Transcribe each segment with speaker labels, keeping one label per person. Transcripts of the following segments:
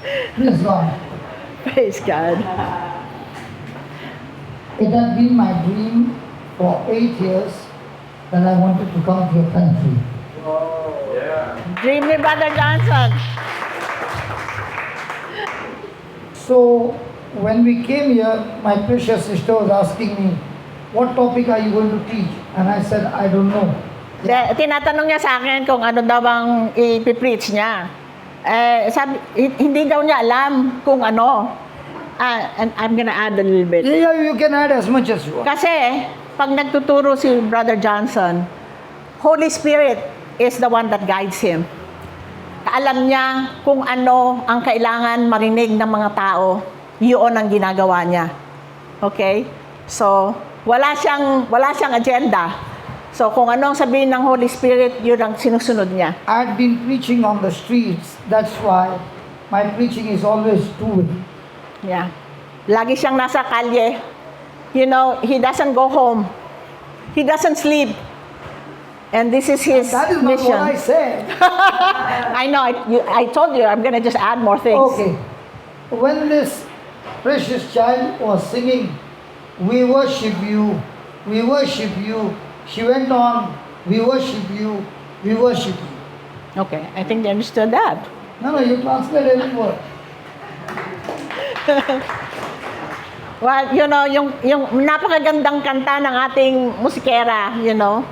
Speaker 1: Praise God.
Speaker 2: Praise God.
Speaker 1: It had been my dream for 8 years that I wanted to come to your country.
Speaker 2: Dream ni Brother Johnson.
Speaker 1: So when we came here, my precious sister was asking me, what topic are you going to teach? And I said, I don't know.
Speaker 2: Tinatanong niya sa akin kung ano daw ang ipipreach niya. Hindi daw niya alam kung ano. And I'm gonna add a little bit.
Speaker 1: Yeah, you can add as much as you want.
Speaker 2: Kasi, pag nagtuturo si Brother Johnson, Holy Spirit is the one that guides him. Alam niya kung ano ang kailangan marinig ng mga tao, yun ang ginagawa niya. Okay? So, wala siyang agenda. So, kung ano ang sabihin ng Holy Spirit, yun ang sinusunod niya.
Speaker 1: I've been preaching on the streets. That's why my preaching is always two-way.
Speaker 2: Yeah. Lagi siyang nasa kalye. You know, he doesn't go home. He doesn't sleep. And this is his
Speaker 1: That is not
Speaker 2: mission.
Speaker 1: what I said.
Speaker 2: I know. I told you I'm going to just add more things.
Speaker 1: Okay. When this precious child was singing, we worship you, we worship you, she went on, we worship you, we worship you.
Speaker 2: Okay, I think they understood that.
Speaker 1: No, you translate every word.
Speaker 2: Well, you know, yung napakagandang kanta ng ating musikera, you know,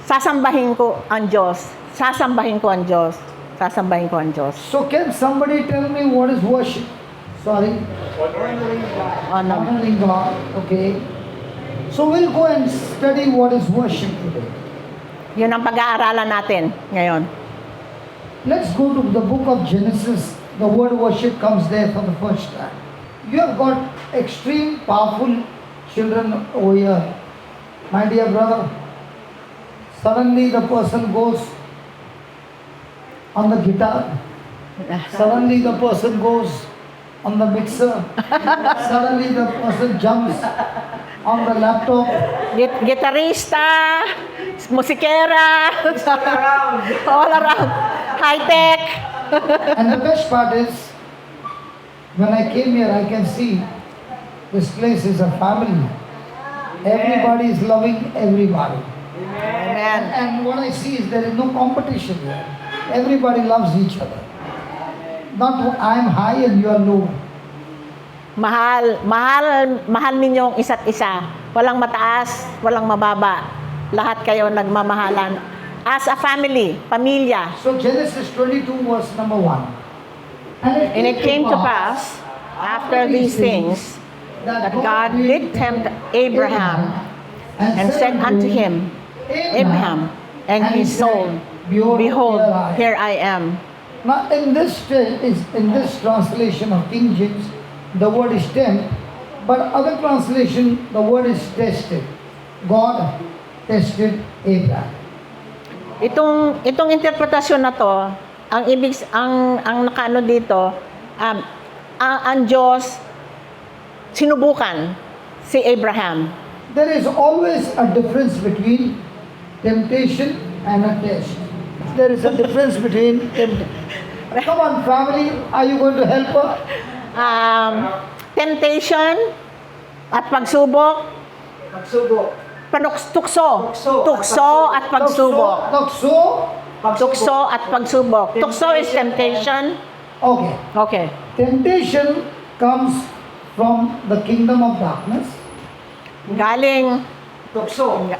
Speaker 2: sasambahin ko ang Diyos. Sasambahin ko ang Diyos. Sasambahin ko ang Diyos.
Speaker 1: So can somebody tell me what is worship? Sorry.
Speaker 2: Ano?
Speaker 1: Honoring God. Okay. So we'll go and study what is worship today.
Speaker 2: Yun ang pag-aaralan natin ngayon.
Speaker 1: Let's go to the book of Genesis. The word worship comes there for the first time. You have got extreme powerful children over here. My dear brother, suddenly the person goes on the guitar. Suddenly the person goes on the mixer. Suddenly the person jumps on the laptop.
Speaker 2: Gitarista, musikera, all around, high-tech.
Speaker 1: And the best part is, when I came here, I can see this place is a family. Everybody is loving everybody.
Speaker 2: Amen.
Speaker 1: And what I see is there is no competition here. Everybody loves each other. Not I'm high and you are low.
Speaker 2: Mahal ninyong isa't isa. Walang mataas, walang mababa. Lahat kayo nagmamahalan. As a family, pamilya.
Speaker 1: So Genesis 22 verse number 1.
Speaker 2: And it came to pass, after these things, that God did tempt Abraham, and said unto him, Abraham, and he said, Behold, here I am.
Speaker 1: Now in this translation of King James, the word is tempt, but other translation, the word is tested. God tested Abraham.
Speaker 2: Itong interpretasyon na to, ang nakaano dito, ang Diyos sinubukan si Abraham.
Speaker 1: There is always a difference between temptation and a test. There is a difference between temptation. Come on, family, are you going to help her?
Speaker 2: Temptation at pagsubok. Tukso at pagsubok. Tukso at pagsubok. Tukso is temptation.
Speaker 1: Okay.
Speaker 2: Okay.
Speaker 1: Temptation comes from the kingdom of darkness.
Speaker 2: Galing,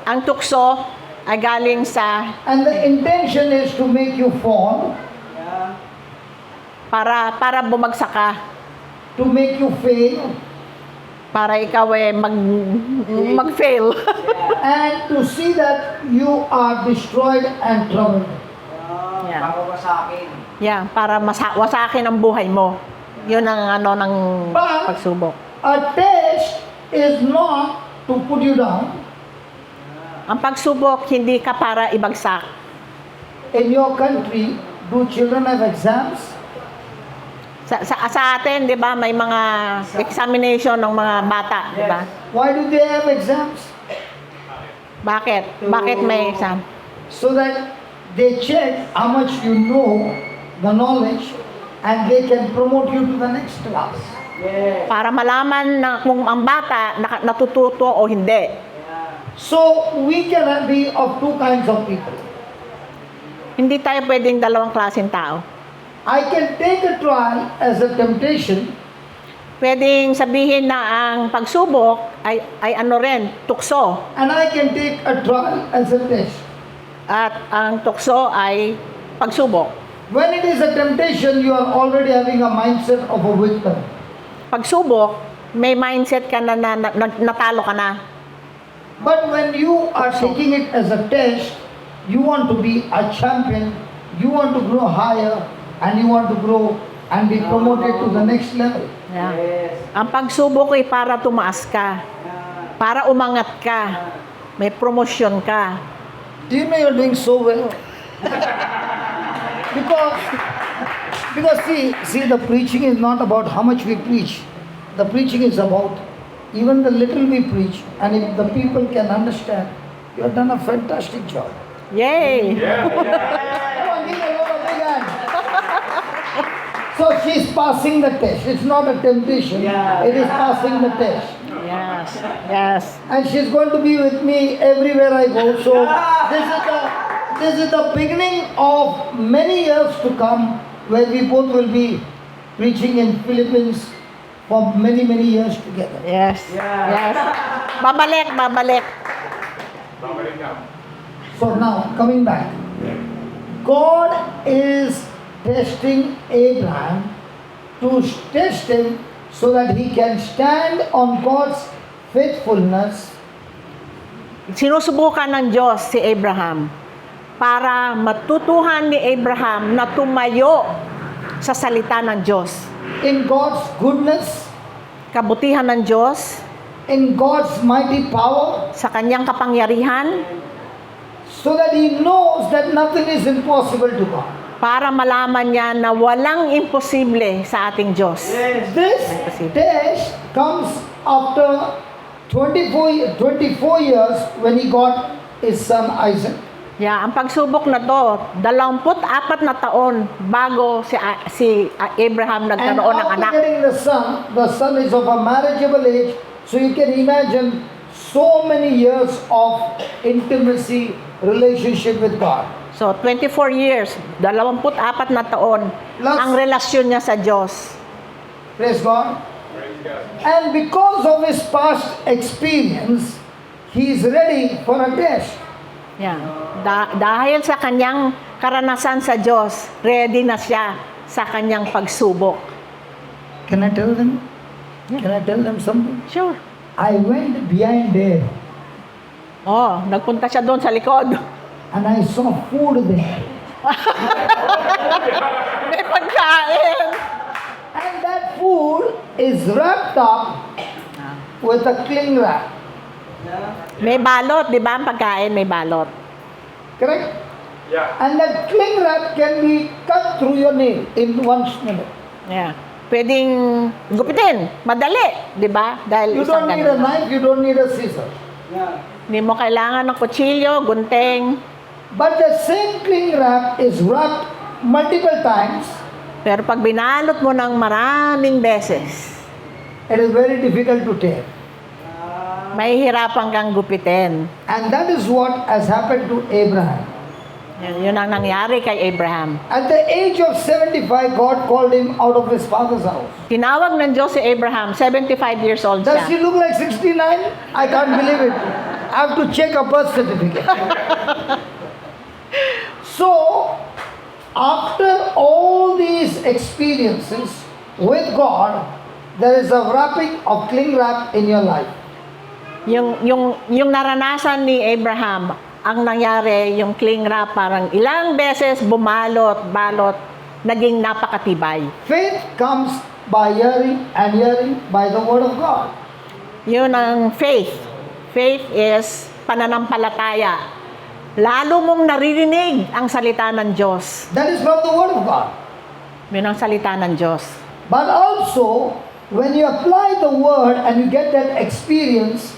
Speaker 2: ang tukso ay galing sa
Speaker 1: And the intention is to make you fall,
Speaker 2: para bumagsak ka,
Speaker 1: to make you fail,
Speaker 2: para ikaw mag-fail.
Speaker 1: and to see that you are destroyed and troubled.
Speaker 2: Yeah, para wasakin ang buhay mo. Yun ang ng
Speaker 1: But
Speaker 2: pagsubok.
Speaker 1: a test is not to put you down.
Speaker 2: Ang pagsubok, hindi ka para ibagsak.
Speaker 1: In your country, do children have exams?
Speaker 2: Sa atin, di ba, may mga examination ng mga bata, di ba?
Speaker 1: Why do they have exams?
Speaker 2: Bakit? Bakit may exam?
Speaker 1: So that they check how much you know, the knowledge, and they can promote you to the next class.
Speaker 2: Para malaman na kung ang bata natututo o hindi.
Speaker 1: So we can be of two kinds of people.
Speaker 2: Hindi tayo pwedeng dalawang klaseng tao.
Speaker 1: I can take a trial as a temptation,
Speaker 2: Pwedeng sabihin na ang pagsubok ay ano rin, tukso.
Speaker 1: and I can take a trial as a test.
Speaker 2: At ang tukso ay pagsubok.
Speaker 1: When it is a temptation, you are already having a mindset of a victim.
Speaker 2: Pagsubok, may mindset ka na, natalo ka na.
Speaker 1: But when you are taking it as a test, you want to be a champion, you want to grow higher, and you want to grow and be promoted to the next level.
Speaker 2: Yeah. Ang pagsubok ay para tumaas ka. Para umangat ka. May promosyon ka.
Speaker 1: Do you know you're doing so well? because see, the preaching is not about how much we preach. The preaching is about even the little we preach, and if the people can understand, you have done a fantastic job.
Speaker 2: Yay!
Speaker 1: Come on, give a lot of big hand. So she's passing the test. It's not a temptation. It is passing the test.
Speaker 2: Yes. Yes.
Speaker 1: And she's going to be with me everywhere I go. So this is the beginning of many years to come, where we both will be preaching in Philippines for many years together.
Speaker 2: Yes. Yes. Babalik.
Speaker 1: So now, coming back, God is testing Abraham to test him so that he can stand on God's faithfulness.
Speaker 2: Sinusubukan ng Diyos si Abraham para matutuhan ni Abraham na tumayo sa salita ng Diyos.
Speaker 1: In God's goodness,
Speaker 2: Kabutihan ng Diyos,
Speaker 1: in God's mighty power,
Speaker 2: sa kanyang kapangyarihan,
Speaker 1: so that he knows that nothing is impossible to God.
Speaker 2: para malaman niya na walang imposible sa ating Diyos.
Speaker 1: This test comes after 24 years when he got his son Isaac.
Speaker 2: Yeah, ang pagsubok na to, 24 na taon bago si Abraham
Speaker 1: And
Speaker 2: nagkaroon ng
Speaker 1: after
Speaker 2: anak.
Speaker 1: getting the son is of a marriageable age, so you can imagine so many years of intimacy, relationship with God.
Speaker 2: So, 24 years, 24 na taon
Speaker 1: Plus-
Speaker 2: ang relasyon niya sa Diyos.
Speaker 1: Praise God. And because of his past experience, he is ready for a test.
Speaker 2: Yeah. Dahil sa kanyang karanasan sa Diyos, ready na siya sa kanyang pagsubok.
Speaker 1: Can I tell them? Can I tell them something?
Speaker 2: Sure.
Speaker 1: I went behind there
Speaker 2: Oh, nagpunta siya doon sa likod.
Speaker 1: and I saw food there.
Speaker 2: May pagkain.
Speaker 1: And that food is wrapped up with a cling wrap.
Speaker 2: May balot, di ba? Ang pagkain may balot.
Speaker 1: Correct?
Speaker 3: Yeah.
Speaker 1: And that cling wrap can be cut through your nail in 1 minute.
Speaker 2: Yeah. Pwedeng gupitin. Madali, di ba? Dahil
Speaker 1: You
Speaker 2: isang
Speaker 1: don't need a
Speaker 2: ganun.
Speaker 1: knife, you don't need a scissor.
Speaker 2: Hindi mo kailangan ng kutsilyo, gunting.
Speaker 1: But the same cling wrap is wrapped multiple times.
Speaker 2: Pero pag binalot mo ng maraming beses,
Speaker 1: It is very difficult to tear.
Speaker 2: mahihirapan kang gupitin.
Speaker 1: And that is what has happened to Abraham.
Speaker 2: Yun ang nangyari kay Abraham.
Speaker 1: At the age of 75, God called him out of his father's house.
Speaker 2: Tinawag ng Diyos si Abraham, 75 years old
Speaker 1: Does he
Speaker 2: siya.
Speaker 1: look like 69? I can't believe it. I have to check a birth certificate. So, after all these experiences with God, there is a wrapping of cling wrap in your life.
Speaker 2: Yung naranasan ni Abraham, ang nangyari, yung cling wrap, parang ilang beses balot, naging napakatibay.
Speaker 1: Faith comes by hearing, and hearing by the word of God.
Speaker 2: Yun ang faith. Faith is pananampalataya. Lalo mong naririnig ang salita ng Diyos.
Speaker 1: That is from the word of God.
Speaker 2: Yun ang salita ng Diyos.
Speaker 1: But also, when you apply the word and you get that experience,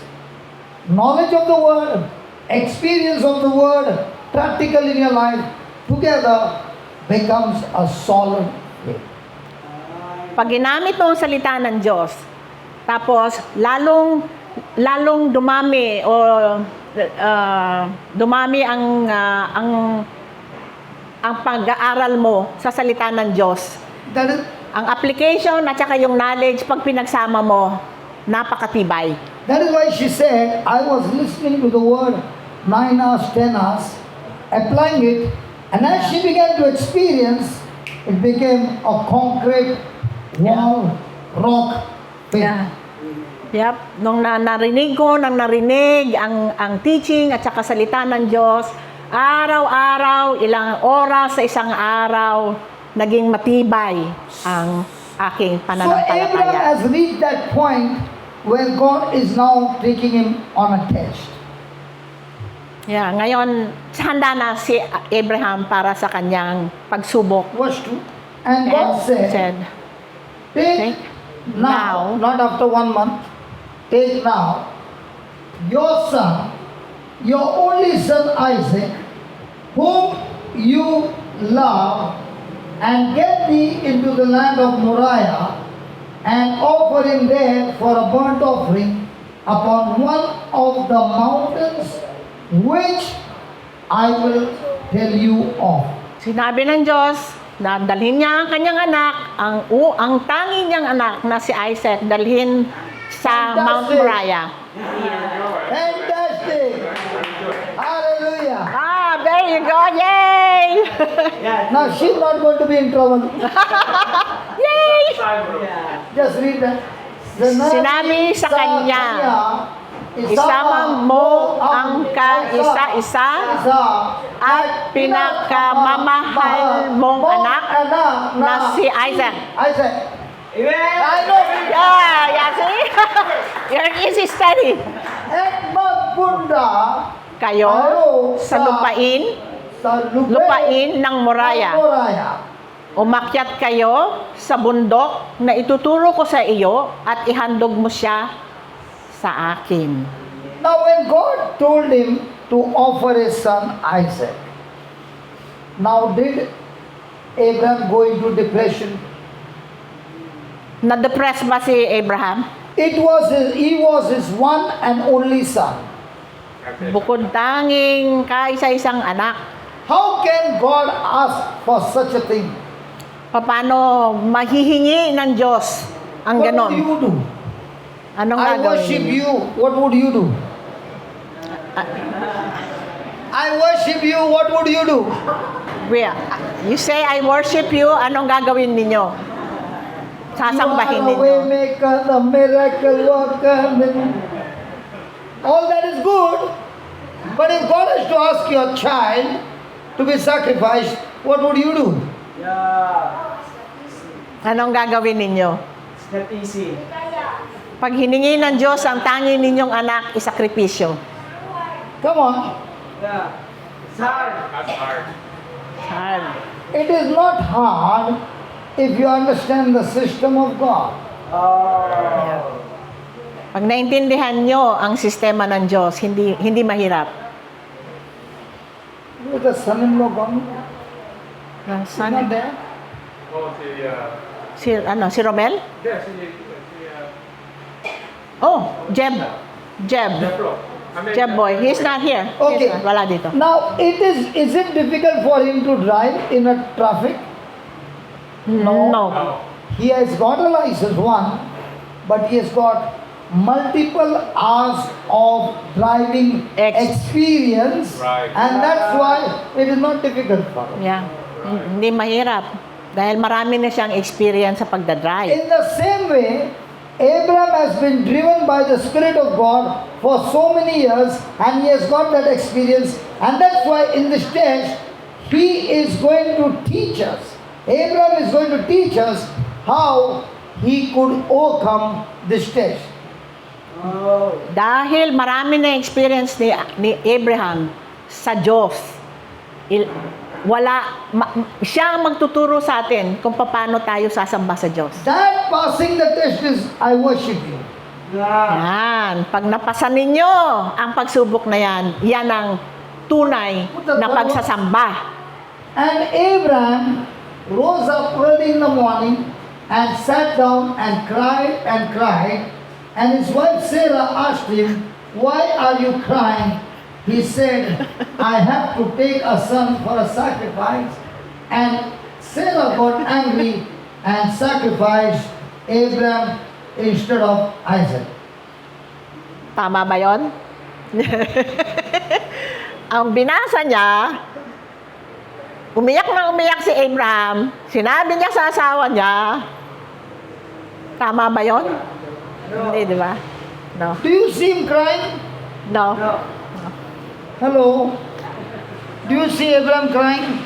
Speaker 1: knowledge of the word, experience of the word, practical in your life, together becomes a solid faith.
Speaker 2: Pag ginamit mo ang salita ng Diyos, tapos lalong dumami o dumami ang pag-aaral mo sa salita ng Diyos.
Speaker 1: That is,
Speaker 2: Ang application at saka yung knowledge, pag pinagsama mo, napakatibay.
Speaker 1: that is why she said, I was listening to the word 9 hours, 10 hours, applying it, and as she began to experience, it became a concrete wall, rock, faith.
Speaker 2: Yeah. Yep. Nung narinig ang teaching at saka salita ng Diyos, araw-araw, ilang oras sa isang araw, naging matibay ang aking
Speaker 1: So Abraham
Speaker 2: pananampalataya.
Speaker 1: has reached that point where God is now taking him on a test.
Speaker 2: Yeah, ngayon, handa na si Abraham para sa kanyang pagsubok.
Speaker 1: Verse 2. And God said, take now, not after 1 month, take now your son, your only son Isaac, whom you love, and get thee into the land of Moriah, and offer him there for a burnt offering upon one of the mountains which I will tell you of.
Speaker 2: Sinabi ng Diyos, na dalhin niya ang kanyang anak, ang tangi niyang anak na si Isaac, dalhin sa Mount
Speaker 1: Fantastic.
Speaker 2: Moriah.
Speaker 1: Fantastic! Hallelujah!
Speaker 2: There you go, yay!
Speaker 1: Now she's not going to be in trouble.
Speaker 2: Yay!
Speaker 1: Just read that.
Speaker 2: Sinabi sa kanya, isama mo ang kaisa-isa at pinakamamahal mong anak na si Isaac.
Speaker 1: Isaac. I know.
Speaker 2: Yeah, see? You're easy study.
Speaker 1: At magpunta
Speaker 2: Kayo sa lupain ng Moriah. Umakyat kayo sa bundok na ituturo ko sa iyo at ihandog mo siya sa akin.
Speaker 1: Now when God told him to offer his son Isaac, now did Abraham go into depression?
Speaker 2: Na-depress ba si Abraham?
Speaker 1: He was his one and only son.
Speaker 2: Bukod tanging kaisa-isang anak.
Speaker 1: How can God ask for such a thing?
Speaker 2: Paano mahihingi ng Diyos ang
Speaker 1: What
Speaker 2: ganon?
Speaker 1: would you do?
Speaker 2: Anong
Speaker 1: I
Speaker 2: gagawin
Speaker 1: worship
Speaker 2: ninyo?
Speaker 1: you. What would you do? I worship you. What would you do?
Speaker 2: You say, I worship you, anong gagawin ninyo? Sasambahin
Speaker 1: You are the
Speaker 2: ninyo.
Speaker 1: waymaker, the miracle worker. All that is good. But if God has to ask your child to be sacrificed, what would you do?
Speaker 2: Anong gagawin ninyo?
Speaker 3: It's not easy.
Speaker 2: Pag hiningi ng Diyos ang tangi ninyong anak, isakripisyo.
Speaker 1: Come on.
Speaker 3: Yeah. It's hard.
Speaker 2: Hard.
Speaker 1: It is not hard if you understand the system of God.
Speaker 3: Oh.
Speaker 2: Pag naintindihan nyo ang sistema ng Diyos, hindi mahirap.
Speaker 1: Where is the son-in-law gone?
Speaker 2: Saan?
Speaker 1: Not there?
Speaker 2: Si Romel? Oh, Jeb boy, he's not here.
Speaker 1: Okay.
Speaker 2: He's not, wala dito.
Speaker 1: Now, is it difficult for him to drive in a traffic?
Speaker 2: No.
Speaker 1: He has got a license, one, but he has got multiple hours of driving experience,
Speaker 4: Right.
Speaker 1: and that's why it is not difficult for him.
Speaker 2: Yeah. Hindi mahirap. Dahil marami na siyang experience sa pagdadrive.
Speaker 1: In the same way, Abraham has been driven by the Spirit of God for so many years, and he has got that experience, and that's why in this test, he is going to teach us. Abraham is going to teach us how he could overcome this test.
Speaker 3: Oh.
Speaker 2: Dahil marami na experience ni Abraham sa Diyos. Siya ang magtuturo sa atin kung paano tayo sasamba sa Diyos.
Speaker 1: That passing the test is, I worship you.
Speaker 3: Yeah.
Speaker 2: Yan. Pag napasa ninyo ang pagsubok na yan ang tunay na pagsasamba.
Speaker 1: And Abraham rose up early in the morning and sat down and cried and cried. And his wife Sarah asked him, "Why are you crying?" He said, "I have to take a son for a sacrifice." And Sarah got angry and sacrificed Abraham instead of Isaac.
Speaker 2: Tama ba yon? Ang binasa niya, umiyak na umiyak si Abraham. Sinabi niya sa asawa niya, tama ba yon? Hindi, di ba? No.
Speaker 1: Do you see him crying?
Speaker 2: No.
Speaker 3: No.
Speaker 1: Hello? Do you see Abraham crying?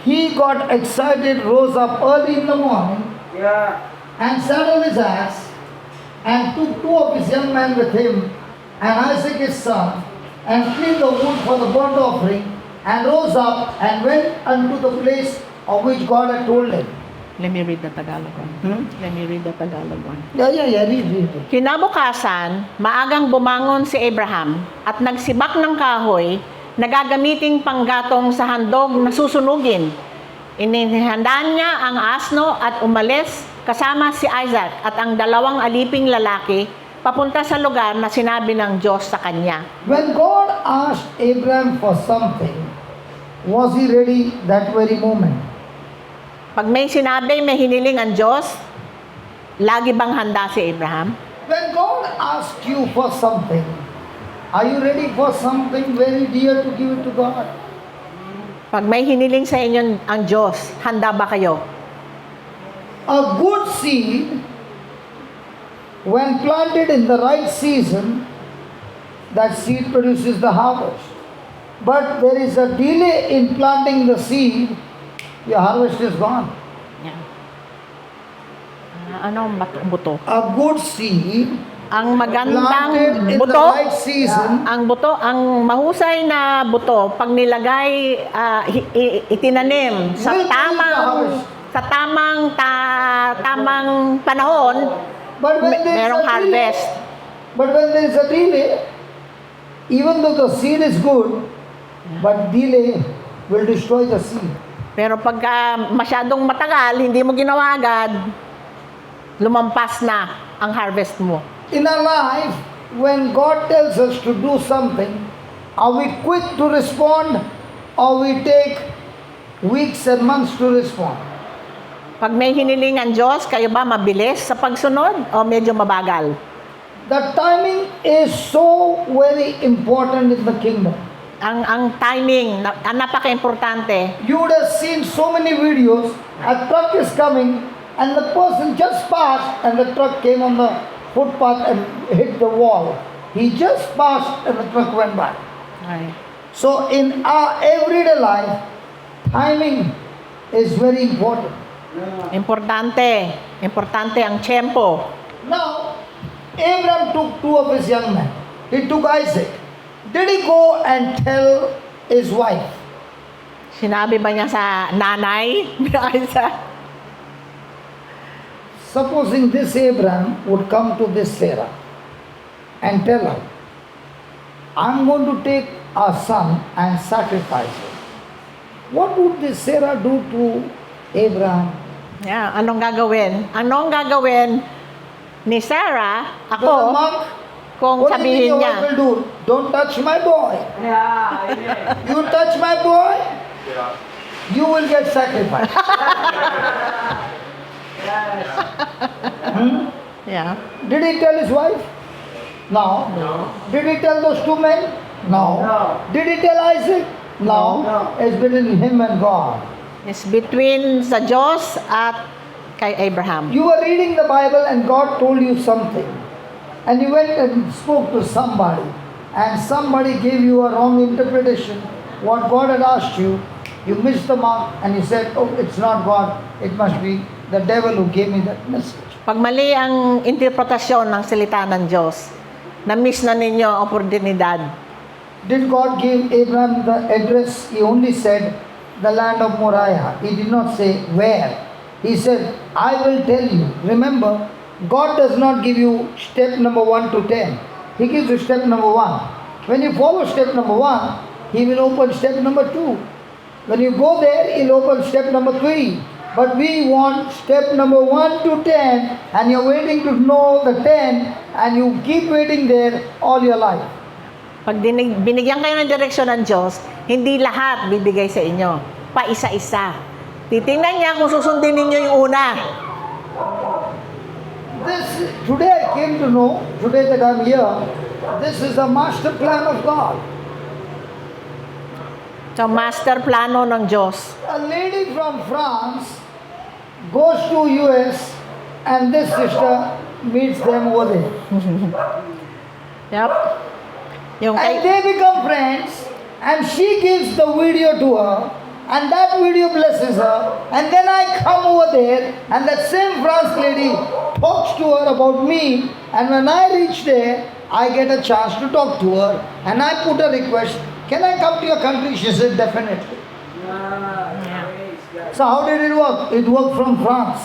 Speaker 1: He got excited, rose up early in the morning,
Speaker 3: Yeah.
Speaker 1: and saddled his ass, and took two of his young men with him, and Isaac his son, and cleaned the wood for the burnt offering, and rose up and went unto the place of which God had told him.
Speaker 2: Let me read the Tagalog one. Let me read the Tagalog one.
Speaker 1: Yeah, read.
Speaker 2: Kinabukasan, maagang bumangon si Abraham at nagsibak ng kahoy na gagamiting panggatong sa handog na susunugin. Inihanda niya ang asno at umalis kasama si Isaac at ang dalawang aliping lalaki papunta sa lugar na sinabi ng Diyos sa kanya.
Speaker 1: When God asked Abraham for something, was he ready that very moment?
Speaker 2: Pag may sinabi, may hiniling ang Diyos, lagi bang handa si Abraham?
Speaker 1: When God asks you for something, are you ready for something very dear to give it to God?
Speaker 2: Pag may hiniling sa inyo ang Diyos, handa ba kayo?
Speaker 1: A good seed, when planted in the right season, that seed produces the harvest. But there is a delay in planting the seed, your harvest is gone.
Speaker 2: Yan. Ano ang buto?
Speaker 1: A good seed,
Speaker 2: Ang magandang
Speaker 1: planted in the
Speaker 2: buto,
Speaker 1: right season,
Speaker 2: ang mahusay na buto, pag nilagay, itinanim sa
Speaker 1: Will bring the harvest.
Speaker 2: tamang panahon,
Speaker 1: but when there is
Speaker 2: merong
Speaker 1: a delay,
Speaker 2: harvest.
Speaker 1: but when there is a delay, even though the seed is good, but delay will destroy the seed.
Speaker 2: Pero pagka masyadong matagal, hindi mo ginawa agad, lumampas na ang harvest mo.
Speaker 1: In our life, when God tells us to do something, are we quick to respond or we take weeks and months to respond?
Speaker 2: Pag may hiniling ang Diyos, kayo ba mabilis sa pagsunod o medyo mabagal?
Speaker 1: The timing is so very important in the kingdom.
Speaker 2: Ang timing, ang napaka-importante.
Speaker 1: You would have seen so many videos, a truck is coming and the person just passed and the truck came on the footpath and hit the wall. He just passed and the truck went by.
Speaker 2: Ay.
Speaker 1: So in our everyday life, timing is very important.
Speaker 2: Importante. Importante ang tiyempo.
Speaker 1: Now, Abraham took two of his young men. He took Isaac. Did he go and tell his wife?
Speaker 2: Sinabi ba niya sa nanay ni Isaac?
Speaker 1: Supposing this Abraham would come to this Sarah and tell her, I'm going to take a son and sacrifice him. What would this Sarah do to Abraham?
Speaker 2: Yeah, anong gagawin? Anong gagawin ni Sarah,
Speaker 1: The
Speaker 2: ako,
Speaker 1: monk,
Speaker 2: kung
Speaker 1: what do you think
Speaker 2: sabihin
Speaker 1: your
Speaker 2: niya?
Speaker 1: wife will do? Don't touch my boy.
Speaker 3: Yeah. Amen.
Speaker 1: You touch my boy, you will get sacrificed.
Speaker 3: Yes.
Speaker 2: Yeah.
Speaker 1: Did he tell his wife? No. Did he tell those two men? No.
Speaker 3: No.
Speaker 1: Did he tell Isaac? No.
Speaker 3: No.
Speaker 1: It's between him and God.
Speaker 2: It's between sa Diyos at kay Abraham.
Speaker 1: You were reading the Bible and God told you something. And you went and spoke to somebody. And somebody gave you a wrong interpretation. What God had asked you, you missed the mark and you said, oh, it's not God. It must be the devil who gave me that message.
Speaker 2: Pag mali ang interpretasyon ng salita ng Diyos, na-miss na ninyo ang oportunidad.
Speaker 1: Did God give Abraham the address? He only said the land of Moriah. He did not say where. He said, I will tell you. Remember, God does not give you step number 1 to 10. He gives you step number 1. When you follow step number 1, He will open step number 2. When you go there, He'll open step number 3. But we want step number 1 to 10, and you're waiting to know the 10, and you keep waiting there all your life.
Speaker 2: Pag binigyan kayo ng direksyon ng Diyos, hindi lahat bibigay sa inyo. Pa-isa-isa. Titingnan niya kung susundin ninyo yung una.
Speaker 1: Today I came to know, today that I'm here, this is the master plan of God.
Speaker 2: So, master plano ng Diyos.
Speaker 1: A lady from France goes to US, and this sister meets them over there.
Speaker 2: Yep. Yung
Speaker 1: And they become friends, and she gives the video to her, and that video blesses her, and then I come over there, and that same France lady talks to her about me, and when I reach there, I get a chance to talk to her, and I put a request, can I come to your country? She said, definitely. So how did it work? It worked from France.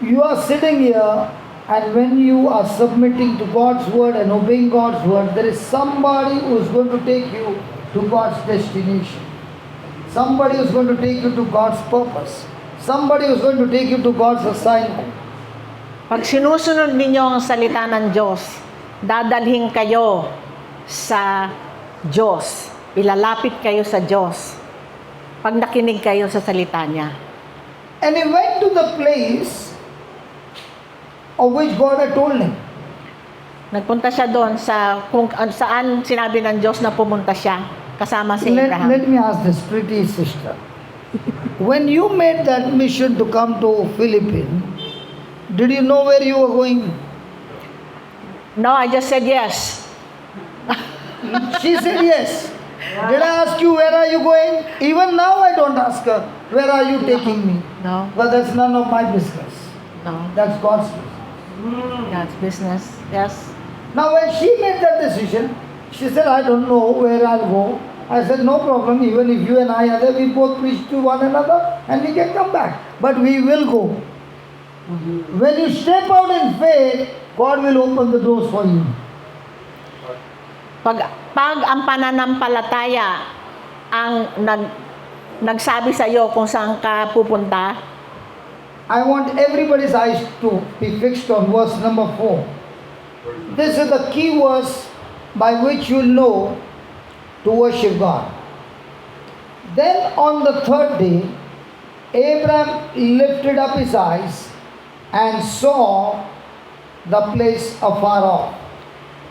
Speaker 1: You are sitting here, and when you are submitting to God's word and obeying God's word, there is somebody who is going to take you to God's destination. Somebody who is going to take you to God's purpose. Somebody who is going to take you to God's assignment.
Speaker 2: Pag sinusunod ninyo ang salita ng Diyos, dadalhin kayo sa Diyos. Ilalapit kayo sa Diyos. Pag nakinig kayo sa salita niya.
Speaker 1: And he went to the place of which God had told him.
Speaker 2: Nagpunta siya doon sa kung saan sinabi ng Diyos na pumunta siya kasama si Abraham.
Speaker 1: Let me ask this pretty sister. When you made that mission to come to Philippines, did you know where you were going?
Speaker 2: No, I just said yes.
Speaker 1: She said yes. Did I ask you where are you going? Even now I don't ask her, where are you taking me?
Speaker 2: No,
Speaker 1: But that's none of my business.
Speaker 2: no.
Speaker 1: That's God's business.
Speaker 2: God's business. Yes.
Speaker 1: Now when she made that decision, she said, I don't know where I'll go. I said, no problem, even if you and I are there, we both preach to one another and we can come back. But we will go. When you step out in faith, God will open the doors for you.
Speaker 2: Pag ang pananampalataya ang nagsabi sa iyo kung saan ka pupunta,
Speaker 1: I want everybody's eyes to be fixed on verse number 4. This is the key verse by which you know to worship God. Then on the third day, Abraham lifted up his eyes and saw the place afar off.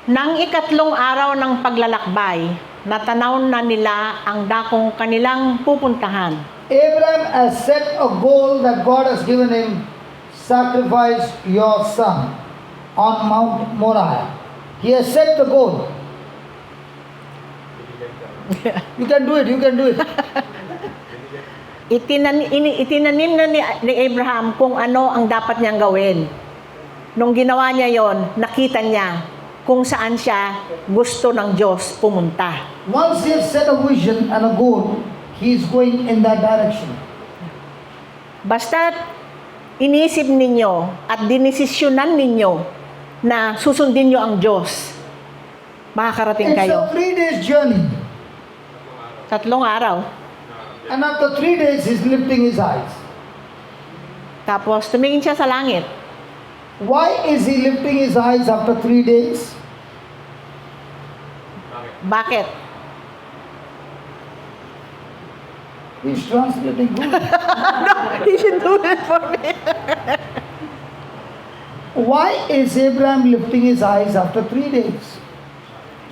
Speaker 2: nang ikatlong araw ng paglalakbay, natanaw na nila ang dakong kanilang pupuntahan.
Speaker 1: Abraham has set a goal that God has given him. Sacrifice your son on Mount Moriah. He has set the goal. You can do it, you can do it.
Speaker 2: Itinanim na ni Abraham kung ano ang dapat niyang gawin. Nung ginawa niya yon, nakita niya kung saan siya gusto ng Diyos pumunta.
Speaker 1: Once he has set a vision and a goal, he is going in that direction.
Speaker 2: Basta't inisip ninyo at dinesisyonan ninyo na susundin niyo ang Diyos, makakarating
Speaker 1: It's
Speaker 2: kayo.
Speaker 1: a 3 days journey.
Speaker 2: 3 araw.
Speaker 1: And after 3 days, he's lifting his eyes.
Speaker 2: Tapos tumingin siya sa langit.
Speaker 1: Why is he lifting his eyes after 3 days?
Speaker 2: Bakit?
Speaker 1: He's translating good.
Speaker 2: He should do it for me.
Speaker 1: Why is Abraham lifting his eyes after 3 days?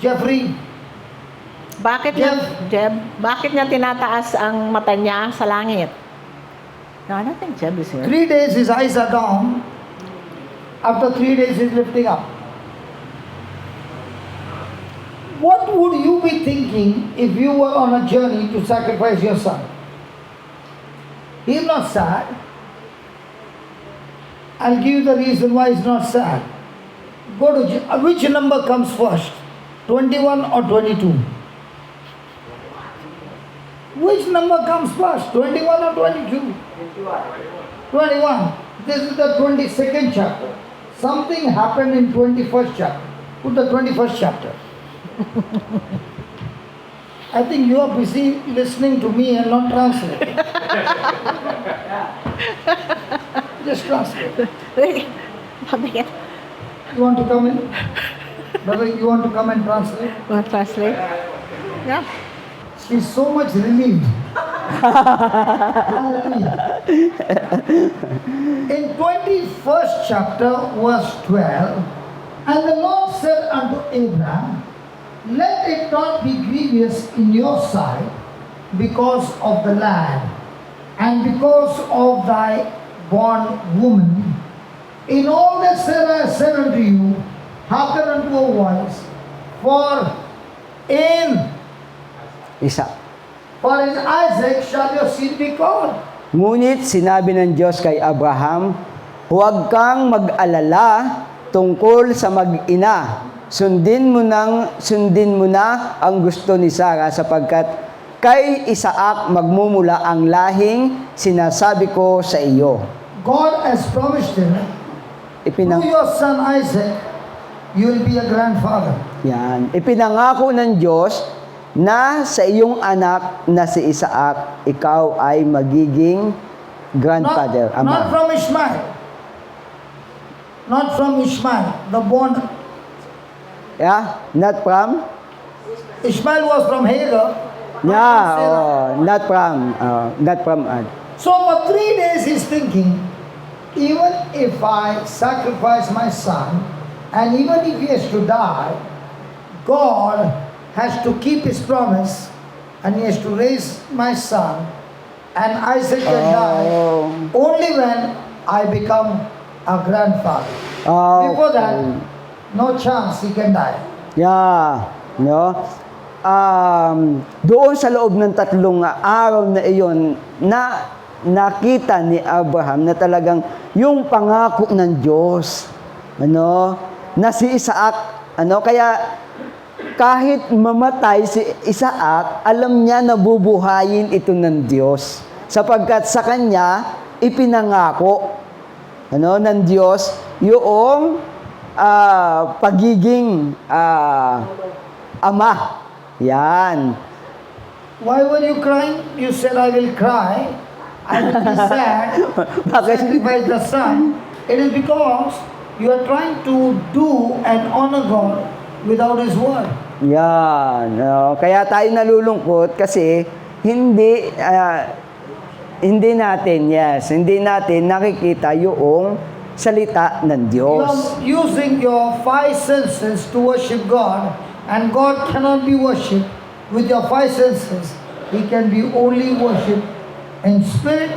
Speaker 1: Jeffrey,
Speaker 2: Bakit bakit niya tinataas ang mata niya sa langit? No, I don't think Jeb is here.
Speaker 1: 3 days his eyes are down. After 3 days he's lifting up. What would you be thinking if you were on a journey to sacrifice your son? He's not sad. I'll give you the reason why he's not sad. Go to which number comes first? 21 or 22? Which number comes first? 21 or 22? 21. This is the 22nd chapter. Something happened in 21st chapter. Put the 21st chapter. I think you are busy listening to me and not translating. Just translate.
Speaker 2: Bakit?
Speaker 1: You want to come in? Brother, you want to come and translate?
Speaker 2: Want to translate? Yeah.
Speaker 1: She's so much relieved. Hallelujah. In 21st chapter, verse 12, and the Lord said unto Abraham, let it not be grievous in your sight because of the land, and because of thy bondwoman. In all that I said unto you, hearken unto a voice, for in Isaac shall your seed be called.
Speaker 4: Ngunit sinabi ng Diyos kay Abraham, huwag kang mag-alala tungkol sa mag-ina. Sundin mo na ang gusto ni Sarah sapagkat kay Isaac magmumula ang lahing sinasabi ko sa iyo.
Speaker 1: God has promised him, through your son Isaac, you will be a grandfather.
Speaker 4: Yan. Ipinangako ng Diyos na sa iyong anak na si Isaac, ikaw ay magiging grandfather, ama.
Speaker 1: Not from Ishmael. Not from Ishmael, the born.
Speaker 4: Yeah? Not from?
Speaker 1: Ishmael was from Hagar.
Speaker 4: Yeah, not from
Speaker 1: So for 3 days he's thinking, even if I sacrifice my son, and even if he has to die, God has to keep his promise, and he has to raise my son, and Isaac can die only when I become a grandfather. Before that, no chance he can die.
Speaker 4: Yeah, no? Doon sa loob ng 3 araw na iyon, na nakita ni Abraham na talagang yung pangako ng Diyos, na si Isaac, kaya kahit mamatay si Isaac, alam niya na bubuhayin ito ng Diyos. Sapagkat sa kanya, ipinangako ng Diyos yung pagiging ama. Yan.
Speaker 1: Why were you crying? You said, I will cry. I will be sad. Sacrifice the son. It is because you are trying to do and honor God without His word.
Speaker 4: Yan. Kaya tayo nalulungkot kasi hindi natin nakikita yung salita ng Diyos.
Speaker 1: You are using your 5 senses to worship God, and God cannot be worshipped with your 5 senses. He can be only worshipped in spirit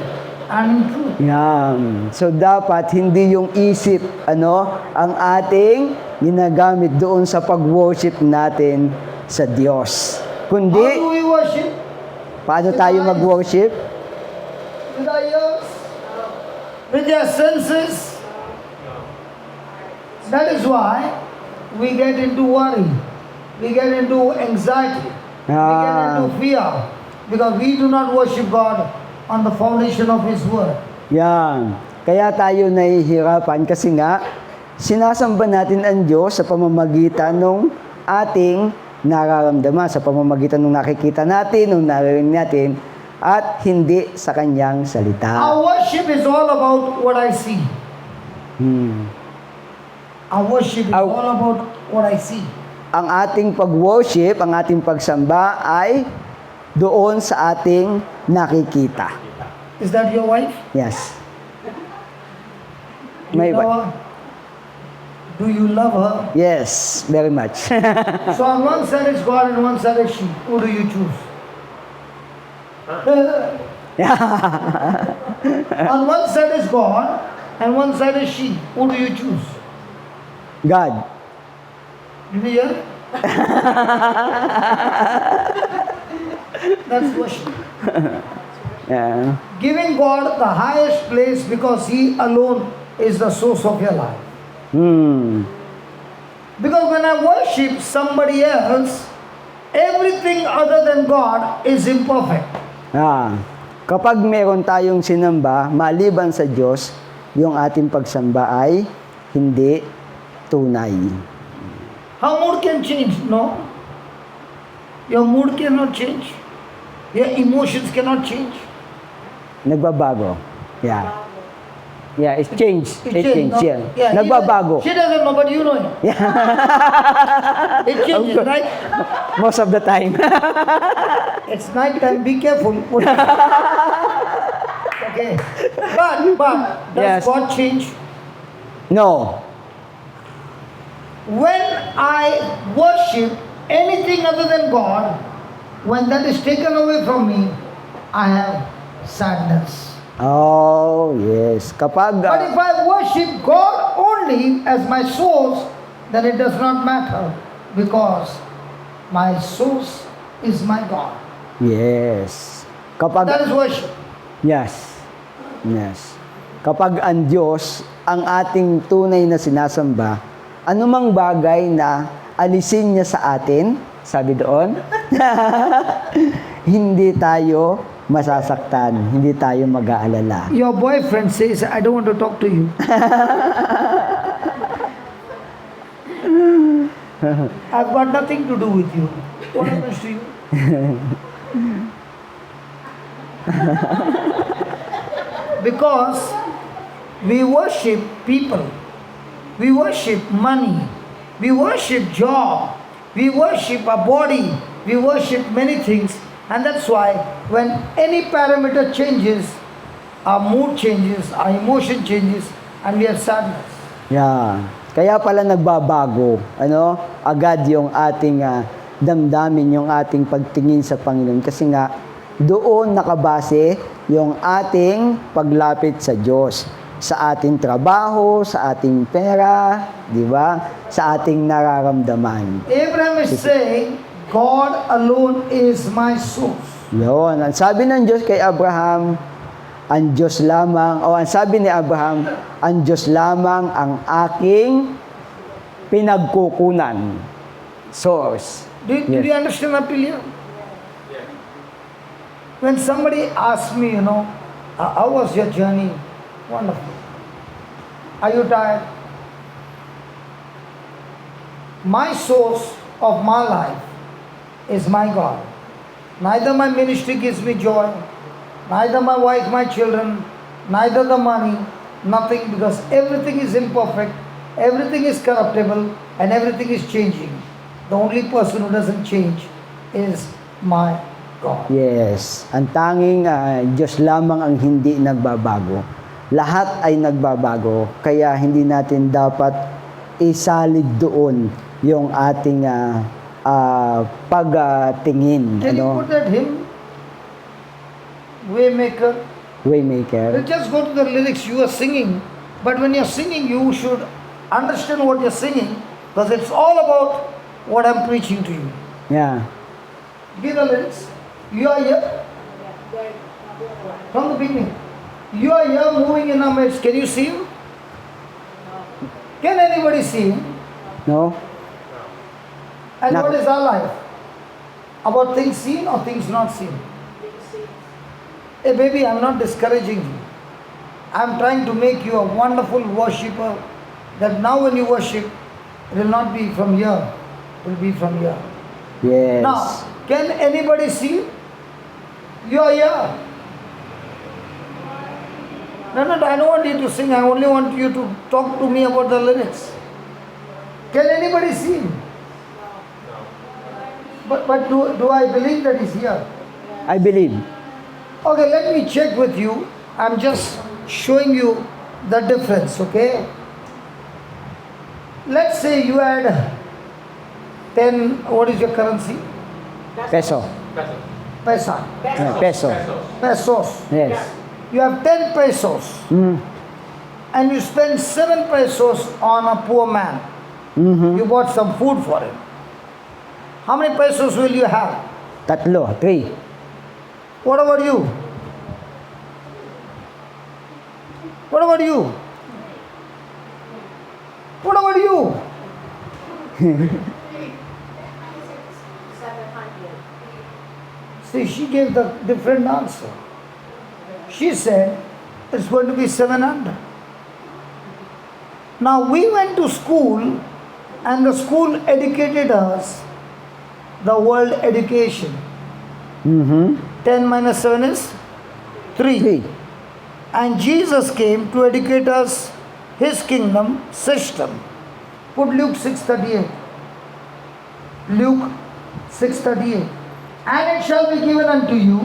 Speaker 1: and in truth.
Speaker 4: Yan. So dapat hindi yung isip ang ating ginagamit doon sa pag-worship natin sa Diyos. Kundi,
Speaker 1: How do we worship?
Speaker 4: paano tayo mag-worship?
Speaker 1: With our ears? With your senses? That is why we get into worry. We get into anxiety. We get into fear. Because we do not worship God on the foundation of His word.
Speaker 4: Yan. Kaya tayo nahihirapan kasi nga, sinasamba natin ang Diyos sa pamamagitan ng ating nararamdaman, sa pamamagitan ng nakikita natin, ng naririnig natin, at hindi sa Kanyang salita.
Speaker 1: Our worship is all about what I see. Our worship is all about what I see.
Speaker 4: Ang ating pag-worship, ang ating pagsamba ay doon sa ating nakikita.
Speaker 1: Is that your wife?
Speaker 4: Yes.
Speaker 1: Do you know her? Do you love her?
Speaker 4: Yes, very much.
Speaker 1: So on one side is God and one side is she. Who do you choose? On one side is God and one side is she. Who do you choose?
Speaker 4: God.
Speaker 1: Did you hear? That's worship.
Speaker 4: Yeah.
Speaker 1: Giving God the highest place because He alone is the source of your life. Because when I worship somebody else, everything other than God is imperfect.
Speaker 4: Kapag meron tayong sinamba, maliban sa Diyos, yung ating pagsamba ay hindi tunay.
Speaker 1: How mood can change? No. Your mood cannot change. Your emotions cannot change.
Speaker 4: Nagbabago. Yeah. Yeah, it's changed. It changed,
Speaker 1: no?
Speaker 4: yeah.
Speaker 1: Yeah,
Speaker 4: Nagbabago.
Speaker 1: She doesn't know, but you know it. It changes, right?
Speaker 4: Most of the time.
Speaker 1: It's night time, be careful. Okay. But does
Speaker 4: Yes.
Speaker 1: God change?
Speaker 4: No.
Speaker 1: When I worship anything other than God, when that is taken away from me, I have sadness.
Speaker 4: Oh, yes. Kapag
Speaker 1: But if I worship God only as my source, then it does not matter because my source is my God.
Speaker 4: yes. Kapag
Speaker 1: That is worship.
Speaker 4: yes. Yes. Kapag ang Diyos ang ating tunay na sinasamba, anumang bagay na alisin niya sa atin, sabi doon, hindi tayo masasaktan, hindi tayo mag-aalala.
Speaker 1: Your boyfriend says, I don't want to talk to you. I've got nothing to do with you. What happens to you? Because we worship people, we worship money, we worship job, we worship a body, we worship many things, and that's why when any parameter changes, our mood changes, our emotion changes, and we have sadness.
Speaker 4: Yeah. Kaya pala nagbabago, agad yung ating damdamin, yung ating pagtingin sa Panginoon. Kasi nga, doon nakabase yung ating paglapit sa Diyos. Sa ating trabaho, sa ating pera, di ba? Sa ating nararamdaman.
Speaker 1: Abraham is saying, God alone is my source.
Speaker 4: Yun. Ang sabi ng Diyos kay Abraham, ang Diyos lamang, ang sabi ni Abraham, ang Diyos lamang ang aking pinagkukunan. Source.
Speaker 1: Do you understand appeal here? When somebody asks me, how was your journey? Wonderful. Are you tired? My source of my life is my God. Neither my ministry gives me joy, neither my wife, my children, neither the money, nothing, because everything is imperfect, everything is corruptible, and everything is changing. The only person who doesn't change is my God.
Speaker 4: Yes. Ang tanging Diyos lamang ang hindi nagbabago. Lahat ay nagbabago. Kaya hindi natin dapat isalid doon yung ating pagtingin.
Speaker 1: Can you put that hymn? Waymaker.
Speaker 4: Waymaker.
Speaker 1: Just go to the lyrics you are singing. But when you're singing, you should understand what you're singing, because it's all about what I'm preaching to you.
Speaker 4: Yeah.
Speaker 1: Give the lyrics. You are here. From the beginning. You are here moving in our midst. Can you see him? Can anybody see him?
Speaker 4: No?
Speaker 1: And
Speaker 4: No.
Speaker 1: what is our life? About things seen or things not seen? Hey baby, I'm not discouraging you. I'm trying to make you a wonderful worshipper, that now when you worship, it will not be from here, it will be from here.
Speaker 4: Yes.
Speaker 1: Now, can anybody see? You are here. No, I don't want you to sing. I only want you to talk to me about the lyrics. Can anybody see him? But do I believe that he's here?
Speaker 4: I believe.
Speaker 1: Okay, let me check with you. I'm just showing you the difference, okay? Let's say you had 10, what is your currency?
Speaker 4: Peso.
Speaker 1: Pesa.
Speaker 4: Yeah, peso.
Speaker 1: Pesos.
Speaker 4: Yes.
Speaker 1: You have 10 pesos and you spend 7 pesos on a poor man. You bought some food for him. How many pesos will you have?
Speaker 4: 3.
Speaker 1: What about you? What about you? What about you? See, she gave the different answer. She said, it's going to be 700. Now, we went to school and the school educated us the world education. 10 minus 7 is 3.
Speaker 4: 3.
Speaker 1: And Jesus came to educate us his kingdom system. Put Luke 6:38. Luke 6:38. And it shall be given unto you,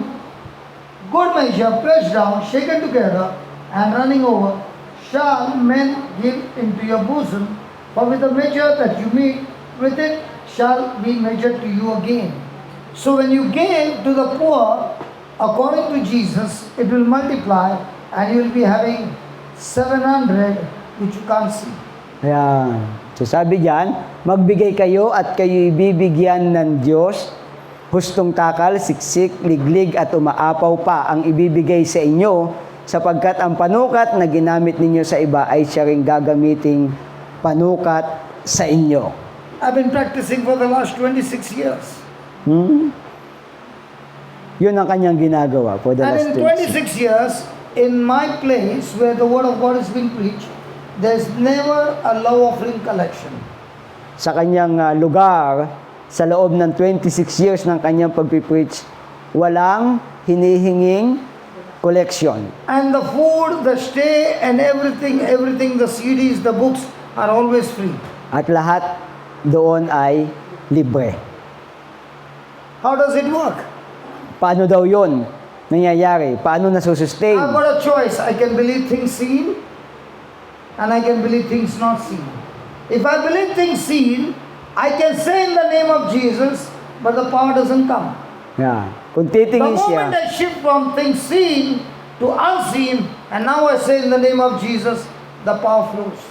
Speaker 1: good measure, pressed down, shaken together, and running over, shall men give into your bosom. For with the measure that you meet, with it shall be measured to you again. So when you give to the poor, according to Jesus, it will multiply, and you will be having 700, which you can't see.
Speaker 4: Ayan. So sabi diyan, magbigay kayo at kayo ibibigyan ng Diyos. Hustong takal, siksik, liglig at umaapaw pa ang ibibigay sa inyo, sapagkat ang panukat na ginamit ninyo sa iba ay siya ring gagamiting panukat sa inyo.
Speaker 1: I've been practicing for the last 26 years.
Speaker 4: Yun ang kanyang ginagawa for the
Speaker 1: And
Speaker 4: last
Speaker 1: in 26 years, in my place where the word of God is being preached, there's never a love offering collection.
Speaker 4: Sa kanyang lugar, sa loob ng 26 years ng kanyang pagpipreach, walang hinihinging collection.
Speaker 1: And the food, the stay, and everything, the CDs, the books are always free.
Speaker 4: At lahat doon ay libre.
Speaker 1: How does it work?
Speaker 4: Paano daw yun nangyayari? Paano nasusustain?
Speaker 1: I've got a choice. I can believe things seen, and I can believe things not seen. If I believe things seen, I can say in the name of Jesus, but the power doesn't come.
Speaker 4: Yeah. Kung
Speaker 1: The
Speaker 4: titingin
Speaker 1: moment
Speaker 4: siya,
Speaker 1: I shift from things seen to unseen, and now I say in the name of Jesus, the power flows.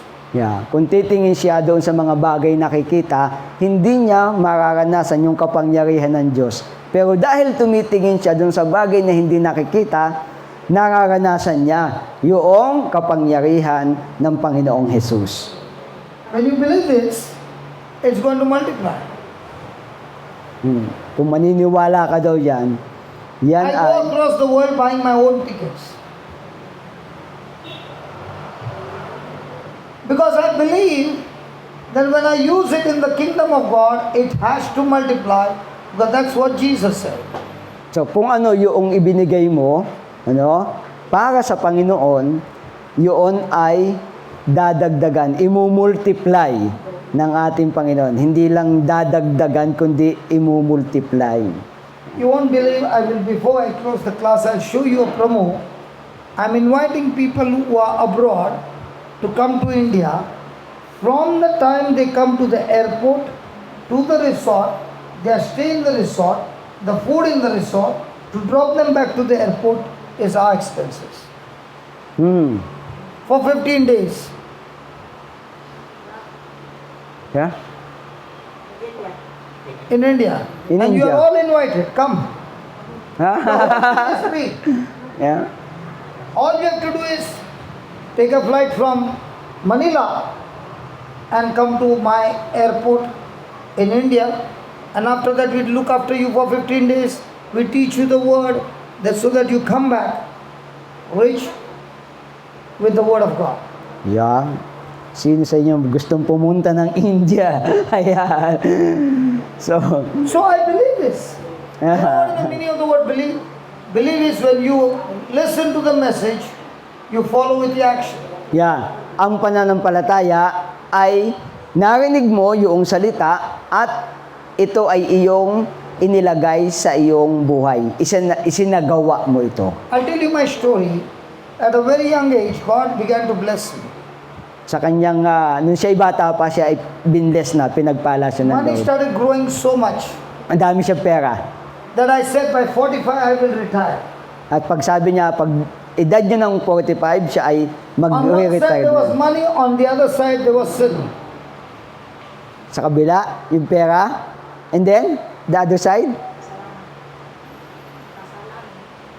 Speaker 4: kung titingin siya doon sa mga bagay nakikita, hindi niya mararanasan yung kapangyarihan ng Diyos. Pero dahil tumitingin siya doon sa bagay na hindi nakikita, nararanasan niya yung kapangyarihan ng Panginoong Jesus.
Speaker 1: When you believe this, it's going to multiply.
Speaker 4: Kung maniniwala ka daw yan, yan
Speaker 1: I go
Speaker 4: ay
Speaker 1: across the world buying my own tickets. Because I believe that when I use it in the kingdom of God, it has to multiply, because that's what Jesus said.
Speaker 4: So kung ano yung ibinigay mo, para sa Panginoon, yun ay dadagdagan, imumultiply ng ating Panginoon. Hindi lang dadagdagan, kundi imumultiply.
Speaker 1: You won't believe, before I close the class, I'll show you a promo. I'm inviting people who are abroad to come to India. From the time they come to the airport, to the resort, they are staying in the resort, the food in the resort, to drop them back to the airport is our expenses. For 15 days.
Speaker 4: Yeah?
Speaker 1: In India.
Speaker 4: In
Speaker 1: and you
Speaker 4: India.
Speaker 1: are all invited. Come. It's free.
Speaker 4: Yeah?
Speaker 1: All you have to do is take a flight from Manila and come to my airport in India, and after that we look after you for 15 days. We teach you the word, so that you come back rich with the word of God.
Speaker 4: Yeah. Sino sa inyo gustong pumunta ng India? Ayan. So
Speaker 1: I believe this. You know what is the meaning of the word believe? Believe is when you listen to the message, you follow with the action.
Speaker 4: yeah, ang pananampalataya ay narinig mo yung salita at ito ay iyong inilagay sa iyong buhay. Isinagawa mo ito.
Speaker 1: I'll tell you my story. At a very young age, God began to bless me.
Speaker 4: Sa kanyang, nung siya'y bata pa, siya ay binless na, pinagpala siya ng
Speaker 1: Money
Speaker 4: Lord.
Speaker 1: started growing so much
Speaker 4: Ang dami siyang pera.
Speaker 1: that I said by 45 I will retire.
Speaker 4: At pag sabi niya, pag edad niya ng 45, siya ay
Speaker 1: On one side
Speaker 4: mag-retire
Speaker 1: there was
Speaker 4: na.
Speaker 1: money, on the other side there was sin.
Speaker 4: Sa kabila, yung pera. And then, the other side,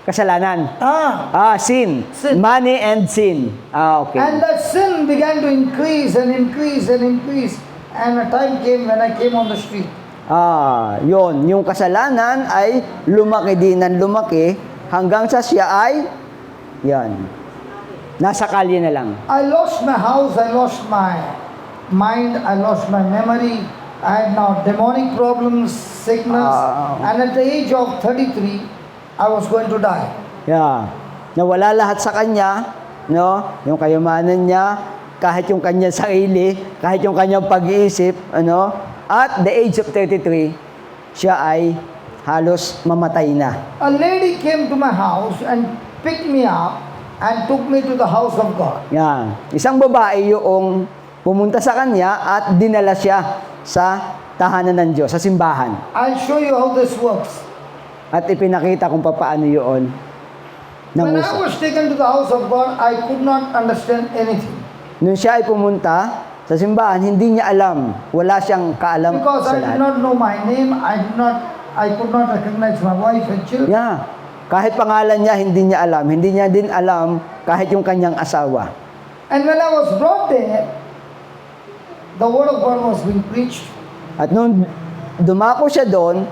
Speaker 4: kasalanan. Sin.
Speaker 1: Sin.
Speaker 4: Money and sin. Okay.
Speaker 1: And that sin began to increase and increase and increase. And a time came when I came on the street.
Speaker 4: Yon. Yung kasalanan ay lumaki din ng lumaki hanggang sa siya ay, yan, nasa kalye na lang.
Speaker 1: I lost my house, I lost my mind, I lost my memory. I had now demonic problems, sickness. And at the age of 33, I was going to die.
Speaker 4: Yeah. na wala lahat sa kanya, no? Yung kayamanan niya, kahit yung kanyang sarili, kahit yung kanyang pag-iisip, ano? At the age of 33, siya ay halos mamatay na.
Speaker 1: A lady came to my house and picked me up and took me to the house of God.
Speaker 4: Yan. Isang babae yung pumunta sa kanya at dinala siya sa tahanan ng Diyos, sa simbahan.
Speaker 1: I'll show you how this works.
Speaker 4: At ipinakita kung paano yun
Speaker 1: When I
Speaker 4: nanguso.
Speaker 1: was taken to the house of God, I could not understand anything.
Speaker 4: Nung siya ay pumunta sa simbahan, hindi niya alam. Wala siyang kaalam
Speaker 1: Because
Speaker 4: sa
Speaker 1: I did
Speaker 4: lahat.
Speaker 1: not know my name, I could not recognize my wife and children.
Speaker 4: Yeah. Kahit pangalan niya, hindi niya alam. Hindi niya din alam kahit yung kanyang asawa.
Speaker 1: And when I was brought there, the word of God was being preached.
Speaker 4: At nung dumako siya doon,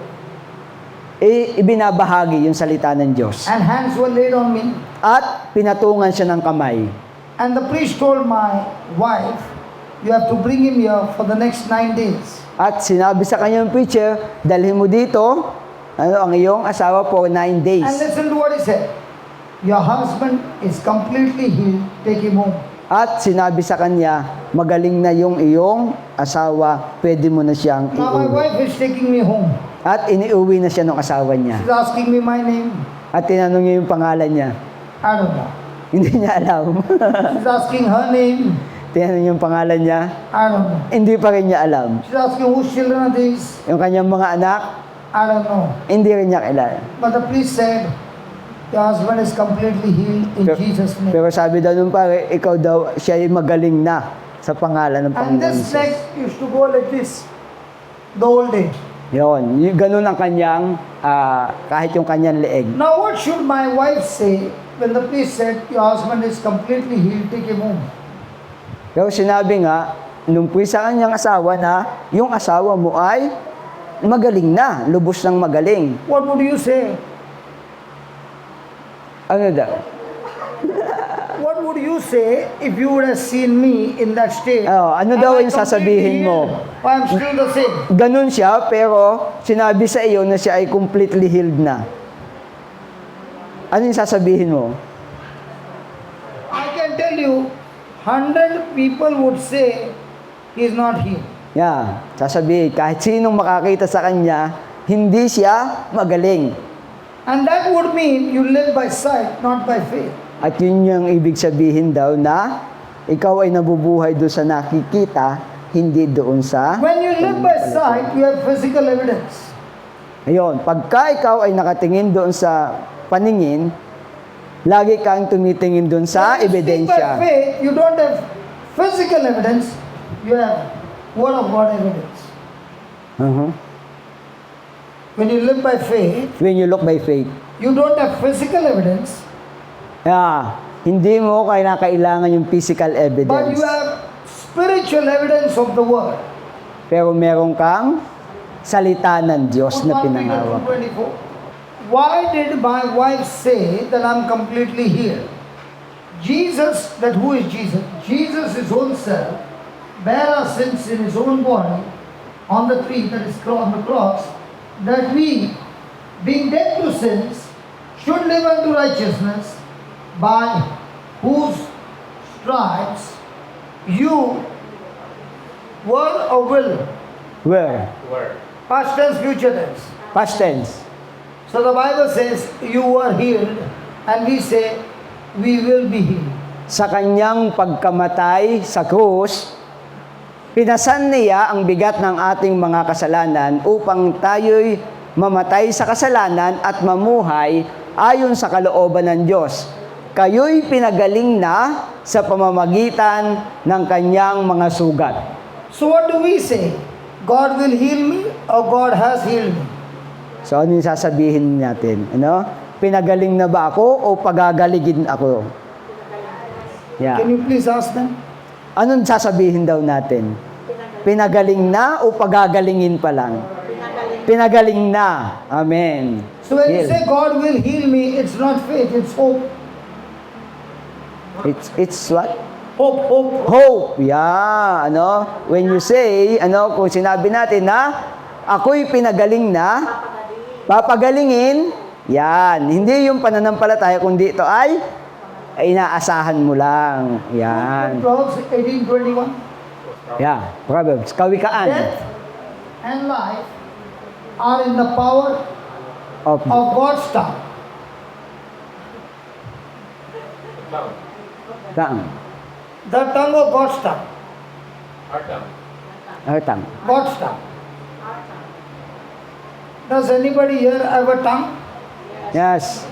Speaker 4: ibinabahagi yung salita ng Diyos.
Speaker 1: And hands were laid on me.
Speaker 4: At pinatungan siya ng kamay.
Speaker 1: And the priest told my wife, you have to bring him here for the next 9 days.
Speaker 4: At sinabi sa kanyang preacher, dalhin mo dito ang iyong asawa for 9 days.
Speaker 1: And listen to what he said. Your husband is completely healed, take him home.
Speaker 4: At sinabi sa kanya, magaling na yung iyong asawa, pwede mo na siyang
Speaker 1: Now my
Speaker 4: iuwi.
Speaker 1: wife is taking me home.
Speaker 4: At iniuwi na siya ng asawa niya.
Speaker 1: She's asking me my name.
Speaker 4: At tinanong niya yung pangalan niya.
Speaker 1: I don't know.
Speaker 4: Hindi niya alam.
Speaker 1: She's asking her name.
Speaker 4: Tinanong niya yung pangalan niya.
Speaker 1: I don't know.
Speaker 4: Hindi pa rin niya alam.
Speaker 1: She's asking whose children are these.
Speaker 4: Yung kanyang mga anak,
Speaker 1: I don't know.
Speaker 4: hindi rin niya kilala.
Speaker 1: But the priest said, your husband is completely healed in Jesus' name.
Speaker 4: Pero sabi daw nung pare, ikaw daw, siya ay magaling na sa pangalan ng
Speaker 1: And
Speaker 4: Panginoon
Speaker 1: this
Speaker 4: Jesus.
Speaker 1: leg used to go like this the whole day.
Speaker 4: Yun, ganun ang kanyang, kahit yung kanyang leeg.
Speaker 1: Now what should my wife say when the priest said, your husband is completely healed, take him home?
Speaker 4: Pero sinabi nga, nung puwi sa kanyang asawa na, yung asawa mo ay magaling na, lubos ng magaling.
Speaker 1: What would you say?
Speaker 4: Ano daw?
Speaker 1: What would you say if you would have seen me in that state?
Speaker 4: Ano
Speaker 1: Am
Speaker 4: daw
Speaker 1: I
Speaker 4: yung sasabihin
Speaker 1: completely
Speaker 4: mo?
Speaker 1: healed? Or I'm still the same.
Speaker 4: Ganun siya, pero sinabi sa iyo na siya ay completely healed na. Ano yung sasabihin mo?
Speaker 1: I can tell you, 100 people would say he's not healed.
Speaker 4: Yeah, sasabihin, kahit sinong makakita sa kanya, hindi siya magaling.
Speaker 1: And that would mean you live by sight, not by faith.
Speaker 4: At yun yung ibig sabihin daw na ikaw ay nabubuhay doon sa nakikita, hindi doon sa...
Speaker 1: When you live by sight, you have physical evidence.
Speaker 4: Ayun, pagka ikaw ay nakatingin doon sa paningin, lagi kang tumitingin doon sa
Speaker 1: When you speak by
Speaker 4: ebidensya.
Speaker 1: faith, you don't have physical evidence, you have Word of God evidence.
Speaker 4: Uh-huh.
Speaker 1: When you live by faith,
Speaker 4: When you look by faith,
Speaker 1: you don't have physical evidence,
Speaker 4: hindi mo kailangan yung physical
Speaker 1: but
Speaker 4: evidence.
Speaker 1: you have spiritual evidence of the Word.
Speaker 4: Pero meron kang salita ng Diyos na
Speaker 1: 1 Peter
Speaker 4: pinangawak.
Speaker 1: 2:24. Why did my wife say that I'm completely healed? Jesus, that who is Jesus? Jesus, his own self, bare our sins in his own body on the tree, that is on the cross, that we, being dead to sins, should live unto righteousness, by whose stripes you were or will.
Speaker 4: Where?
Speaker 1: Past tense, future tense.
Speaker 4: Past tense.
Speaker 1: So the Bible says you were healed, and we say we will be healed.
Speaker 4: Sa kanyang pagkamatay sa krus, pinasan niya ang bigat ng ating mga kasalanan upang tayo'y mamatay sa kasalanan at mamuhay ayon sa kalooban ng Diyos. Kayo'y pinagaling na sa pamamagitan ng kanyang mga sugat.
Speaker 1: So what do we say? God will heal me or God has healed me?
Speaker 4: So ano yung sasabihin natin? Ano? Pinagaling na ba ako o pagagaligin ako? Yeah.
Speaker 1: Can you please ask them?
Speaker 4: Anong sasabihin daw natin? Pinagaling na o pagagalingin pa lang? Pinagaling na. Amen.
Speaker 1: So when you
Speaker 4: Heal.
Speaker 1: say God will heal me, it's not faith, it's hope.
Speaker 4: It's what?
Speaker 1: Hope.
Speaker 4: Hope. Yeah. Ano? When you say, ano, kung sinabi natin na, ako'y pinagaling na, papagalingin, Yan. Hindi yung pananampalataya, kundi ito ay inaasahan mo lang. Yan.
Speaker 1: Proverbs 18:21.
Speaker 4: Yeah. Proverbs. Kawikaan.
Speaker 1: Death and life are in the power
Speaker 4: Of
Speaker 1: of God's tongue.
Speaker 4: tongue.
Speaker 1: The tongue of God's tongue.
Speaker 4: Our tongue.
Speaker 1: God's tongue. Does anybody here have a tongue?
Speaker 4: Yes.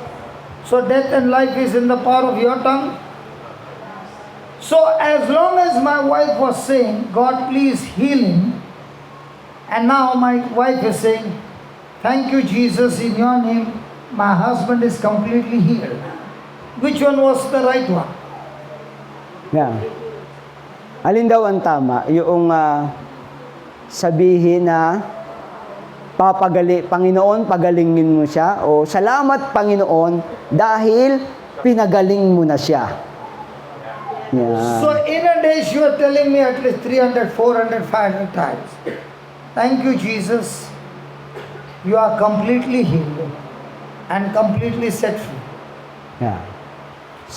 Speaker 1: So death and life is in the power of your tongue. So as long as my wife was saying, God please heal him, and now my wife is saying, thank you Jesus, in your name my husband is completely healed. Which one was the right one?
Speaker 4: Yeah. Alin daw ang tama? Yung sabihin na Panginoon, pagalingin mo siya, o salamat Panginoon dahil pinagaling mo na siya. Yeah.
Speaker 1: So in a day you are telling me at least 300, 400, 500 times, thank you Jesus, you are completely healed and completely set free.
Speaker 4: Yeah.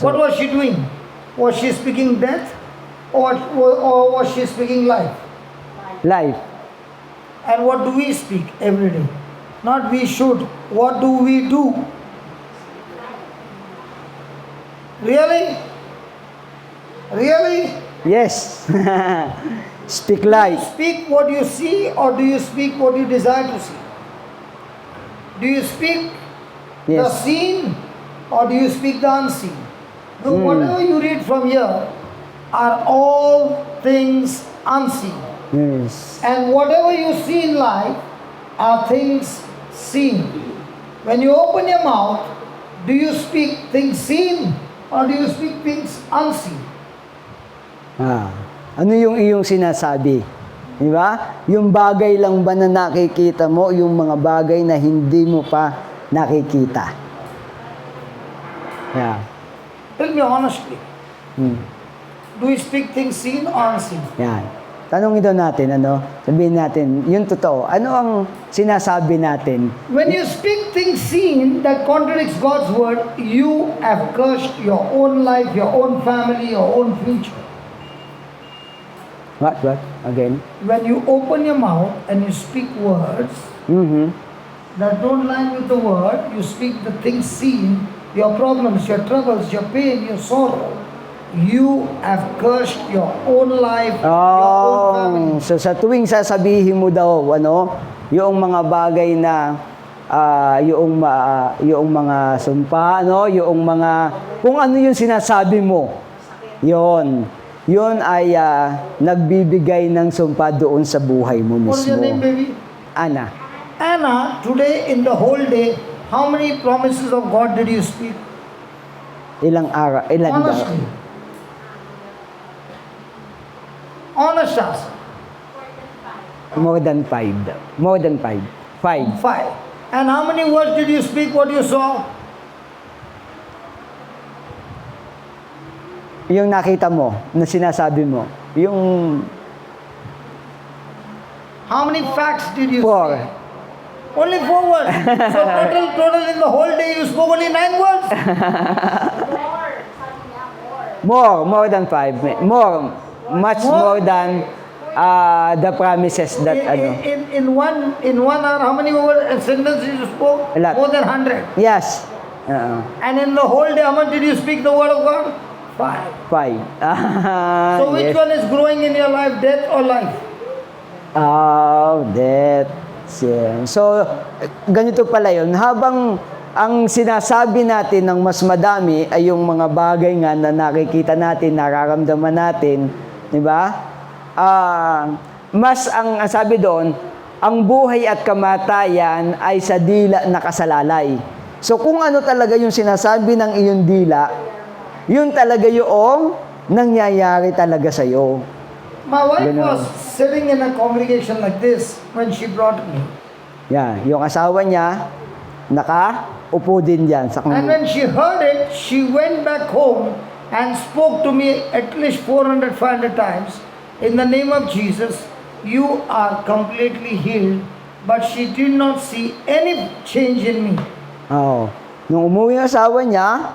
Speaker 1: What was she doing? Was she speaking death or was she speaking life?
Speaker 4: Life.
Speaker 1: And what do we speak every day? Not we should. What do we do? Really? Really?
Speaker 4: Yes. Speak
Speaker 1: Do you
Speaker 4: life.
Speaker 1: speak what you see or do you speak what you desire to see? Do you speak the
Speaker 4: Yes.
Speaker 1: seen or do you speak the unseen? So whatever you read from here are all things unseen.
Speaker 4: Yes.
Speaker 1: And whatever you see in life are things seen. When you open your mouth, do you speak things seen or do you speak things unseen?
Speaker 4: Ano yung iyong sinasabi? Di ba? Yung bagay lang ba na nakikita mo, yung mga bagay na hindi mo pa nakikita? Yeah.
Speaker 1: Tell me honestly,
Speaker 4: Hmm.
Speaker 1: do you speak things seen or unseen?
Speaker 4: Yan. Tanongin daw natin, sabihin natin, yung totoo, ano ang sinasabi natin?
Speaker 1: When you speak things seen that contradicts God's word, you have cursed your own life, your own family, your own future.
Speaker 4: What? Again?
Speaker 1: When you open your mouth and you speak words
Speaker 4: Mm-hmm.
Speaker 1: that don't line with the word, you speak the things seen, your problems, your troubles, your pain, your sorrow. You have cursed your own life, your own family.
Speaker 4: So sa tuwing sasabihin mo daw, yung mga bagay na yung mga sumpa, yung mga kung ano yung sinasabi mo. Yun ay nagbibigay ng sumpa doon sa buhay mo mismo.
Speaker 1: What is your name, baby?
Speaker 4: Ana.
Speaker 1: Anna, today in the whole day, how many promises of God did you speak?
Speaker 4: Ilang araw?
Speaker 1: Honestly. Honest answer.
Speaker 4: More than 5. More than 5. 5.
Speaker 1: 5. And how many words did you speak what you saw?
Speaker 4: Yung nakita mo, na sinasabi mo, yung
Speaker 1: How many facts did you
Speaker 4: 4.
Speaker 1: speak? Only 4 words. So total in the whole day you spoke only 9 words.
Speaker 4: More than 5. Much more than the promises that
Speaker 1: In one hour, how many sentences you spoke?
Speaker 4: A lot.
Speaker 1: More than 100.
Speaker 4: Yes.
Speaker 1: And in the whole day, how much did you speak the word of God? 5.
Speaker 4: 5.
Speaker 1: So which
Speaker 4: Yes.
Speaker 1: one is growing in your life, death or life?
Speaker 4: That's it. So, ganito pala yun. Habang ang sinasabi natin ng mas madami ay yung mga bagay nga na nakikita natin, nararamdaman natin, di ba? Mas ang sabi doon, ang buhay at kamatayan ay sa dila nakasalalay. So, kung ano talaga yung sinasabi ng iyong dila, yun talaga yung nangyayari talaga sa'yo.
Speaker 1: My wife
Speaker 4: Ganun.
Speaker 1: was sitting in a congregation like this when she brought me.
Speaker 4: Yan, yung asawa niya, nakaupo din dyan.
Speaker 1: And when she heard it, she went back home and spoke to me at least 400, 500 times. In the name of Jesus, you are completely healed. But she did not see any change in me.
Speaker 4: Oo. Nung umuwi ang asawa niya,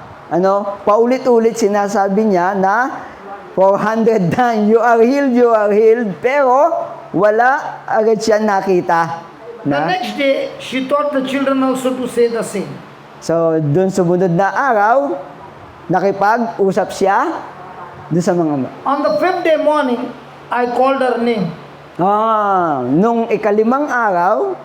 Speaker 4: paulit-ulit sinasabi niya na 400 times, you are healed, pero wala agad siya nakita.
Speaker 1: The next day, she taught the children also to say the same.
Speaker 4: So, dun sumunod na araw, nakipag-usap siya dun sa mga...
Speaker 1: On the 5th day morning, I called her name.
Speaker 4: Nung ikalimang araw,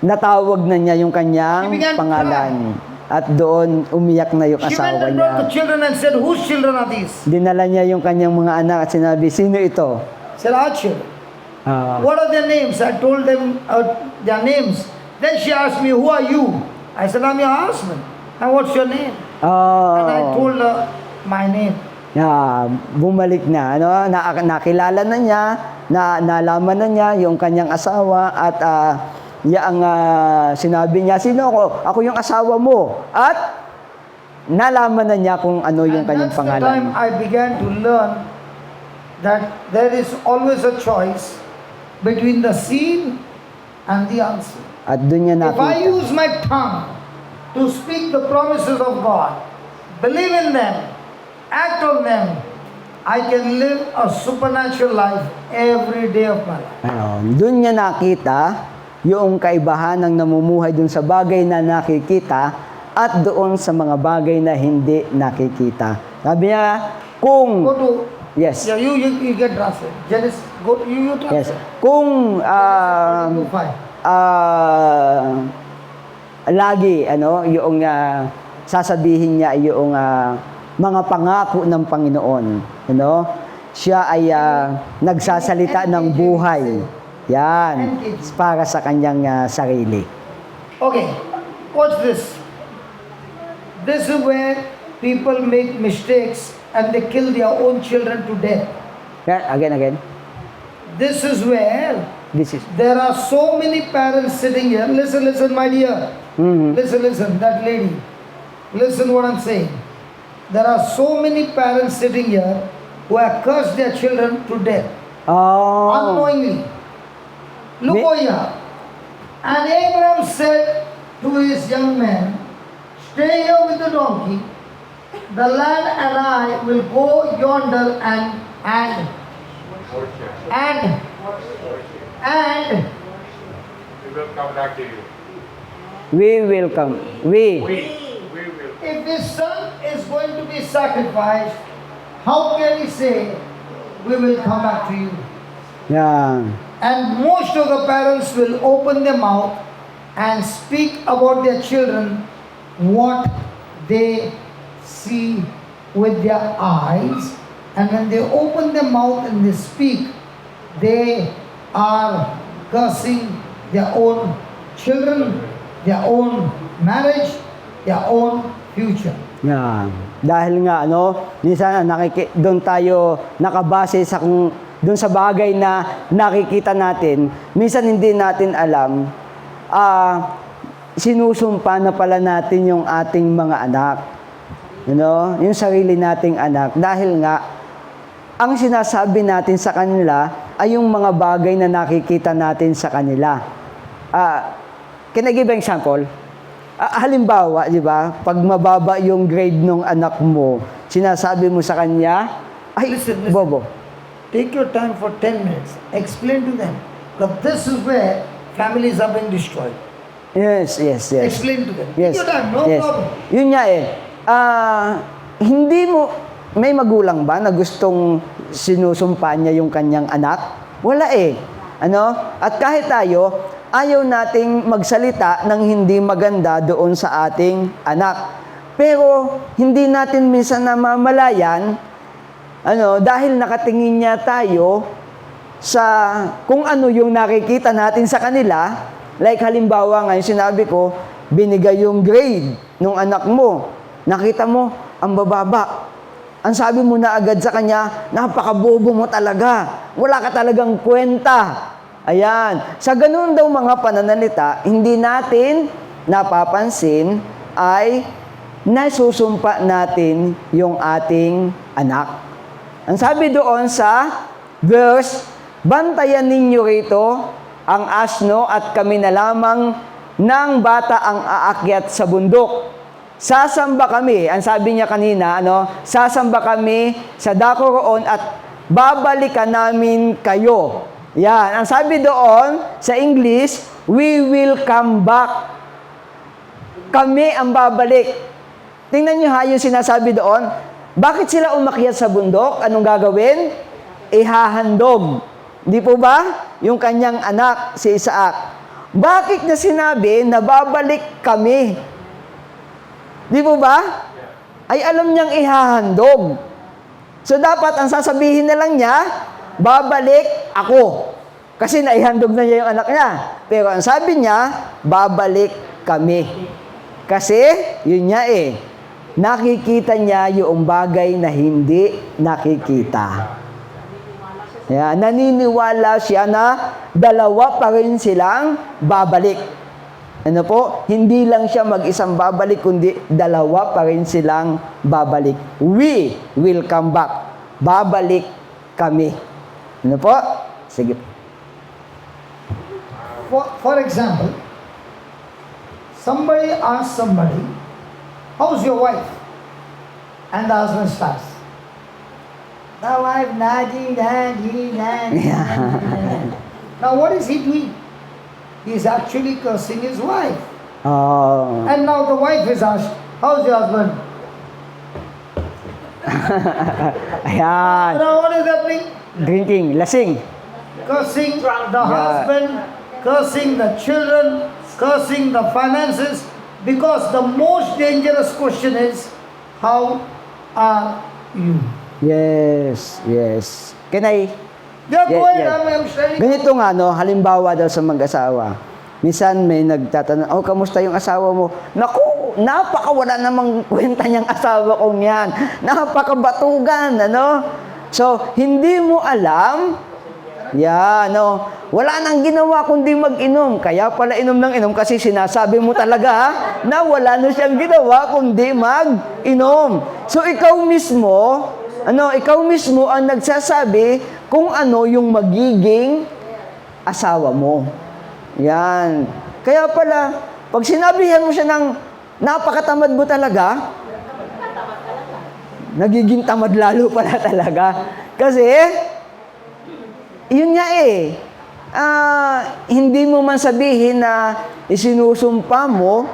Speaker 4: natawag na niya yung kanyang
Speaker 1: She began to
Speaker 4: pangalan. At doon, umiyak na yung
Speaker 1: She went
Speaker 4: asawa
Speaker 1: and brought
Speaker 4: niya.
Speaker 1: the children and said, whose children are these?
Speaker 4: Dinala niya yung kanyang mga anak at sinabi, sino ito?
Speaker 1: Said, our children.
Speaker 4: Ah,
Speaker 1: What are their names? I told them their names. Then she asked me, who are you? I said, I'm your husband. And what's your name? And I told her my name.
Speaker 4: Bumalik na, nakilala na niya, nalaman na niya yung kanyang asawa at ang sinabi niya, sino ako? Ako yung asawa mo. At nalaman na niya kung ano yung
Speaker 1: And
Speaker 4: kanyang
Speaker 1: that's the time
Speaker 4: pangalan.
Speaker 1: I began to learn that there is always a choice between the seen and the unseen.
Speaker 4: At doon niya
Speaker 1: If I
Speaker 4: nakita.
Speaker 1: use my tongue to speak the promises of God, believe in them, act on them, I can live a supernatural life every day of my life.
Speaker 4: Doon niya nakita yung kaibahan ng namumuhay doon sa bagay na nakikita at doon sa mga bagay na hindi nakikita. Sabi niya, kung...
Speaker 1: Go to
Speaker 4: Yes.
Speaker 1: Yeah, you get translate. Genesis, go you
Speaker 4: Yes.
Speaker 1: translate.
Speaker 4: Kung
Speaker 1: Genesis 22:5.
Speaker 4: lagi yung sasabihin niya yung mga pangako ng Panginoon, siya ay nagsasalita ng buhay. Yan para sa kanyang sarili.
Speaker 1: Okay, watch this. This is where people make mistakes and they kill their own children to death.
Speaker 4: Again.
Speaker 1: This is where
Speaker 4: This is
Speaker 1: there are so many parents sitting here. Listen, my dear. Listen, that lady. Listen what I'm saying. There are so many parents sitting here who have cursed their children to death. Unknowingly. Look over here. And Abraham said to his young man, stay here with the donkey. The lad and I will go yonder and
Speaker 3: We will come back to you.
Speaker 4: we will come. We
Speaker 3: will.
Speaker 1: if his son is going to be sacrificed, how can he say, we will come back to you?
Speaker 4: Yan.
Speaker 1: And most of the parents will open their mouth and speak about their children what they see with their eyes. And when they open their mouth and they speak, they are cursing their own children, their own marriage, their own future.
Speaker 4: Yan. Dahil nga minsan doon tayo nakabase sa doon sa bagay na nakikita natin, minsan hindi natin alam, sinusumpa na pala natin yung ating mga anak. Yung sarili nating anak. Dahil nga, ang sinasabi natin sa kanila ay yung mga bagay na nakikita natin sa kanila. Can I give an example? Halimbawa, di ba, pag mababa yung grade ng anak mo, sinasabi mo sa kanya, ay,
Speaker 1: Listen.
Speaker 4: bobo.
Speaker 1: Take your time for 10 minutes. Explain to them. Because this is where families are being destroyed.
Speaker 4: Yes.
Speaker 1: Explain to them.
Speaker 4: Yes.
Speaker 1: Take your time, no
Speaker 4: Yes.
Speaker 1: problem.
Speaker 4: Yun nga hindi mo, may magulang ba na gustong sinusumpa niya yung kanyang anak? Wala At kahit tayo, ayaw nating magsalita ng hindi maganda doon sa ating anak. Pero, hindi natin minsan namamalayan, dahil nakatingin niya tayo sa kung ano yung nakikita natin sa kanila. Like halimbawa nga, yung sinabi ko, binigay yung grade nung anak mo. Nakita mo, ang bababa. Ang sabi mo na agad sa kanya, napakabobo mo talaga. Wala ka talagang kwenta. Ayan. Sa ganun daw mga pananalita, hindi natin napapansin ay nasusumpa natin yung ating anak. Ang sabi doon sa verse, bantayan ninyo rito ang asno at kami na lamang ng bata ang aakyat sa bundok. Sasamba kami, ang sabi niya kanina, sasamba kami sa dako roon at babalikan namin kayo. Yan, ang sabi doon sa English, we will come back. Kami ang babalik. Tingnan niyo ha, yung sinasabi doon, bakit sila umakyat sa bundok? Anong gagawin? Ihahandog. Di po ba? Yung kanyang anak, si Isaac. Bakit na sinabi na babalik kami? Di po ba? Ay alam niyang ihahandog. So dapat ang sasabihin na lang niya, babalik ako. Kasi naihandog na niya yung anak niya. Pero ang sabi niya, babalik kami. Kasi, yun niya nakikita niya yung bagay na hindi nakikita. Naniniwala siya na dalawa pa rin silang babalik. Ano po? Hindi lang siya mag-isang babalik, kundi dalawa pa rin silang babalik. We will come back. Babalik kami. Ano po? Sige.
Speaker 1: For example, somebody asks somebody, how's your wife? And the husband starts, the wife nodding. Now what is he doing? He is actually cursing his wife.
Speaker 4: Oh.
Speaker 1: And now the wife is asked, how's your husband?
Speaker 4: Ayan.
Speaker 1: Now what is happening?
Speaker 4: Drinking, lasing.
Speaker 1: Cursing the husband, cursing the children, cursing the finances, because the most dangerous question is, how are you?
Speaker 4: Yes. Can I?
Speaker 1: Yeah, go ahead,
Speaker 4: Yeah.
Speaker 1: I'm studying.
Speaker 4: Ganito nga, halimbawa daw sa mag-asawa. Minsan may nagtatanong, kamusta yung asawa mo? Naku, napakawala namang kwenta niyang asawa kong yan. Napakabatugan, So, hindi mo alam, wala nang ginawa kundi mag-inom. Kaya pala inom ng inom kasi sinasabi mo talaga na wala na siyang ginawa kundi mag-inom. So, ikaw mismo ang nagsasabi kung ano yung magiging asawa mo. Yan. Kaya pala, pag sinabihan mo siya ng napakatamad mo talaga, nagiging tamad lalo pala talaga. Kasi, yun nga hindi mo man sabihin na isinusumpa mo,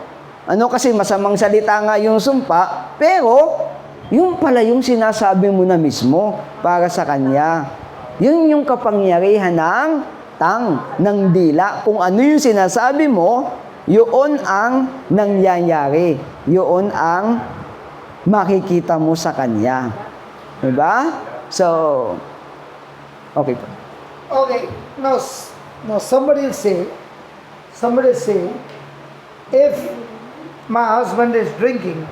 Speaker 4: kasi masamang salita nga yung sumpa, pero, yung pala yung sinasabi mo na mismo para sa kanya. Yun yung kapangyarihan ng dila. Kung ano yung sinasabi mo, yun ang nangyayari. Yun ang makikita mo sa kanya. Diba? So, okay po.
Speaker 1: Okay, now somebody say, if my husband is drinking,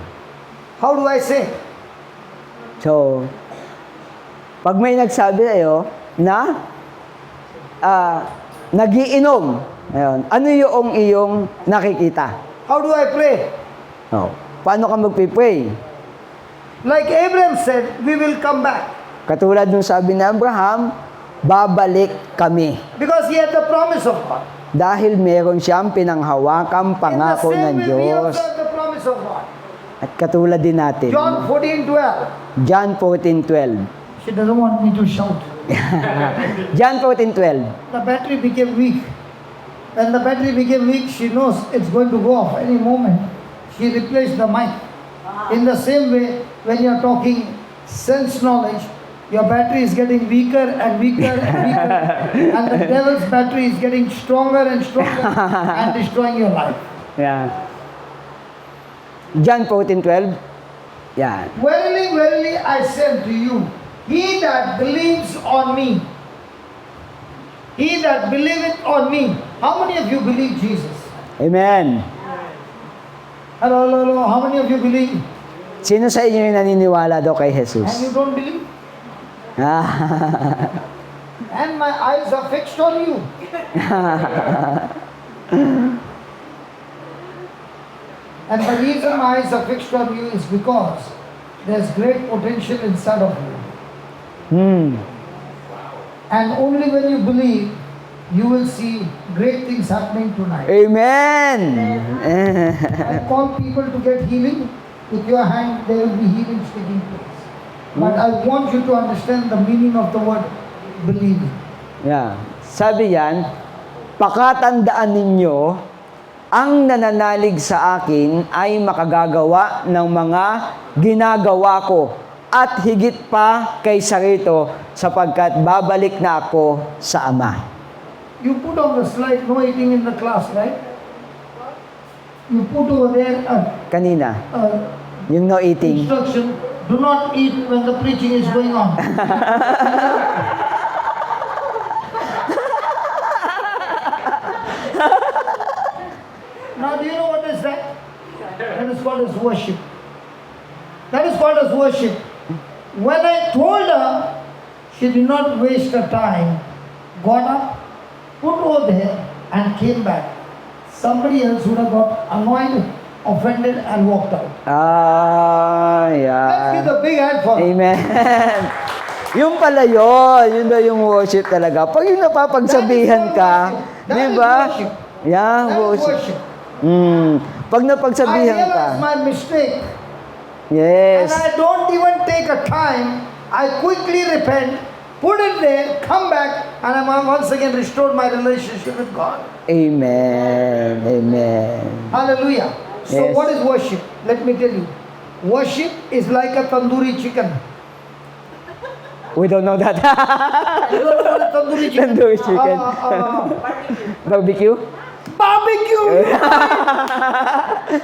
Speaker 1: how do I say?
Speaker 4: So, pag may nagsabi sa'yo na nagiinom, ano yung iyong nakikita?
Speaker 1: How do I pray?
Speaker 4: Paano ka magpipray?
Speaker 1: Like Abraham said, we will come back.
Speaker 4: Katulad nung sabi ni Abraham, babalik kami.
Speaker 1: Because he had the promise of God.
Speaker 4: Dahil meron siyang pinanghawakang pangako ng
Speaker 1: In the same way, we
Speaker 4: Diyos.
Speaker 1: also have the promise of God.
Speaker 4: At katulad din natin.
Speaker 1: John 14:12.
Speaker 4: John 14:12.
Speaker 1: She doesn't want me to shout.
Speaker 4: John 14:12.
Speaker 1: The battery became weak. When the battery became weak, she knows it's going to go off any moment. She replaced the mic. In the same way, when you're talking sense knowledge, your battery is getting weaker and weaker and weaker, and the devil's battery is getting stronger and stronger and destroying your life.
Speaker 4: Yeah. John 14:12. Yeah.
Speaker 1: Verily, verily, I say unto you, he that believes on me, he that believeth on me. How many of you believe Jesus?
Speaker 4: Amen.
Speaker 1: Hello, hello, hello. How many of you believe?
Speaker 4: Sino sa inyo yung naniniwala daw kay
Speaker 1: And
Speaker 4: Jesus?
Speaker 1: you don't believe? And my eyes are fixed on you. And the reason my eyes are fixed on you is because there's great potential inside of you. And only when you believe, you will see great things happening tonight.
Speaker 4: Amen.
Speaker 1: I call people to get healing. With your hand, there will be healings taking place. But I want you to understand the meaning of the word believing.
Speaker 4: Yeah. Sabi yan, pakatandaan ninyo, ang nananalig sa akin ay makagagawa ng mga ginagawa ko at higit pa kaysa rito sapagkat babalik na ako sa Ama.
Speaker 1: You put on the slide, no eating in the class, right? You put over there
Speaker 4: Kanina, yung no eating.
Speaker 1: instruction, do not eat when the preaching is going on. Now, do you know what is that? That is called as worship. That is called as worship. When I told her, she did not waste her time, got up, put over there, and came back. Somebody else would have got annoyed, offended, and walked out.
Speaker 4: Ah,
Speaker 1: Let's give
Speaker 4: yeah.
Speaker 1: the big hand for her.
Speaker 4: Amen. Yung pala yun. Yun ba yung worship talaga? Pag yung napapagsabihan ka,
Speaker 1: That
Speaker 4: di
Speaker 1: is
Speaker 4: ba?
Speaker 1: worship.
Speaker 4: Yeah,
Speaker 1: That is
Speaker 4: worship.
Speaker 1: worship.
Speaker 4: Pag
Speaker 1: I
Speaker 4: napagsabihan ka,
Speaker 1: realized my mistake.
Speaker 4: yes.
Speaker 1: And I don't even take a time. I quickly repent, put it there, come back, and I'm once again restored my relationship with God.
Speaker 4: Amen. Amen.
Speaker 1: Hallelujah. So
Speaker 4: Yes.
Speaker 1: what is worship? Let me tell you. Worship is like a tandoori chicken.
Speaker 4: We don't know that.
Speaker 1: You don't know what a tandoori chicken?
Speaker 4: Tandoori chicken. Barbecue?
Speaker 1: Barbecue!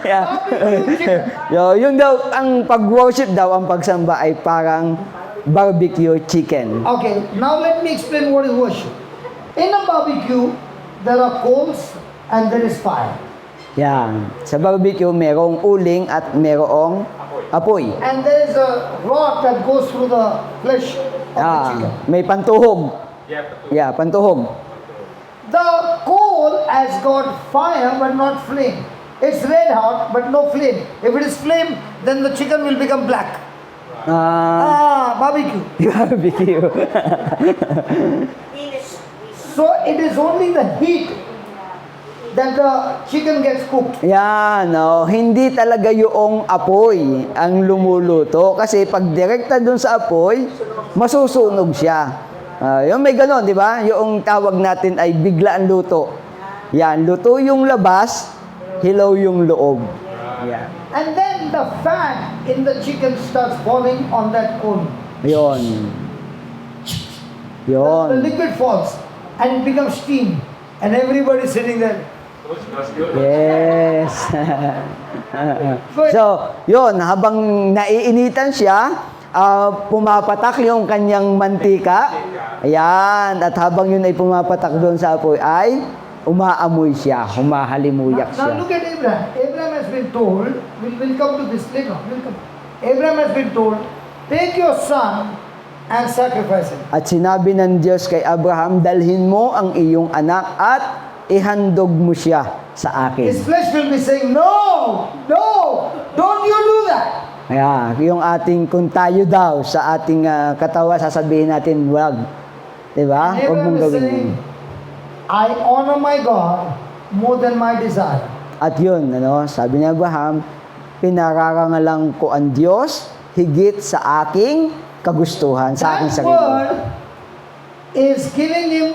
Speaker 4: Yeah.
Speaker 1: Barbecue chicken.
Speaker 4: Yung daw, ang pag-worship daw, ang pagsamba ay parang barbecue chicken.
Speaker 1: Okay, now let me explain what is worship. In a barbecue, there are coals and there is fire.
Speaker 4: Yan. Sa barbecue, merong uling at merong apoy.
Speaker 1: And there is a rod that goes through the flesh of the chicken.
Speaker 4: May pantuhog.
Speaker 3: Yeah, but
Speaker 4: Yeah, pantuhog.
Speaker 1: The coal has got fire but not flame. It's red hot but no flame. If it is flame, then the chicken will become black. Barbecue.
Speaker 4: Barbecue.
Speaker 1: So it is only the heat that the chicken gets cooked.
Speaker 4: Yan, no. Hindi talaga yung apoy ang lumuluto. Kasi pag direkta dun sa apoy, masusunog siya. Yung may ganon, di ba? Yung tawag natin ay biglaan luto. Yan, luto yung labas, hilaw yung loob. Yan.
Speaker 1: And then the fat in the chicken starts falling on that coal.
Speaker 4: Yun.
Speaker 1: The
Speaker 4: Yun.
Speaker 1: liquid falls and it becomes steam. And everybody sitting there.
Speaker 3: that's good.
Speaker 4: Yes. So, yun, habang naiinitan siya, pumapatak yung kanyang mantika. Ayan. At habang yun ay pumapatak doon sa apoy, ay umaamoy siya, humahalimuyak
Speaker 1: Now
Speaker 4: siya.
Speaker 1: look at Abraham. Abraham has been told, we'll come to this later. Abraham has been told, take your son and sacrifice him.
Speaker 4: At sinabi ng Diyos kay Abraham, dalhin mo ang iyong anak at ihandog mo siya sa akin.
Speaker 1: His flesh will be saying, no, no, don't you do that.
Speaker 4: Kaya, yung ating, kung tayo daw sa ating katawa, sasabihin natin, wag. Diba? Huwag mong
Speaker 1: Abraham is
Speaker 4: gawin yun.
Speaker 1: saying, I honor my God more than my desire.
Speaker 4: At yun, sabi ni Abraham, pinararangalan ko ang Diyos higit sa aking kagustuhan, sa aking
Speaker 1: That
Speaker 4: sarili.
Speaker 1: word is giving him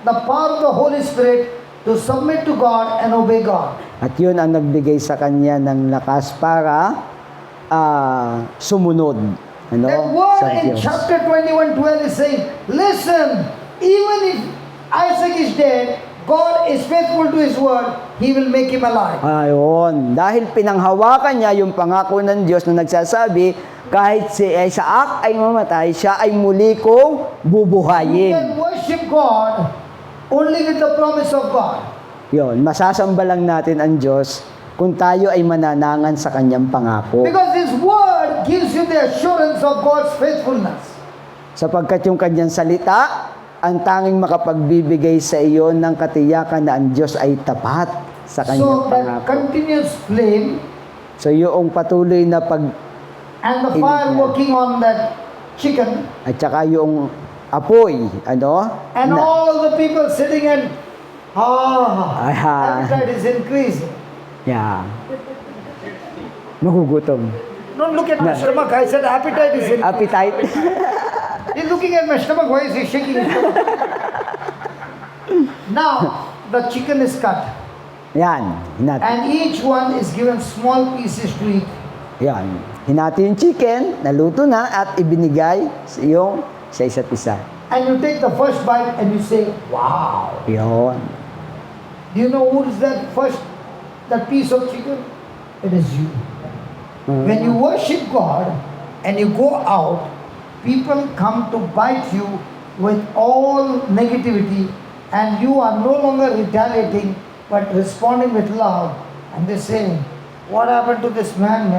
Speaker 1: the power of the Holy Spirit to submit to God and obey God.
Speaker 4: At yun ang nagbigay sa kanya ng lakas para sumunod.
Speaker 1: That word
Speaker 4: Sa
Speaker 1: in
Speaker 4: Diyos.
Speaker 1: chapter 21:12 is saying, listen, even if Isaac is dead, God is faithful to His word, He will make him alive.
Speaker 4: Ayun. Dahil pinanghawakan niya yung pangako ng Diyos na nagsasabi, kahit si Isaac ay mamatay, siya ay muli kong
Speaker 1: You
Speaker 4: bubuhayin.
Speaker 1: can worship God only with the promise of God.
Speaker 4: Yun, masasamba lang natin ang Diyos kung tayo ay mananangan sa kanyang pangako.
Speaker 1: Because His word gives you the assurance of God's faithfulness.
Speaker 4: Sapagkat yung kanyang salita, ang tanging makapagbibigay sa iyo ng katiyakan na ang Diyos ay tapat sa kanyang
Speaker 1: So that
Speaker 4: pangako.
Speaker 1: continuous flame
Speaker 4: So yung patuloy na
Speaker 1: and the fire working on that chicken
Speaker 4: at saka yung apoy, ano?
Speaker 1: And all the people sitting and,
Speaker 4: Ah.
Speaker 1: appetite is increasing.
Speaker 4: Yeah. Nagugutom.
Speaker 1: Don't look at my stomach. I said appetite is increasing.
Speaker 4: Appetite.
Speaker 1: He's looking at my stomach. Why is he shaking his stomach? Now, the chicken is cut.
Speaker 4: Yan. Hinati.
Speaker 1: And each one is given small pieces to eat.
Speaker 4: Yan. Hinati yung chicken, naluto na, at ibinigay sa isa't isa.
Speaker 1: And you take the first bite and you say, wow.
Speaker 4: Yun.
Speaker 1: Do you know who is that piece of chicken? It is you. When you worship God and you go out, people come to bite you with all negativity, and you are no longer retaliating but responding with love. And they say, what happened to this man?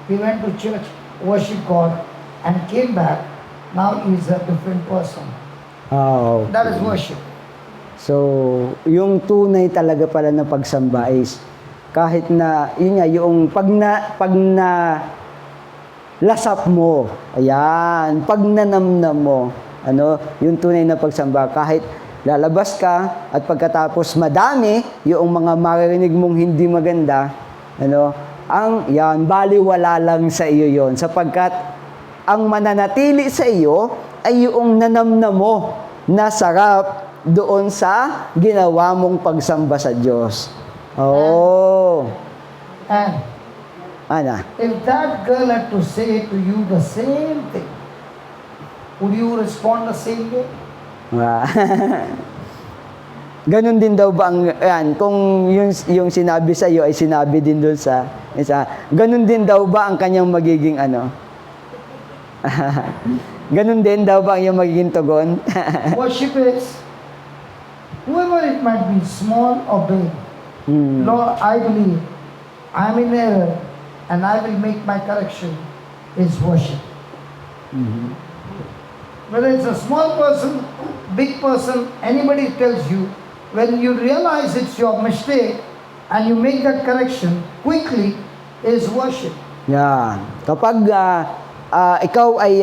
Speaker 1: He went to church, worshiped God, and came back. Now he is a different person.
Speaker 4: Oh.
Speaker 1: That is worship.
Speaker 4: So, yung tunay talaga pala na pagsamba is kahit na, yun nga, yung pag na lasap mo, ayan, pag nanamnam mo, ano, yung tunay na pagsamba, kahit lalabas ka at pagkatapos madami yung mga maririnig mong hindi maganda, ano, yan, baliwala lang sa iyo yon, sapagkat ang mananatili sa iyo ay yung nanamnam mo na sarap doon sa ginawa mong pagsamba sa Diyos. Oh.
Speaker 1: And
Speaker 4: Ana?
Speaker 1: if that girl had to say to you the same thing, would you respond the same way?
Speaker 4: Ganon din daw ba ang, yan, kung yung sinabi sa iyo ay sinabi din doon sa isa, ganon din daw ba ang kanyang magiging ano? Ganon din daw ba ang iyong magiging tugon?
Speaker 1: Worship is, whoever it might be, small or big, Lord, I believe I'm in error and I will make my correction, is worship. Whether it's a small person, big person, anybody tells you, when you realize it's your mistake and you make that correction quickly, is worship.
Speaker 4: Yan. Kapag ikaw ay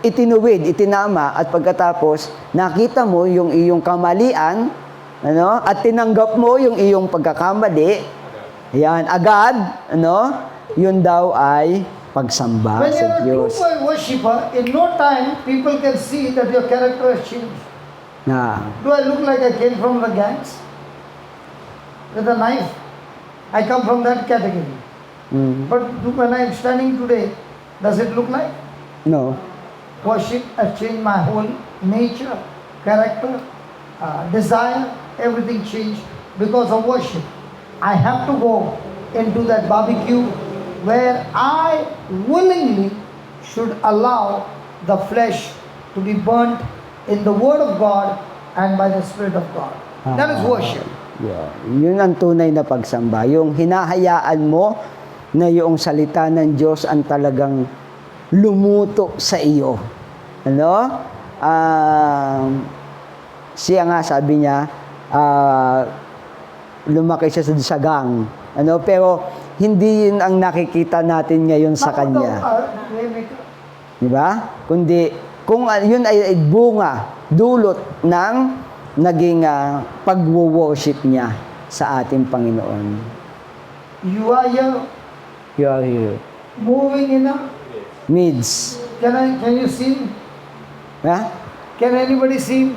Speaker 4: itinuwid, itinama, at pagkatapos nakita mo yung iyong kamalian, ano, at tinanggap mo yung iyong pagkakamali, yan, agad, ano, yun daw ay pagsamba
Speaker 1: When
Speaker 4: sa
Speaker 1: you're a true
Speaker 4: Diyos.
Speaker 1: worshiper, in no time, people can see that your character has changed.
Speaker 4: Na,
Speaker 1: Do I look like I came from the gangs? With a knife? I come from that category. But when I am standing today, does it look like?
Speaker 4: no.
Speaker 1: Worship has changed my whole nature, character, desire, everything changed because of worship. I have to go into that barbecue where I willingly should allow the flesh to be burnt in the Word of God and by the Spirit of God. That is worship.
Speaker 4: Yeah. Yun ang tunay na pagsamba. Yung hinahayaan mo na yung salita ng Diyos ang talagang lumuto sa iyo. Ano? Siya nga sabi niya, lumaki siya sa sagang. Ano? Pero hindi yun ang nakikita natin ngayon sa kanya. Di ba? Kundi, kung yun ay bunga, dulot ng naging pag-worship niya sa ating Panginoon.
Speaker 1: You are here,
Speaker 4: You are here.
Speaker 1: moving in a...
Speaker 4: Needs.
Speaker 1: Can you see?
Speaker 4: Ha?
Speaker 1: Can anybody see?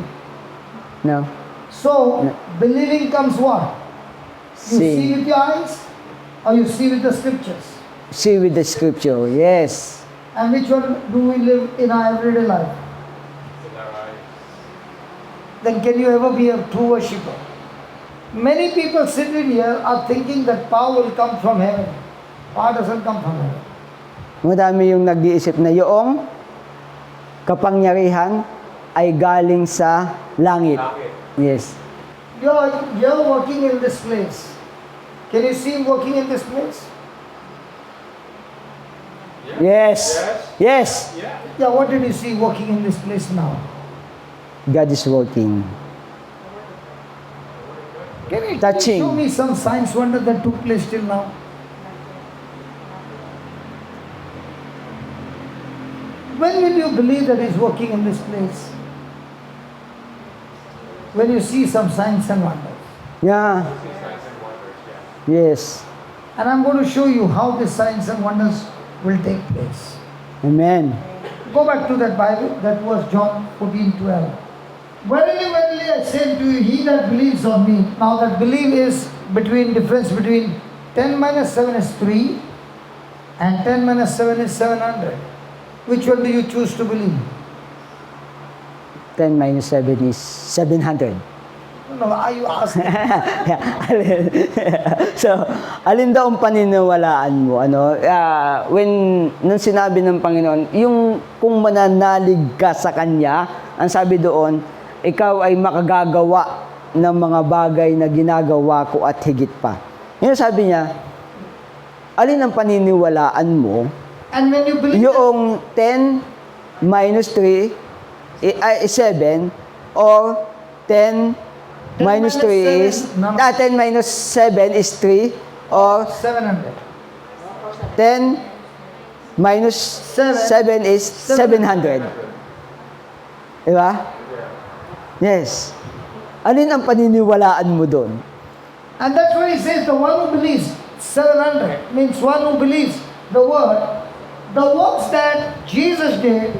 Speaker 4: No?
Speaker 1: So, believing comes what? You see
Speaker 4: See.
Speaker 1: with your eyes or you see with the scriptures?
Speaker 4: See with the scripture. Yes.
Speaker 1: And which one do we live in our everyday life? Then can you ever be a true worshipper? Many people sitting here are thinking that power will come from heaven. Power doesn't come from heaven.
Speaker 4: Madami yung nag-iisip na yung kapangyarihan ay galing sa langit. Yes.
Speaker 1: You're working in this place. Can you see him working in this place?
Speaker 4: Yes. Yes.
Speaker 1: Yeah, what did you see working in this place now?
Speaker 4: God is working.
Speaker 1: Can you
Speaker 4: Touching.
Speaker 1: show me some science wonder that took place till now? When will you believe that he's working in this place? when you see some signs and wonders.
Speaker 4: Yeah.
Speaker 3: See signs and wonders, yeah.
Speaker 4: Yes.
Speaker 1: And I'm going to show you how these signs and wonders will take place.
Speaker 4: Amen.
Speaker 1: Go back to that Bible, that was John 14:12. Verily, verily, I say to you, he that believes on me. Now that believe is difference between 10 minus 7 is 3 and 10 minus 7 is 700. Which one do you choose to believe?
Speaker 4: 10 minus 7 is 700.
Speaker 1: No, are you asking?
Speaker 4: So, alin daw ang paniniwalaan mo? Nung sinabi ng Panginoon, yung kung mananalig ka sa Kanya, ang sabi doon, ikaw ay makagagawa ng mga bagay na ginagawa ko at higit pa. Yung sabi niya, alin ang paniniwalaan mo?
Speaker 1: And when you believe
Speaker 4: Yung 10 minus 3 ay 7 or 10 minus 3 is 10 minus 7 is 3 or
Speaker 1: 700.
Speaker 4: 10 minus 7 is 700. Diba? Yes. Alin ang paniniwalaan mo doon?
Speaker 1: And that's why he says the one who believes 700 means one who believes the word, the works that Jesus did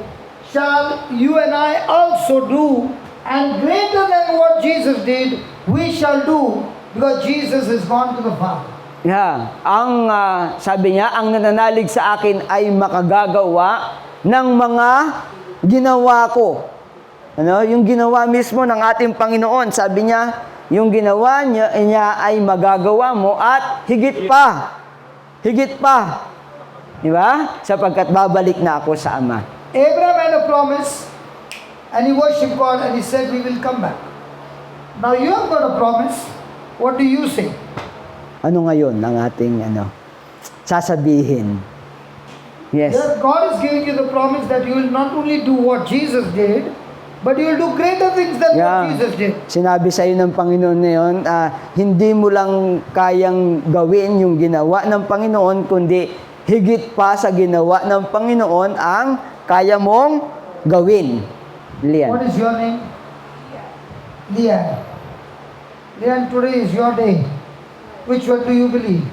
Speaker 1: shall you and I also do, and greater than what Jesus did we shall do, because Jesus is gone to the Father.
Speaker 4: Yeah. Ang sabi niya, ang nananalig sa akin ay makagagawa ng mga ginawa ko. Yung ginawa mismo ng ating Panginoon, sabi niya, yung ginawa niya ay magagawa mo at higit pa. Higit pa. Di ba? Sapagkat babalik na ako sa Ama.
Speaker 1: Abraham had a promise and he worshiped God and he said we will come back. Now you have got a promise. What do you say?
Speaker 4: Ano ngayon ang ating sasabihin? Yes.
Speaker 1: God is giving you the promise that you will not only do what Jesus did, but you will do greater things than what Jesus did.
Speaker 4: Sinabi sa iyo ng Panginoon ngayon, hindi mo lang kayang gawin yung ginawa ng Panginoon, kundi higit pa sa ginawa ng Panginoon ang kaya mong gawin. Lian.
Speaker 1: What is your name? Lian. Lian, today is your day. Which one do you believe?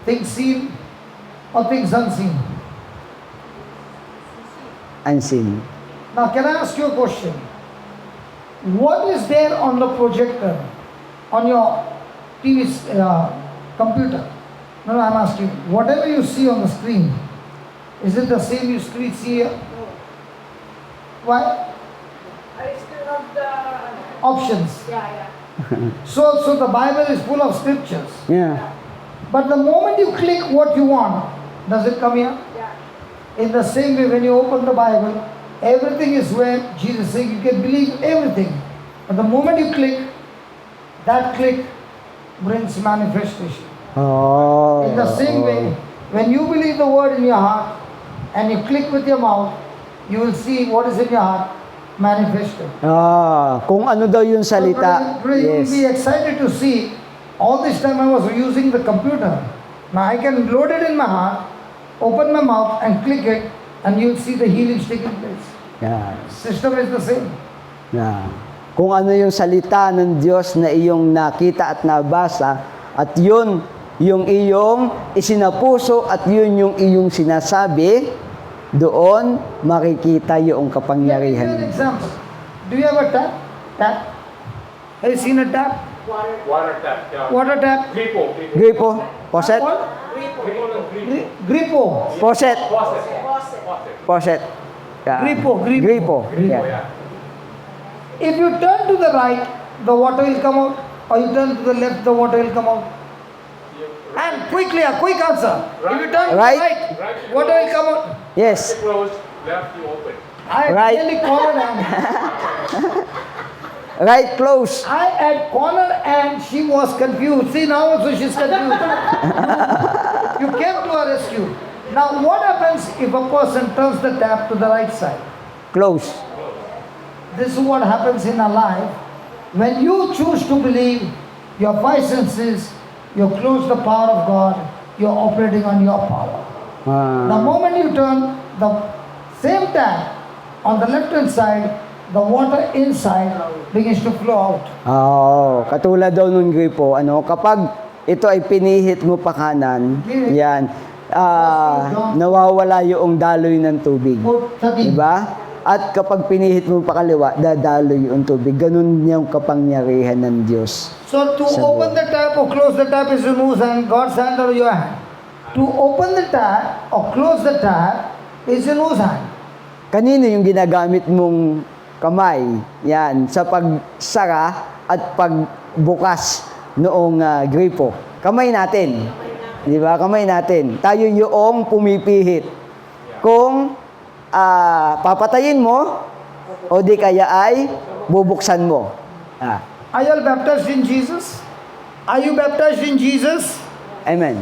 Speaker 1: Things seen or things unseen?
Speaker 4: Unseen.
Speaker 1: Now, can I ask you a question? What is there on the projector, on your TV computer? No, I'm asking, whatever you see on the screen, is it the same you see here? Why?
Speaker 5: I still have the
Speaker 1: Options.
Speaker 5: yeah.
Speaker 1: So the Bible is full of scriptures.
Speaker 4: Yeah.
Speaker 1: But the moment you click what you want, does it come here?
Speaker 5: Yeah.
Speaker 1: In the same way, when you open the Bible, everything is where Jesus says you can believe everything. But the moment you click, that click brings manifestation.
Speaker 4: Oh.
Speaker 1: In the same way, when you believe the word in your heart and you click with your mouth, you will see what is in your heart manifested.
Speaker 4: Kung ano daw yung salita.
Speaker 1: So, you will
Speaker 4: Yes.
Speaker 1: be excited to see. All this time I was using the computer. Now I can load it in my heart, open my mouth and click it, and you'll see the healings taking place.
Speaker 4: Yeah.
Speaker 1: System is the same.
Speaker 4: Yeah. Kung ano yung salita ng Diyos na iyong nakita at nabasa, at yun yung iyong isinapuso at yun yung iyong sinasabi, doon makikita yung
Speaker 1: Let me give you an
Speaker 4: kapangyarihan.
Speaker 1: example. Do you have a tap? Tap? Have you seen a tap?
Speaker 3: Water tap, yeah.
Speaker 1: Water tap?
Speaker 3: Gripo.
Speaker 4: Gripo, poset,
Speaker 1: What?
Speaker 3: Gripo ng gripo.
Speaker 1: Gripo.
Speaker 4: poset,
Speaker 3: Faucet.
Speaker 4: poset. Yeah.
Speaker 1: Gripo, gripo.
Speaker 4: Gripo.
Speaker 3: Gripo,
Speaker 4: Yeah.
Speaker 3: yeah.
Speaker 1: If you turn to the right, the water will come out. Or you turn to the left, the water will come out. And quickly, a quick answer. If you turn to the
Speaker 4: Right.
Speaker 1: right, water will come out.
Speaker 4: Yes.
Speaker 3: Close, left, you open.
Speaker 1: I
Speaker 4: Right.
Speaker 1: really cornered and
Speaker 4: Right close.
Speaker 1: I had cornered and she was confused. See, now also she's confused. You came to her rescue. Now what happens if a person turns the tap to the right side?
Speaker 4: Close.
Speaker 1: This is what happens in our life. When you choose to believe, your five senses, you close the power of God, you're operating on your power. The moment you turn the same tap on the left hand side, the water inside begins to flow out.
Speaker 4: Katulad daw nung gripo, kapag ito ay pinihit mo pa kanan, yan, nawawala yung daloy ng tubig.
Speaker 1: Put 13.
Speaker 4: Diba? At kapag pinihit mo pa kaliwa, dadaloy yung tubig. Ganun yung kapangyarihan ng Diyos.
Speaker 1: So to open the tap or close the tap is in whose hand? God's hand or your hand? To open the tap or close the tap is in whose hand?
Speaker 4: Kanino yung ginagamit mong kamay? Yan, sa pagsara at pagbukas noong gripo. Kamay natin. Di ba? Kamay natin. Tayo yung pumipihit. Kung papatayin mo, o di kaya ay bubuksan mo.
Speaker 1: Are you all baptized in Jesus? Are you baptized in Jesus?
Speaker 4: Amen.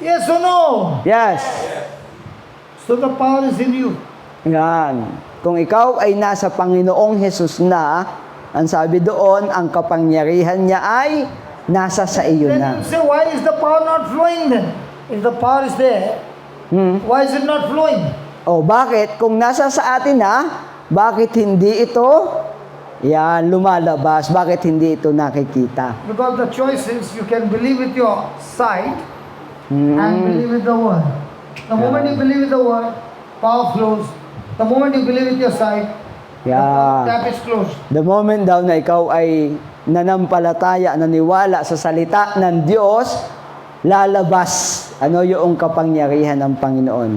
Speaker 1: Yes or no?
Speaker 4: Yes.
Speaker 1: So the power is in you.
Speaker 4: Yan. Kung ikaw ay nasa Panginoong Jesus na, ang sabi doon, ang kapangyarihan niya ay nasa sa iyo
Speaker 1: Then
Speaker 4: na.
Speaker 1: you say, why is the power not flowing then? If the power is there, why is it not flowing?
Speaker 4: Bakit? Kung nasa sa atin na, bakit hindi ito lumalabas? Bakit hindi ito nakikita?
Speaker 1: Because the choice is you can believe with your sight and believe with the word. The moment you believe with the word, power flows. The moment you believe with your sight, the tap is closed.
Speaker 4: The moment daw na ikaw ay nanampalataya, naniwala sa salita ng Diyos, lalabas yung kapangyarihan ng Panginoon.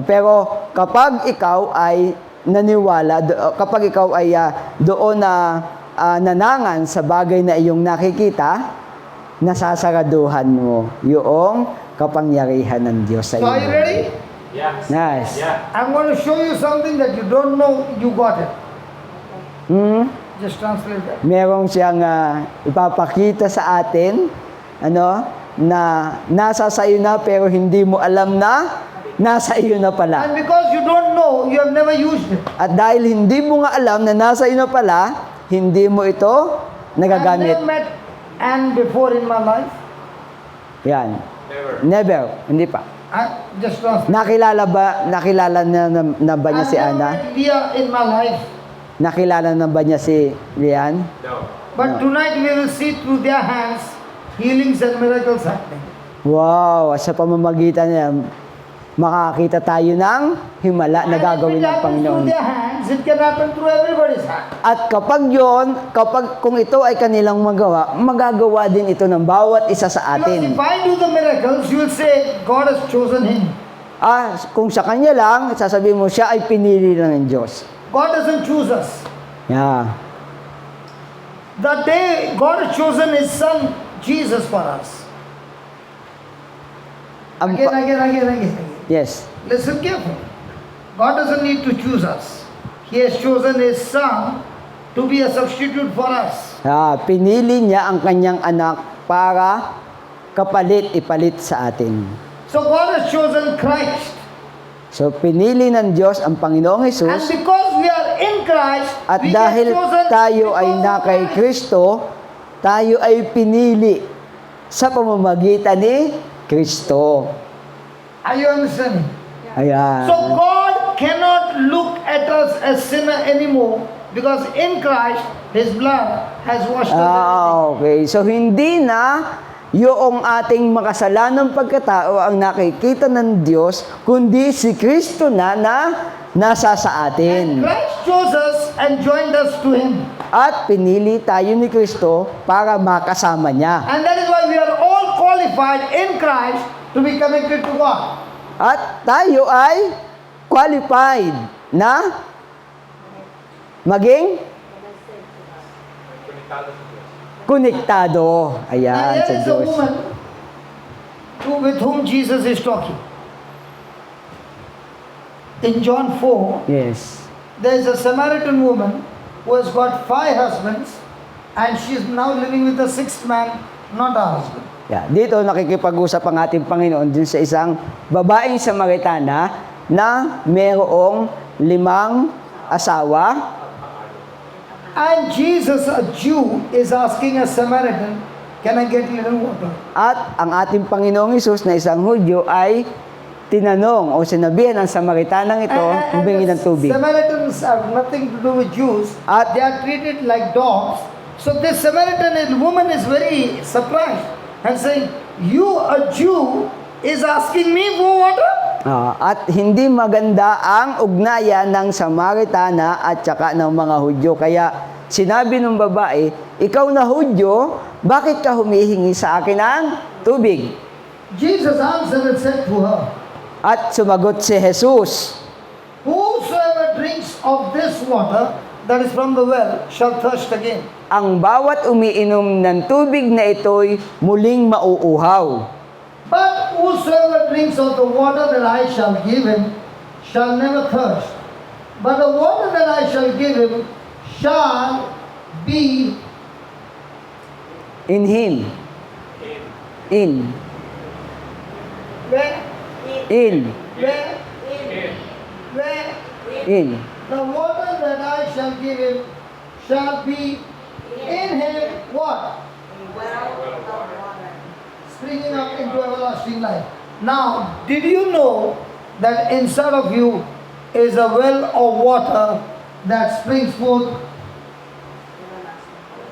Speaker 4: Pero kapag ikaw ay naniwala, kapag ikaw ay doon na nanangan sa bagay na iyong nakikita, nasasaraduhan mo yung kapangyarihan ng Diyos sa
Speaker 1: So are you
Speaker 4: iyo.
Speaker 1: ready?
Speaker 3: Yes.
Speaker 4: Nice.
Speaker 3: Yeah.
Speaker 1: I'm going to show you something that you don't know you got it. Just translate that.
Speaker 4: Merong siyang ipapakita sa atin, na nasa sa iyo na pero hindi mo alam na nasa iyo na pala.
Speaker 1: And because you don't know, you have never used it.
Speaker 4: At dahil hindi mo nga alam na nasa iyo na pala, hindi mo ito
Speaker 1: I've
Speaker 4: nagagamit.
Speaker 1: never met Anne before in my life.
Speaker 4: Yan.
Speaker 3: Never.
Speaker 4: Never. Hindi pa.
Speaker 1: I just translate.
Speaker 4: Nakilala na ba niya si
Speaker 1: I've never
Speaker 4: Ana?
Speaker 1: met Leah in my life.
Speaker 4: Nakilala na ba niya si Lian?
Speaker 3: No.
Speaker 1: But tonight we will see through their hands healings and miracles happening.
Speaker 4: Wow, sa pamamagitan niya, makakita tayo ng himala na gagawin ng
Speaker 1: And if it happens
Speaker 4: Panginoon.
Speaker 1: through their hands, it can happen through everybody's hand.
Speaker 4: At kung ito ay kanilang magagawa din ito ng bawat isa sa
Speaker 1: Because
Speaker 4: atin.
Speaker 1: if I do the miracles, you will say, God has chosen him.
Speaker 4: Kung sa kanya lang, sasabihin mo, siya ay pinili lang ng Diyos.
Speaker 1: God doesn't choose us.
Speaker 4: Yeah.
Speaker 1: The day God has chosen his son, Jesus, for us. Again.
Speaker 4: Yes.
Speaker 1: Listen carefully. God doesn't need to choose us. He has chosen his son to be a substitute for us.
Speaker 4: Pinili niya ang kanyang anak para ipalit sa atin.
Speaker 1: So God has chosen Christ.
Speaker 4: So, pinili ng Diyos ang Panginoong
Speaker 1: And
Speaker 4: Jesus.
Speaker 1: because we are in Christ,
Speaker 4: At
Speaker 1: we
Speaker 4: dahil
Speaker 1: get chosen
Speaker 4: tayo ay
Speaker 1: because
Speaker 4: na
Speaker 1: of
Speaker 4: kay
Speaker 1: Christ.
Speaker 4: Kristo, tayo ay pinili sa pamamagitan ni Kristo.
Speaker 1: Are you understanding?
Speaker 4: Ayan.
Speaker 1: So God cannot look at us as sinner anymore because in Christ, his blood has washed us.
Speaker 4: Okay. So, hindi na yung ating makasalanang pagkatao ang nakikita ng Diyos, kundi si Kristo na nasa sa
Speaker 1: And
Speaker 4: atin.
Speaker 1: Christ chose us and joined us to him.
Speaker 4: At pinili tayo ni Kristo para makasama niya.
Speaker 1: And that is why we are all qualified in Christ to be connected to God.
Speaker 4: At tayo ay qualified na maging
Speaker 3: Konektado sa Diyos.
Speaker 4: konektado.
Speaker 1: Now
Speaker 4: Ayan, sa
Speaker 1: here is a
Speaker 4: Diyos.
Speaker 1: woman with whom Jesus is talking. In John 4,
Speaker 4: Yes.
Speaker 1: there is a Samaritan woman who has got 5 husbands and she is now living with the 6th man, not her husband.
Speaker 4: Yeah. Dito nakikipag-usap ang ating Panginoon din sa isang babaeng Samaritana na mayroong 5 asawa.
Speaker 1: And Jesus, a Jew, is asking a Samaritan, can I get little water?
Speaker 4: At ang ating Panginoong Hesus na isang Hudyo ay tinanong o sinabihan ng Samaritanang ito, humingi ng tubig.
Speaker 1: Samaritans have nothing to do with Jews.
Speaker 4: At-
Speaker 1: They are treated like dogs. So this Samaritan woman is very surprised and saying, "You, a Jew, is asking me for water?"
Speaker 4: At hindi maganda ang ugnayan ng Samaritana at saka ng mga Hudyo. Kaya sinabi ng babae, ikaw na Hudyo, bakit ka humihingi sa akin ng tubig?
Speaker 1: Jesus answered and said to her,
Speaker 4: At sumagot si Jesus,
Speaker 1: "Whosoever drinks of this water that is from the well shall thirst again.
Speaker 4: ang bawat umiinom ng tubig na ito'y muling mauuhaw.
Speaker 1: But whosoever drinks of the water that I shall give him shall never thirst. But the water that I shall give him shall be
Speaker 4: In Him. In.
Speaker 1: where?
Speaker 4: In.
Speaker 1: Where?
Speaker 3: In.
Speaker 1: Where?
Speaker 4: In.
Speaker 1: The water that I shall give him shall be in him what? Springing up into everlasting life. Now, did you know that inside of you is a well of water that springs forth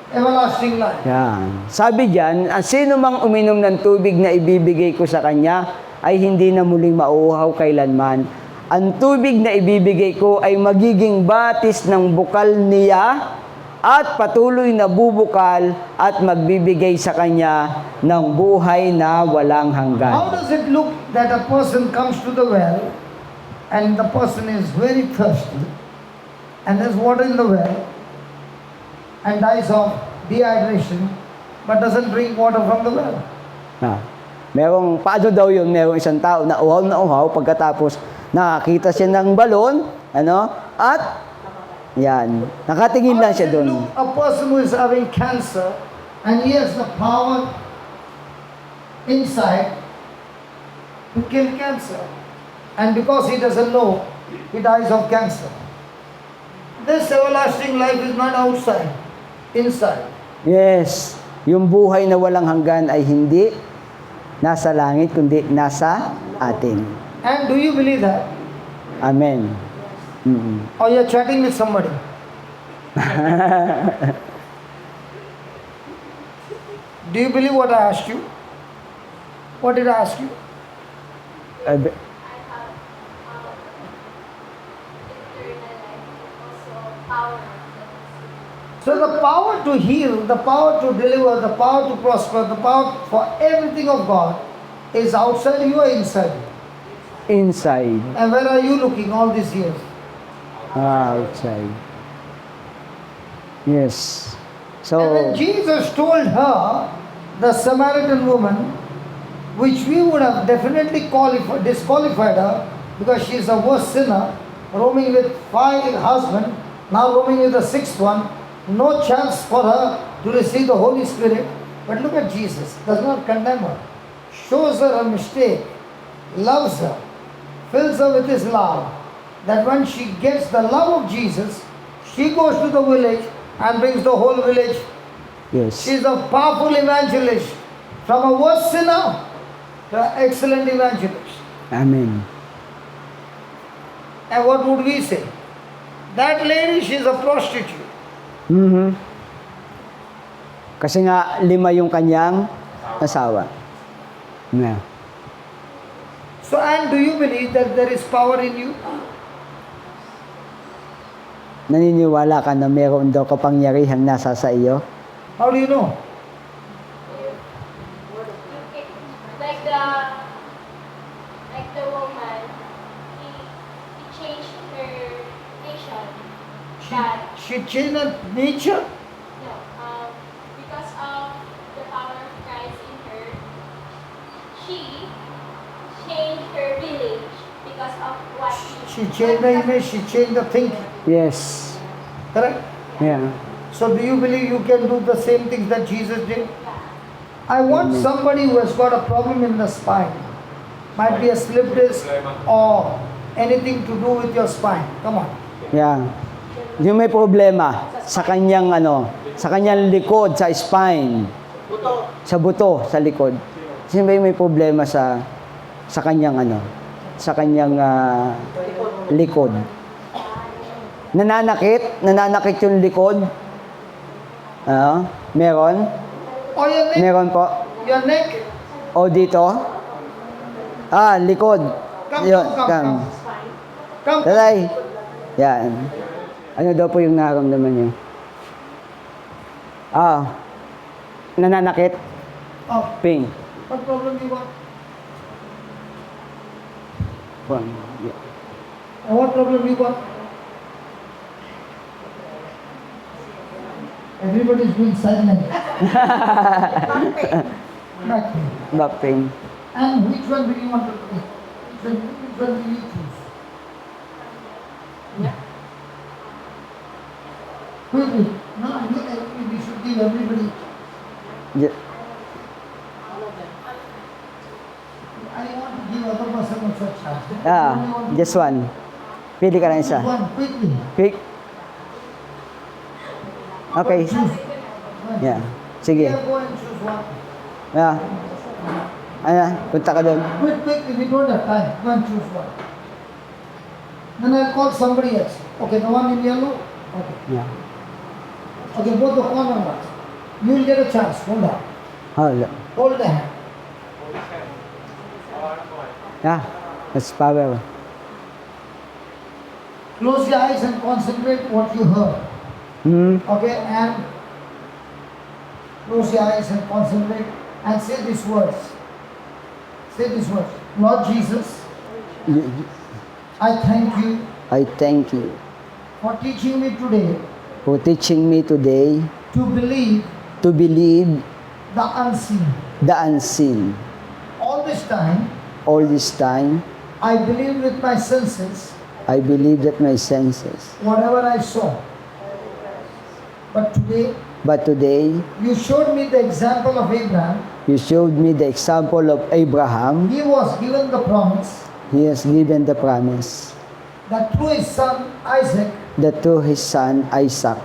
Speaker 1: everlasting life?
Speaker 4: Yan. Sabi diyan, ang sino mang uminom ng tubig na ibibigay ko sa kanya ay hindi na muling mauuhaw kailanman. Ang tubig na ibibigay ko ay magiging batis ng bukal niya at patuloy na bubukal at magbibigay sa kanya ng buhay na walang
Speaker 1: How
Speaker 4: hanggan.
Speaker 1: does it look that a person comes to the well and the person is very thirsty and there's water in the well and dies of dehydration but doesn't drink water from the well?
Speaker 4: Merong, paano daw yun, merong isang tao na uhaw pagkatapos nakakita siya ng balon, at yan, nakatingin lang siya
Speaker 1: How does it
Speaker 4: doon.
Speaker 1: look a person who is having cancer and he has the power inside to kill cancer, and because he doesn't know, he dies of cancer. This everlasting life is not outside, inside.
Speaker 4: Yes, yung buhay na walang hanggan ay hindi nasa langit, kundi nasa atin.
Speaker 1: And do you believe that?
Speaker 4: Amen.
Speaker 1: Or you're chatting with somebody? Do you believe what I asked you? What did I ask you?
Speaker 4: Ab-
Speaker 1: So the power to heal, the power to deliver, the power to prosper, the power for everything of God is outside you or inside you?
Speaker 4: Inside.
Speaker 1: And where are you looking all these years?
Speaker 4: Outside. Yes. So,
Speaker 1: And when Jesus told her, the Samaritan woman, which we would have definitely disqualified her because she is a worse sinner, roaming with 5 husbands, now roaming with the 6th one, no chance for her to receive the Holy Spirit. But look at Jesus, does not condemn her, shows her a mistake, loves her, fills her with His love, that when she gets the love of Jesus, she goes to the village and brings the whole village.
Speaker 4: yes.
Speaker 1: She is a powerful evangelist, from a worse sinner to an excellent evangelist.
Speaker 4: Amen.
Speaker 1: And what would we say? That lady, she is a prostitute.
Speaker 4: Kasi nga, 5 yung kanyang asawa. Yeah.
Speaker 1: So, and do you believe that there is power in you?
Speaker 4: Naniniwala ka na meron daw kapangyarihang nasa sa iyo?
Speaker 1: How do you know?
Speaker 6: Like the woman, he changed her nation. That
Speaker 1: She changed her nature.
Speaker 6: no, because of the power of Christ in her, she changed her village because of what
Speaker 1: She changed the image, she changed the thinking.
Speaker 4: Yes.
Speaker 1: Correct?
Speaker 4: Yeah.
Speaker 1: So, do you believe you can do the same things that Jesus did? I want somebody who has got a problem in the spine. Might be a slip disc or anything to do with your spine. Come on.
Speaker 4: Yeah. Yung may problema sa kanyang sa kanyang likod, sa spine. Sa buto, sa likod. Sino ba yung may problema sa kanyang sa kanyang likod. Nananakit yung likod. Meron?
Speaker 1: Or your neck?
Speaker 4: Meron po.
Speaker 1: Your neck?
Speaker 4: O dito? Likod. Yun,
Speaker 1: Come.
Speaker 4: Tatay. Yan. Ano daw po yung nararamdaman niyo? Nananakit?
Speaker 1: Oh,
Speaker 4: Pain.
Speaker 1: what problem you got? What problem you got? Everybody is being silent. Back pain.
Speaker 4: Back pain.
Speaker 1: And which one do you want to take? Which one do you choose? Quickly. No, we should give everybody.
Speaker 4: Yeah.
Speaker 1: I want to give other person also a chance.
Speaker 4: Just one. Pili ka lang isa.
Speaker 1: One, quickly.
Speaker 4: Pick. Okay.
Speaker 1: Choose.
Speaker 4: Yeah. Sige.
Speaker 1: Here, go and choose one.
Speaker 4: Punta ka doon.
Speaker 1: Quickly, we don't have time. Go and choose one. Then I'll call somebody else. Okay, the one in yellow? Okay.
Speaker 4: Yeah.
Speaker 1: Okay, both the corner ones. You will get a chance. Hold on.
Speaker 4: Hala.
Speaker 1: Hold the hand.
Speaker 4: That's power.
Speaker 1: Close your eyes and concentrate what you heard. Okay, and close your eyes and concentrate and say these words. Say these words. Lord Jesus, I thank you
Speaker 4: I thank you
Speaker 1: for teaching me today
Speaker 4: for teaching me today
Speaker 1: to believe
Speaker 4: to believe
Speaker 1: the unseen.
Speaker 4: the unseen.
Speaker 1: All this time,
Speaker 4: All this time,
Speaker 1: I believed with my senses
Speaker 4: I believed that my senses.
Speaker 1: whatever I saw. But today, you showed me the example of Abraham.
Speaker 4: You showed me the example of Abraham.
Speaker 1: He was given the promise
Speaker 4: He has given the promise
Speaker 1: that through his son Isaac,
Speaker 4: that through his son Isaac,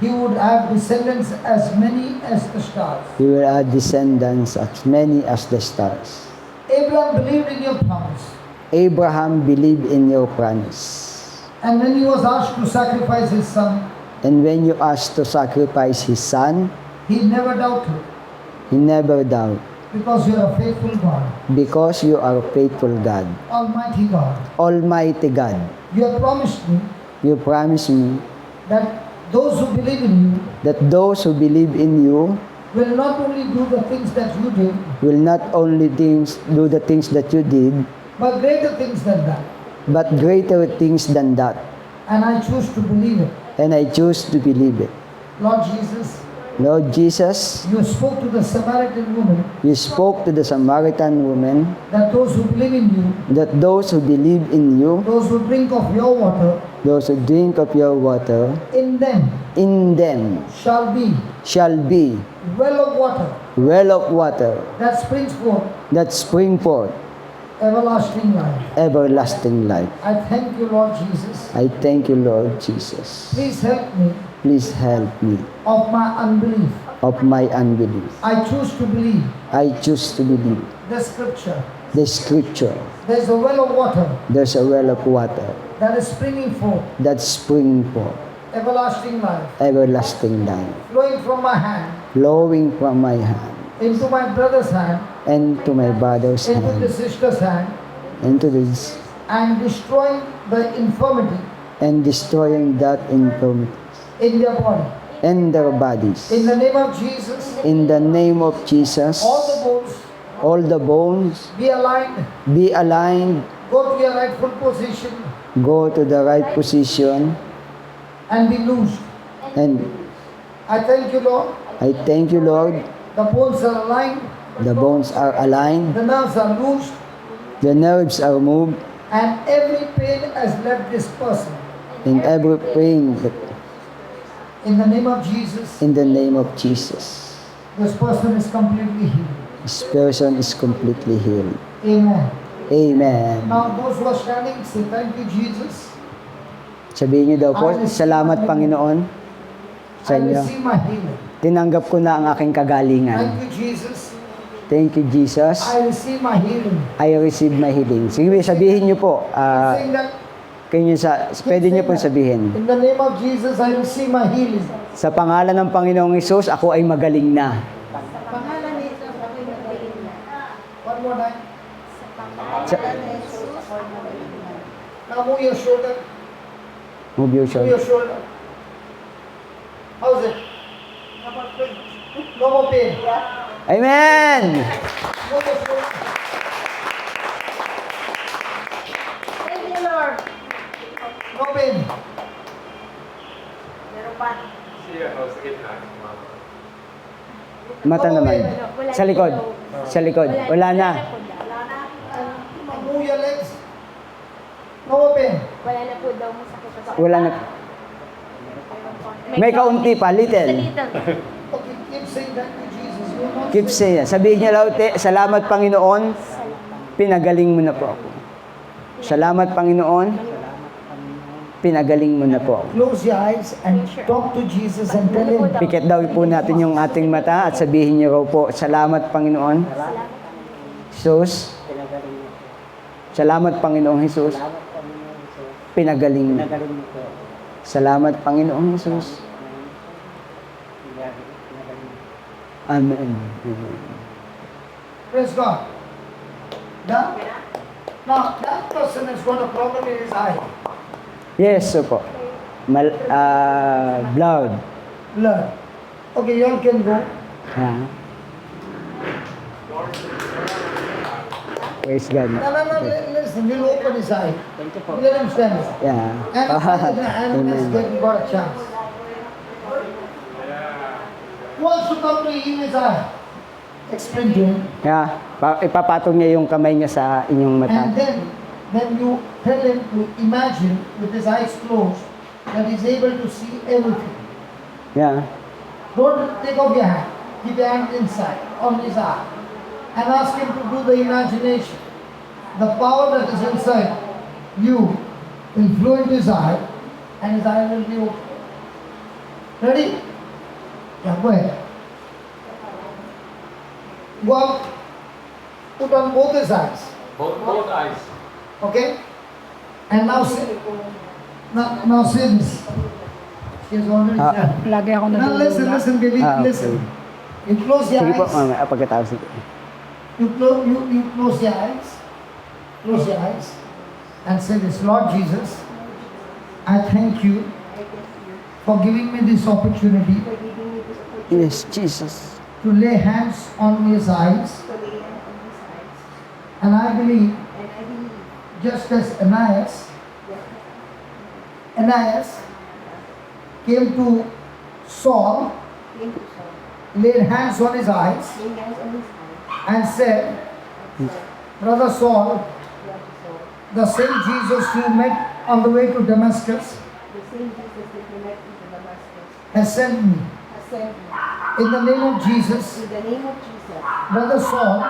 Speaker 1: he would have descendants as many as the stars.
Speaker 4: he will have descendants as many as the stars.
Speaker 1: Abraham believed in your promise.
Speaker 4: Abraham believed in your promise.
Speaker 1: And when he was asked to sacrifice his son,
Speaker 4: And when you asked to sacrifice his son,
Speaker 1: he never doubted
Speaker 4: he never doubted,
Speaker 1: because you are a faithful God,
Speaker 4: because you are a faithful God,
Speaker 1: Almighty God.
Speaker 4: Almighty God.
Speaker 1: You have promised me
Speaker 4: You promised me
Speaker 1: that those who believe in you
Speaker 4: that those who believe in you
Speaker 1: will not only do the things that you did,
Speaker 4: will not only do the things that you did,
Speaker 1: but greater things than that.
Speaker 4: but greater things than that.
Speaker 1: And I choose to believe it.
Speaker 4: And I choose to believe it.
Speaker 1: Lord Jesus,
Speaker 4: Lord Jesus,
Speaker 1: you spoke to the Samaritan woman
Speaker 4: you spoke to the Samaritan woman
Speaker 1: that those who believe in you,
Speaker 4: that those who believe in you,
Speaker 1: those who drink of your water,
Speaker 4: those who drink of your water,
Speaker 1: in them
Speaker 4: in them
Speaker 1: shall be
Speaker 4: well of water
Speaker 1: that springs forth
Speaker 4: that spring forth
Speaker 1: everlasting life.
Speaker 4: everlasting life.
Speaker 1: I thank you, Lord Jesus.
Speaker 4: I thank you, Lord Jesus.
Speaker 1: Please help me
Speaker 4: Please help me
Speaker 1: of my unbelief.
Speaker 4: of my unbelief.
Speaker 1: I choose to believe
Speaker 4: I choose to believe
Speaker 1: the scripture.
Speaker 4: the scripture.
Speaker 1: There's a well of water
Speaker 4: There's a well of water
Speaker 1: that is springing forth
Speaker 4: that spring forth
Speaker 1: everlasting life,
Speaker 4: everlasting life,
Speaker 1: flowing from my hand
Speaker 4: flowing from my hand
Speaker 1: into my brother's hand,
Speaker 4: and to my brother's
Speaker 1: into the
Speaker 4: hand,
Speaker 1: sister's hand,
Speaker 4: into this,
Speaker 1: and destroying the infirmity
Speaker 4: and destroying that infirmity
Speaker 1: in their body.
Speaker 4: in their bodies.
Speaker 1: In the name of Jesus,
Speaker 4: In the name of Jesus,
Speaker 1: all the bones
Speaker 4: be aligned,
Speaker 1: go to your rightful position,
Speaker 4: go to the right position,
Speaker 1: and be loosed.
Speaker 4: and
Speaker 1: I thank you, Lord.
Speaker 4: I thank you, Lord.
Speaker 1: The bones are aligned,
Speaker 4: The bones are aligned,
Speaker 1: the nerves are loosed,
Speaker 4: the nerves are moved,
Speaker 1: and every pain has left this person.
Speaker 4: and every pain
Speaker 1: In the name of Jesus,
Speaker 4: in the name of Jesus.
Speaker 1: this person is completely healed.
Speaker 4: This person is completely healed.
Speaker 1: Amen.
Speaker 4: Amen.
Speaker 1: Now those who are standing, say thank you, Jesus.
Speaker 4: Sabihin niyo daw po, salamat Panginoon sa
Speaker 1: I
Speaker 4: inyo.
Speaker 1: receive my healing.
Speaker 4: Tinanggap ko na ang aking kagalingan.
Speaker 1: Thank you, Jesus.
Speaker 4: Thank you, Jesus.
Speaker 1: I receive my healing.
Speaker 4: I receive my healing. Sige, sabihin niyo po.
Speaker 1: Saying that,
Speaker 4: Pwede niyo po sabihin.
Speaker 1: in the name of Jesus, I receive my healing.
Speaker 4: Sa pangalan ng Panginoong Hesus, ako ay magaling na.
Speaker 5: Pangalan ni Jesus, ako'y magaling na.
Speaker 1: One more time.
Speaker 4: Sa-
Speaker 1: Now move your shoulder.
Speaker 4: Move your
Speaker 1: Move
Speaker 4: shoulder.
Speaker 1: your shoulder. How's it? No more pain.
Speaker 4: Amen!
Speaker 1: Move your shoulder.
Speaker 5: Thank you, Lord.
Speaker 1: No pain.
Speaker 5: Meron pa.
Speaker 3: Siya, sa gitna.
Speaker 4: Mata naman. Sa likod. Sa likod. Wala na.
Speaker 1: Move your legs. No more pain.
Speaker 6: Wala na po daw masakit sa
Speaker 4: Wala na. May kaunti pa, little.
Speaker 1: Okay, keep saying that to Jesus. You will not
Speaker 4: Keep
Speaker 1: say-
Speaker 4: saying. Sabihin niyo lahat, salamat Panginoon, pinagaling mo na po ako. Salamat Panginoon, pinagaling mo na po ako.
Speaker 1: Close your eyes and talk to Jesus and tell him.
Speaker 4: Pikit daw po natin yung ating mata at sabihin niyo raw po, salamat Panginoon. Jesus. Salamat Panginoong Jesus. Pinagaling mo. Salamat Panginoong Jesus. Amen.
Speaker 1: Praise God. Now, that person has got a problem in his eye.
Speaker 4: Yes, po. Blood.
Speaker 1: Blood. Okay, you all can go.
Speaker 4: Ha? Praise God.
Speaker 1: No, listen, you'll open his eye. Let him stand there.
Speaker 4: Yeah.
Speaker 1: And let's get got a chance. Who wants to come to heal his eye? Explain to him.
Speaker 4: Yeah. Ipapatong niya yung kamay niya sa inyong mata.
Speaker 1: And then you tell him to imagine with his eyes closed that he's able to see everything.
Speaker 4: Yeah.
Speaker 1: Don't take off your hand. Keep your hand inside on his eye. And ask him to do the imagination. The power that is inside you will flow into his eye and his eye will be open. Ready? Yeah, go ahead. Go out. Put on both his eyes.
Speaker 3: Both eyes.
Speaker 1: Okay? And now say, now say this. She has already done.
Speaker 5: Lagi ako
Speaker 1: Now listen, baby,
Speaker 4: Okay.
Speaker 1: listen. You close your
Speaker 4: Sige po,
Speaker 1: eyes.
Speaker 4: mamaya pagkatapos ito.
Speaker 1: You close your eyes. Close your eyes. And say this, Lord Jesus, I thank you for giving me this opportunity
Speaker 4: Yes, Jesus.
Speaker 1: to lay hands on his eyes. And I believe, just as Ananias came to Saul, laid hands on his eyes, and said, Brother Saul, the same Jesus you met on the way to Damascus has sent me. In the name of Jesus, Brother Saul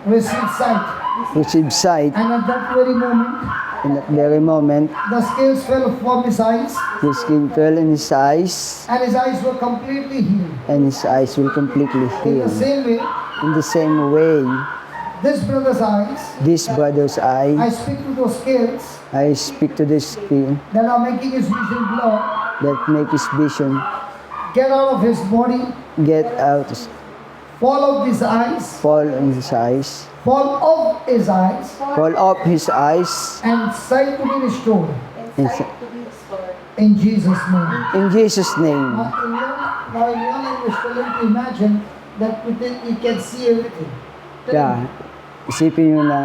Speaker 1: received sight.
Speaker 4: Receive sight.
Speaker 1: And at that very moment,
Speaker 4: In that very moment,
Speaker 1: the scales fell from his eyes,
Speaker 4: the skin fell in his eyes,
Speaker 1: and his eyes were completely healed.
Speaker 4: and his eyes will completely
Speaker 1: In the
Speaker 4: heal.
Speaker 1: same way,
Speaker 4: In the same way,
Speaker 1: this brother's eyes,
Speaker 4: this brother's
Speaker 1: I
Speaker 4: eye,
Speaker 1: speak to those scales
Speaker 4: I speak to this skin
Speaker 1: that are making his vision blur,
Speaker 4: that make his vision
Speaker 1: get out of his body,
Speaker 4: get out,
Speaker 1: fall off his eyes,
Speaker 4: fall in his eyes,
Speaker 1: fall off his eyes,
Speaker 4: fall off his eyes,
Speaker 1: and sight to be restored.
Speaker 4: in,
Speaker 1: In Jesus' name.
Speaker 4: in Jesus' name.
Speaker 1: Now in your language, tell him to imagine that with it he can see everything. Tell
Speaker 4: Yeah,
Speaker 1: him,
Speaker 4: isipin nyo na,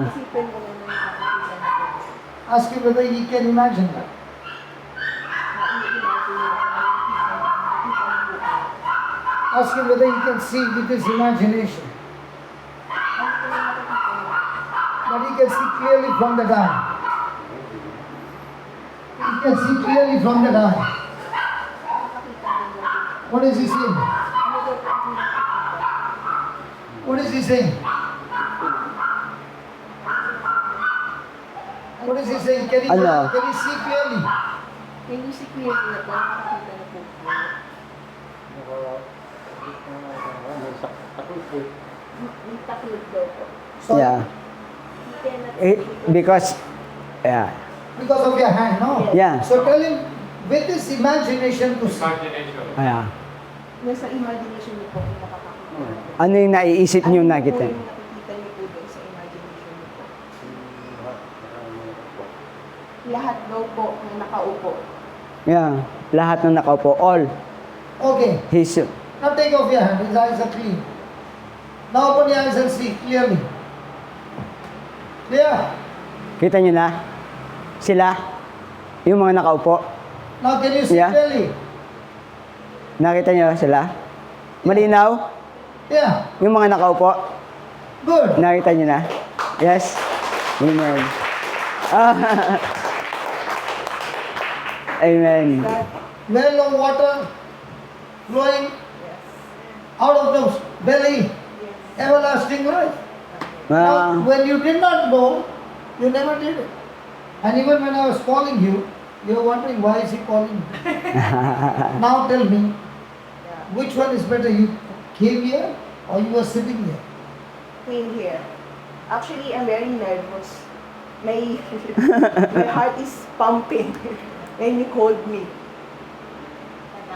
Speaker 1: ask him whether he can imagine that. Ask him whether he can see with his imagination. That he can see clearly from the eye. He can see clearly from the eye. What is he saying? What is he saying? What is he saying? Can he see clearly?
Speaker 5: Can you see clearly na ba? Nakakita na po. Takot daw po.
Speaker 1: So,
Speaker 4: Yeah.
Speaker 5: He cannot
Speaker 4: Because, yeah.
Speaker 1: because of your hand, no?
Speaker 4: Yeah.
Speaker 1: So tell him with his imagination to see.
Speaker 3: Imagination.
Speaker 4: Yeah.
Speaker 5: Nasa imagination niyo po kung nakakakita.
Speaker 4: Ano yung naiisip niyo nakita?
Speaker 5: Ano po yung nakikita niyo po doon sa imagination niyo po? Lahat daw po na nakaupo.
Speaker 4: Yeah. Lahat ng nakaupo. All.
Speaker 1: Okay.
Speaker 4: His,
Speaker 1: Now take off your hand. His eyes are clean. Now open your eyes and see clearly. Clear?
Speaker 4: kita niyo na? Sila? Yung mga nakaupo?
Speaker 1: Now can you see
Speaker 4: Yeah.
Speaker 1: clearly?
Speaker 4: Nakita niyo sila? Malinaw?
Speaker 1: Yeah.
Speaker 4: Yung mga nakaupo?
Speaker 1: Good.
Speaker 4: Nakita niyo na? Yes? Amen. Ah. Amen.
Speaker 1: Well of water flowing out of the belly. Everlasting life.
Speaker 4: Ah.
Speaker 1: Now, when you did not know, you never did it. And even when I was calling you, you were wondering why is he calling me? Now tell me, which one is better? You came here or you were sitting here?
Speaker 5: Came here. Actually, I'm very nervous. My my heart is pumping when you called me.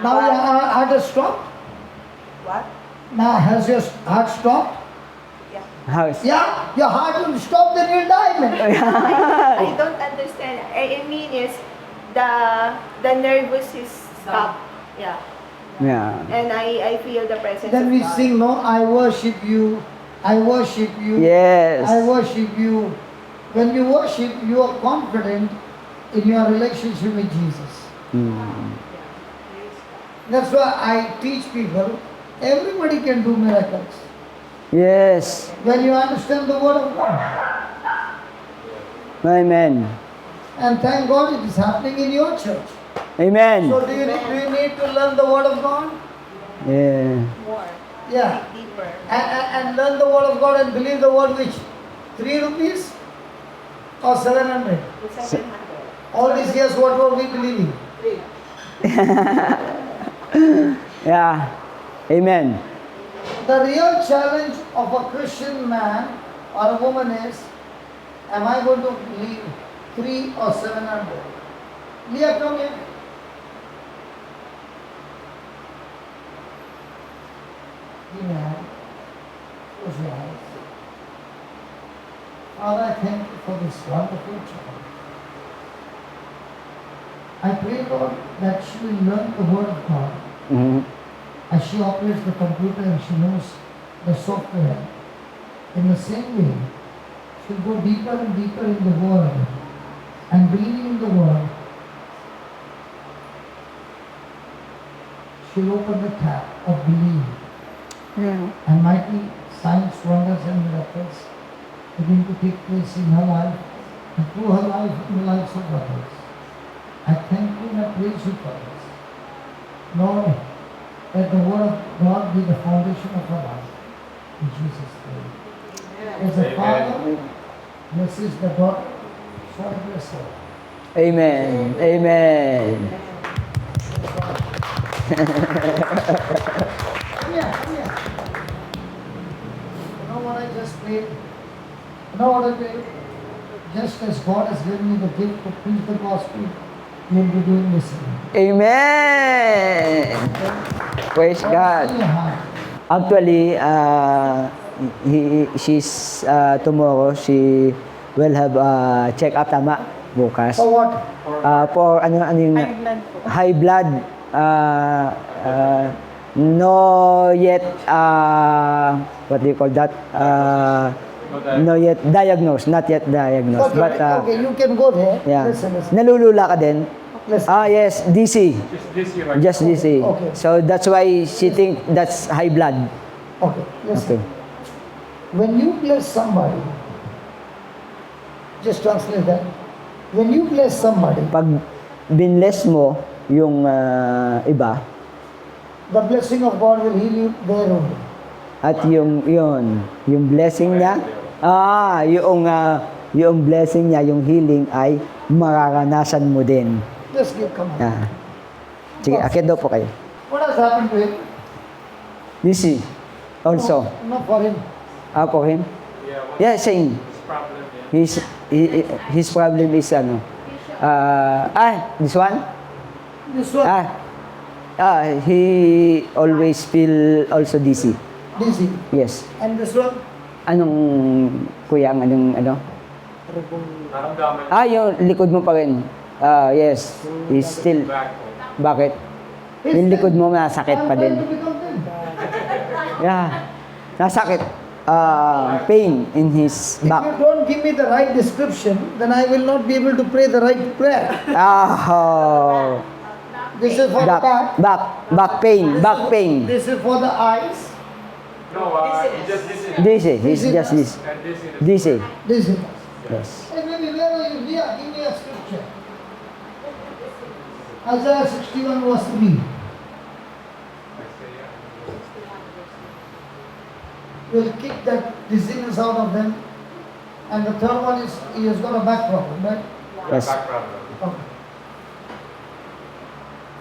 Speaker 1: Now your heart has stopped?
Speaker 5: What?
Speaker 1: Now has your heart stopped?
Speaker 5: Yeah.
Speaker 4: House.
Speaker 1: Yeah, your heart will stop, then you'll die, man.
Speaker 5: I don't understand. I mean is the nervous is stop. Yeah.
Speaker 4: Yeah.
Speaker 5: And I feel the presence
Speaker 1: Then
Speaker 5: of
Speaker 1: we
Speaker 5: God.
Speaker 1: sing, no, I worship you, I worship you,
Speaker 4: Yes.
Speaker 1: I worship you. When you worship, you are confident in your relationship with Jesus.
Speaker 4: Mm.
Speaker 1: That's why I teach people, everybody can do miracles.
Speaker 4: Yes.
Speaker 1: When you understand the word of God.
Speaker 4: Amen.
Speaker 1: And thank God it is happening in your church.
Speaker 4: Amen.
Speaker 1: So do you need to learn the word of God?
Speaker 4: Yeah.
Speaker 5: More.
Speaker 1: Yeah.
Speaker 5: Deeper.
Speaker 1: And learn the word of God and believe the word which? 3 rupees or 700?
Speaker 5: The 700.
Speaker 1: All these years what were we believing?
Speaker 4: Yeah. Amen.
Speaker 1: The real challenge of a Christian man or a woman is, am I going to believe 3 or 700? Leah, come here. Give me a hand. Close your eyes. Father, I thank you for this wonderful child. I pray, Lord, that she will learn the word of God.
Speaker 4: Mhm.
Speaker 1: As she operates the computer and she knows the software, in the same way, she'll go deeper and deeper in the word and believing in the word. She'll open the tap of belief
Speaker 4: Yeah.
Speaker 1: and mighty signs, wonders and miracles begin to take place in her life and through her life in the lives of others. I thank you and I praise you for this. Lord, let the word of God be the foundation of our life. In Jesus' name. As the
Speaker 3: Amen.
Speaker 1: Father blesses the daughter, so I bless her.
Speaker 4: Amen. Amen.
Speaker 1: Come here, come here. You know what I just prayed? You know what I prayed? Just as God has given me the gift to preach the gospel, you'll be doing the same.
Speaker 4: Amen. Praise God.
Speaker 1: Fill your heart.
Speaker 4: Actually, she's tomorrow. She will have a check-up tama bukas.
Speaker 1: So what?
Speaker 4: For ano yung
Speaker 2: High blood po.
Speaker 4: high blood. No yet what do you call that? No yet diagnosed, not yet diagnosed.
Speaker 1: Okay,
Speaker 4: But
Speaker 1: okay, you can go there.
Speaker 4: yeah.
Speaker 1: Listen, listen.
Speaker 4: Nalulula ka din?
Speaker 1: Listen.
Speaker 4: Yes, DC.
Speaker 3: Just this year, right?
Speaker 4: Just DC.
Speaker 1: Okay.
Speaker 4: So that's why she think that's high blood.
Speaker 1: Okay, listen.
Speaker 4: Okay.
Speaker 1: When you bless somebody, just translate that. When you bless somebody,
Speaker 4: Pag binless mo yung iba
Speaker 1: the blessing of God will heal you there only.
Speaker 4: at yung blessing niya, yung blessing niya, yung healing ay mararanasan mo din.
Speaker 1: Just give command.
Speaker 4: Sige, akit daw po kayo.
Speaker 1: What has happened to him?
Speaker 4: DC. Also.
Speaker 1: No, for him.
Speaker 4: For him?
Speaker 3: Yeah, what
Speaker 4: Yeah, same.
Speaker 3: his problem, yeah.
Speaker 4: His problem is ano? This one?
Speaker 1: This one,
Speaker 4: He always feel also dizzy.
Speaker 1: dizzy.
Speaker 4: Yes.
Speaker 1: And this one,
Speaker 4: Anong, kuya, anong, ano?
Speaker 3: Naramdaman
Speaker 4: Yung likod mo pa rin. Yes. He's still,
Speaker 3: back.
Speaker 4: bakit? Yung likod mo masakit pa
Speaker 1: I'm going to
Speaker 4: din.
Speaker 1: become thin.
Speaker 4: Yeah. Nasakit. Pain in his
Speaker 1: If you
Speaker 4: back.
Speaker 1: don't give me the right description, then I will not be able to pray the right prayer. This is for the back.
Speaker 4: Back pain. Back pain.
Speaker 1: This is for the eyes.
Speaker 3: No, he just this is.
Speaker 4: He's just this.
Speaker 3: And this is.
Speaker 4: Dizzy.
Speaker 1: This is.
Speaker 4: Yes.
Speaker 1: Hey, maybe where are you? Leah, give me a scripture. Isaiah 61 verse 3. Will kick that dizziness out of them. And the third one is he has got a back problem, right?
Speaker 4: Yes.
Speaker 3: Back problem.
Speaker 1: Okay.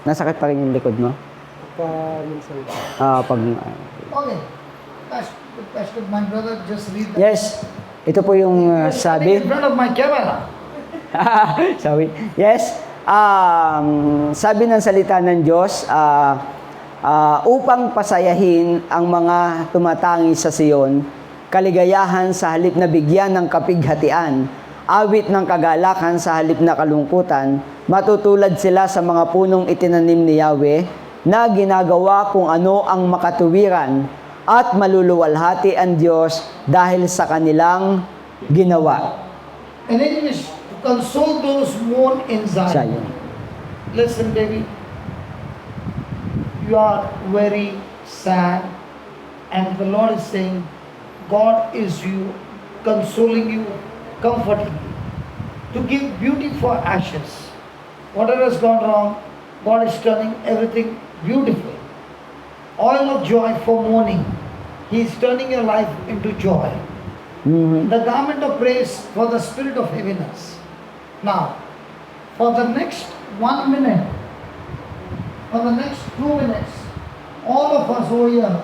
Speaker 4: Nasakit pa rin yung likod mo? Pag...
Speaker 1: Okay. Pastor, my brother just read that.
Speaker 4: Yes. Ito po yung
Speaker 1: Standing in
Speaker 4: sabi.
Speaker 1: front of my camera.
Speaker 4: Sorry. Yes. Sabi ng salita ng Diyos, upang pasayahin ang mga tumatangi sa Siyon, kaligayahan sa halip na bigyan ng kapighatian, awit ng kagalakan sa halip na kalungkutan, matutulad sila sa mga punong itinanim ni Yahweh, na ginagawa kung ano ang makatuwiran, at maluluwalhati ang Diyos dahil sa kanilang ginawa.
Speaker 1: In English, to console those mourn in Zion.
Speaker 4: Zion.
Speaker 1: Listen, David. You are very sad, and the Lord is saying, God is you, consoling you, comforting you, to give beauty for ashes. Whatever has gone wrong, God is turning everything beautiful. Oil of joy for mourning. He is turning your life into joy.
Speaker 4: Mhm.
Speaker 1: The garment of praise for the spirit of heaviness. Now, for the next 1 minute, for the next 2 minutes, all of us over here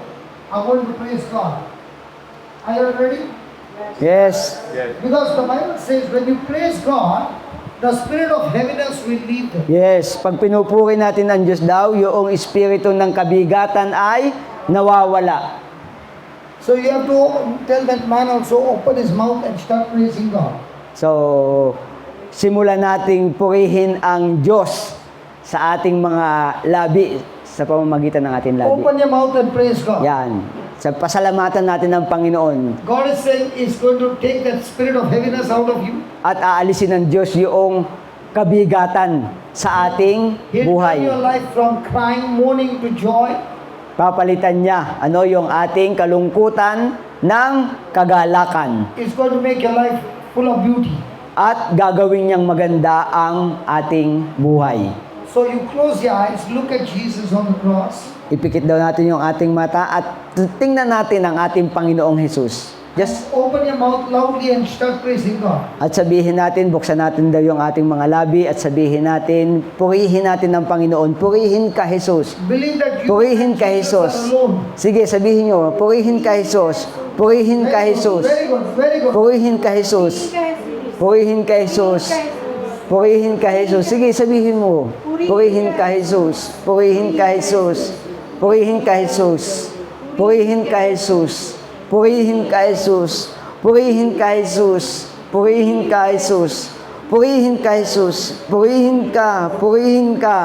Speaker 1: are going to praise God. Are you ready?
Speaker 4: Yes.
Speaker 3: Yes.
Speaker 1: Because the Bible says when you praise God, the spirit of heaviness will leave them.
Speaker 4: Yes. Pag pinupuri natin ang Diyos daw, yung espiritu ng kabigatan ay nawawala.
Speaker 1: So you have to tell that man also open his mouth and start praising God.
Speaker 4: So, simulan nating purihin ang Diyos sa ating mga labi, sa pamamagitan ng ating labi.
Speaker 1: Open your mouth and praise God.
Speaker 4: Yan. Sa pasalamatan natin ng Panginoon.
Speaker 1: God is saying He's going to take that spirit of heaviness out of you.
Speaker 4: At aalisin ng Diyos yung kabigatan sa ating
Speaker 1: He'll turn your
Speaker 4: buhay.
Speaker 1: life from crying, mourning to joy.
Speaker 4: Papalitan niya ano yung ating kalungkutan ng kagalakan.
Speaker 1: It's going to make your life full of beauty.
Speaker 4: At gagawin niyang maganda ang ating buhay.
Speaker 1: So you close your eyes, look at Jesus on the cross.
Speaker 4: Ipikit daw natin yung ating mata at tingnan natin ang ating Panginoong Jesus. Just
Speaker 1: Open your mouth loudly and start praising God.
Speaker 4: at sabihin natin, buksan natin daw yung ating mga labi at sabihin natin, purihin natin ng Panginoon. Purihin ka, Jesus.
Speaker 1: Believe that you
Speaker 4: Purihin
Speaker 1: and
Speaker 4: ka,
Speaker 1: Jesus
Speaker 4: Jesus.
Speaker 1: are alone.
Speaker 4: Sige, sabihin nyo, purihin ka, Jesus. Purihin ka, Jesus.
Speaker 1: Very good, very good.
Speaker 4: Purihin ka, Jesus. Purihin ka, Jesus. Purihin ka, Jesus. Sige, sabihin mo. Purihin ka, Jesus. Purihin ka, Jesus. Purihin ka, Jesus. Purihin ka, Jesus. Purihin ka, Jesus. Purihin ka, Jesus. Purihin ka, Jesus. Purihin ka, Jesus. Purihin ka. Purihin ka.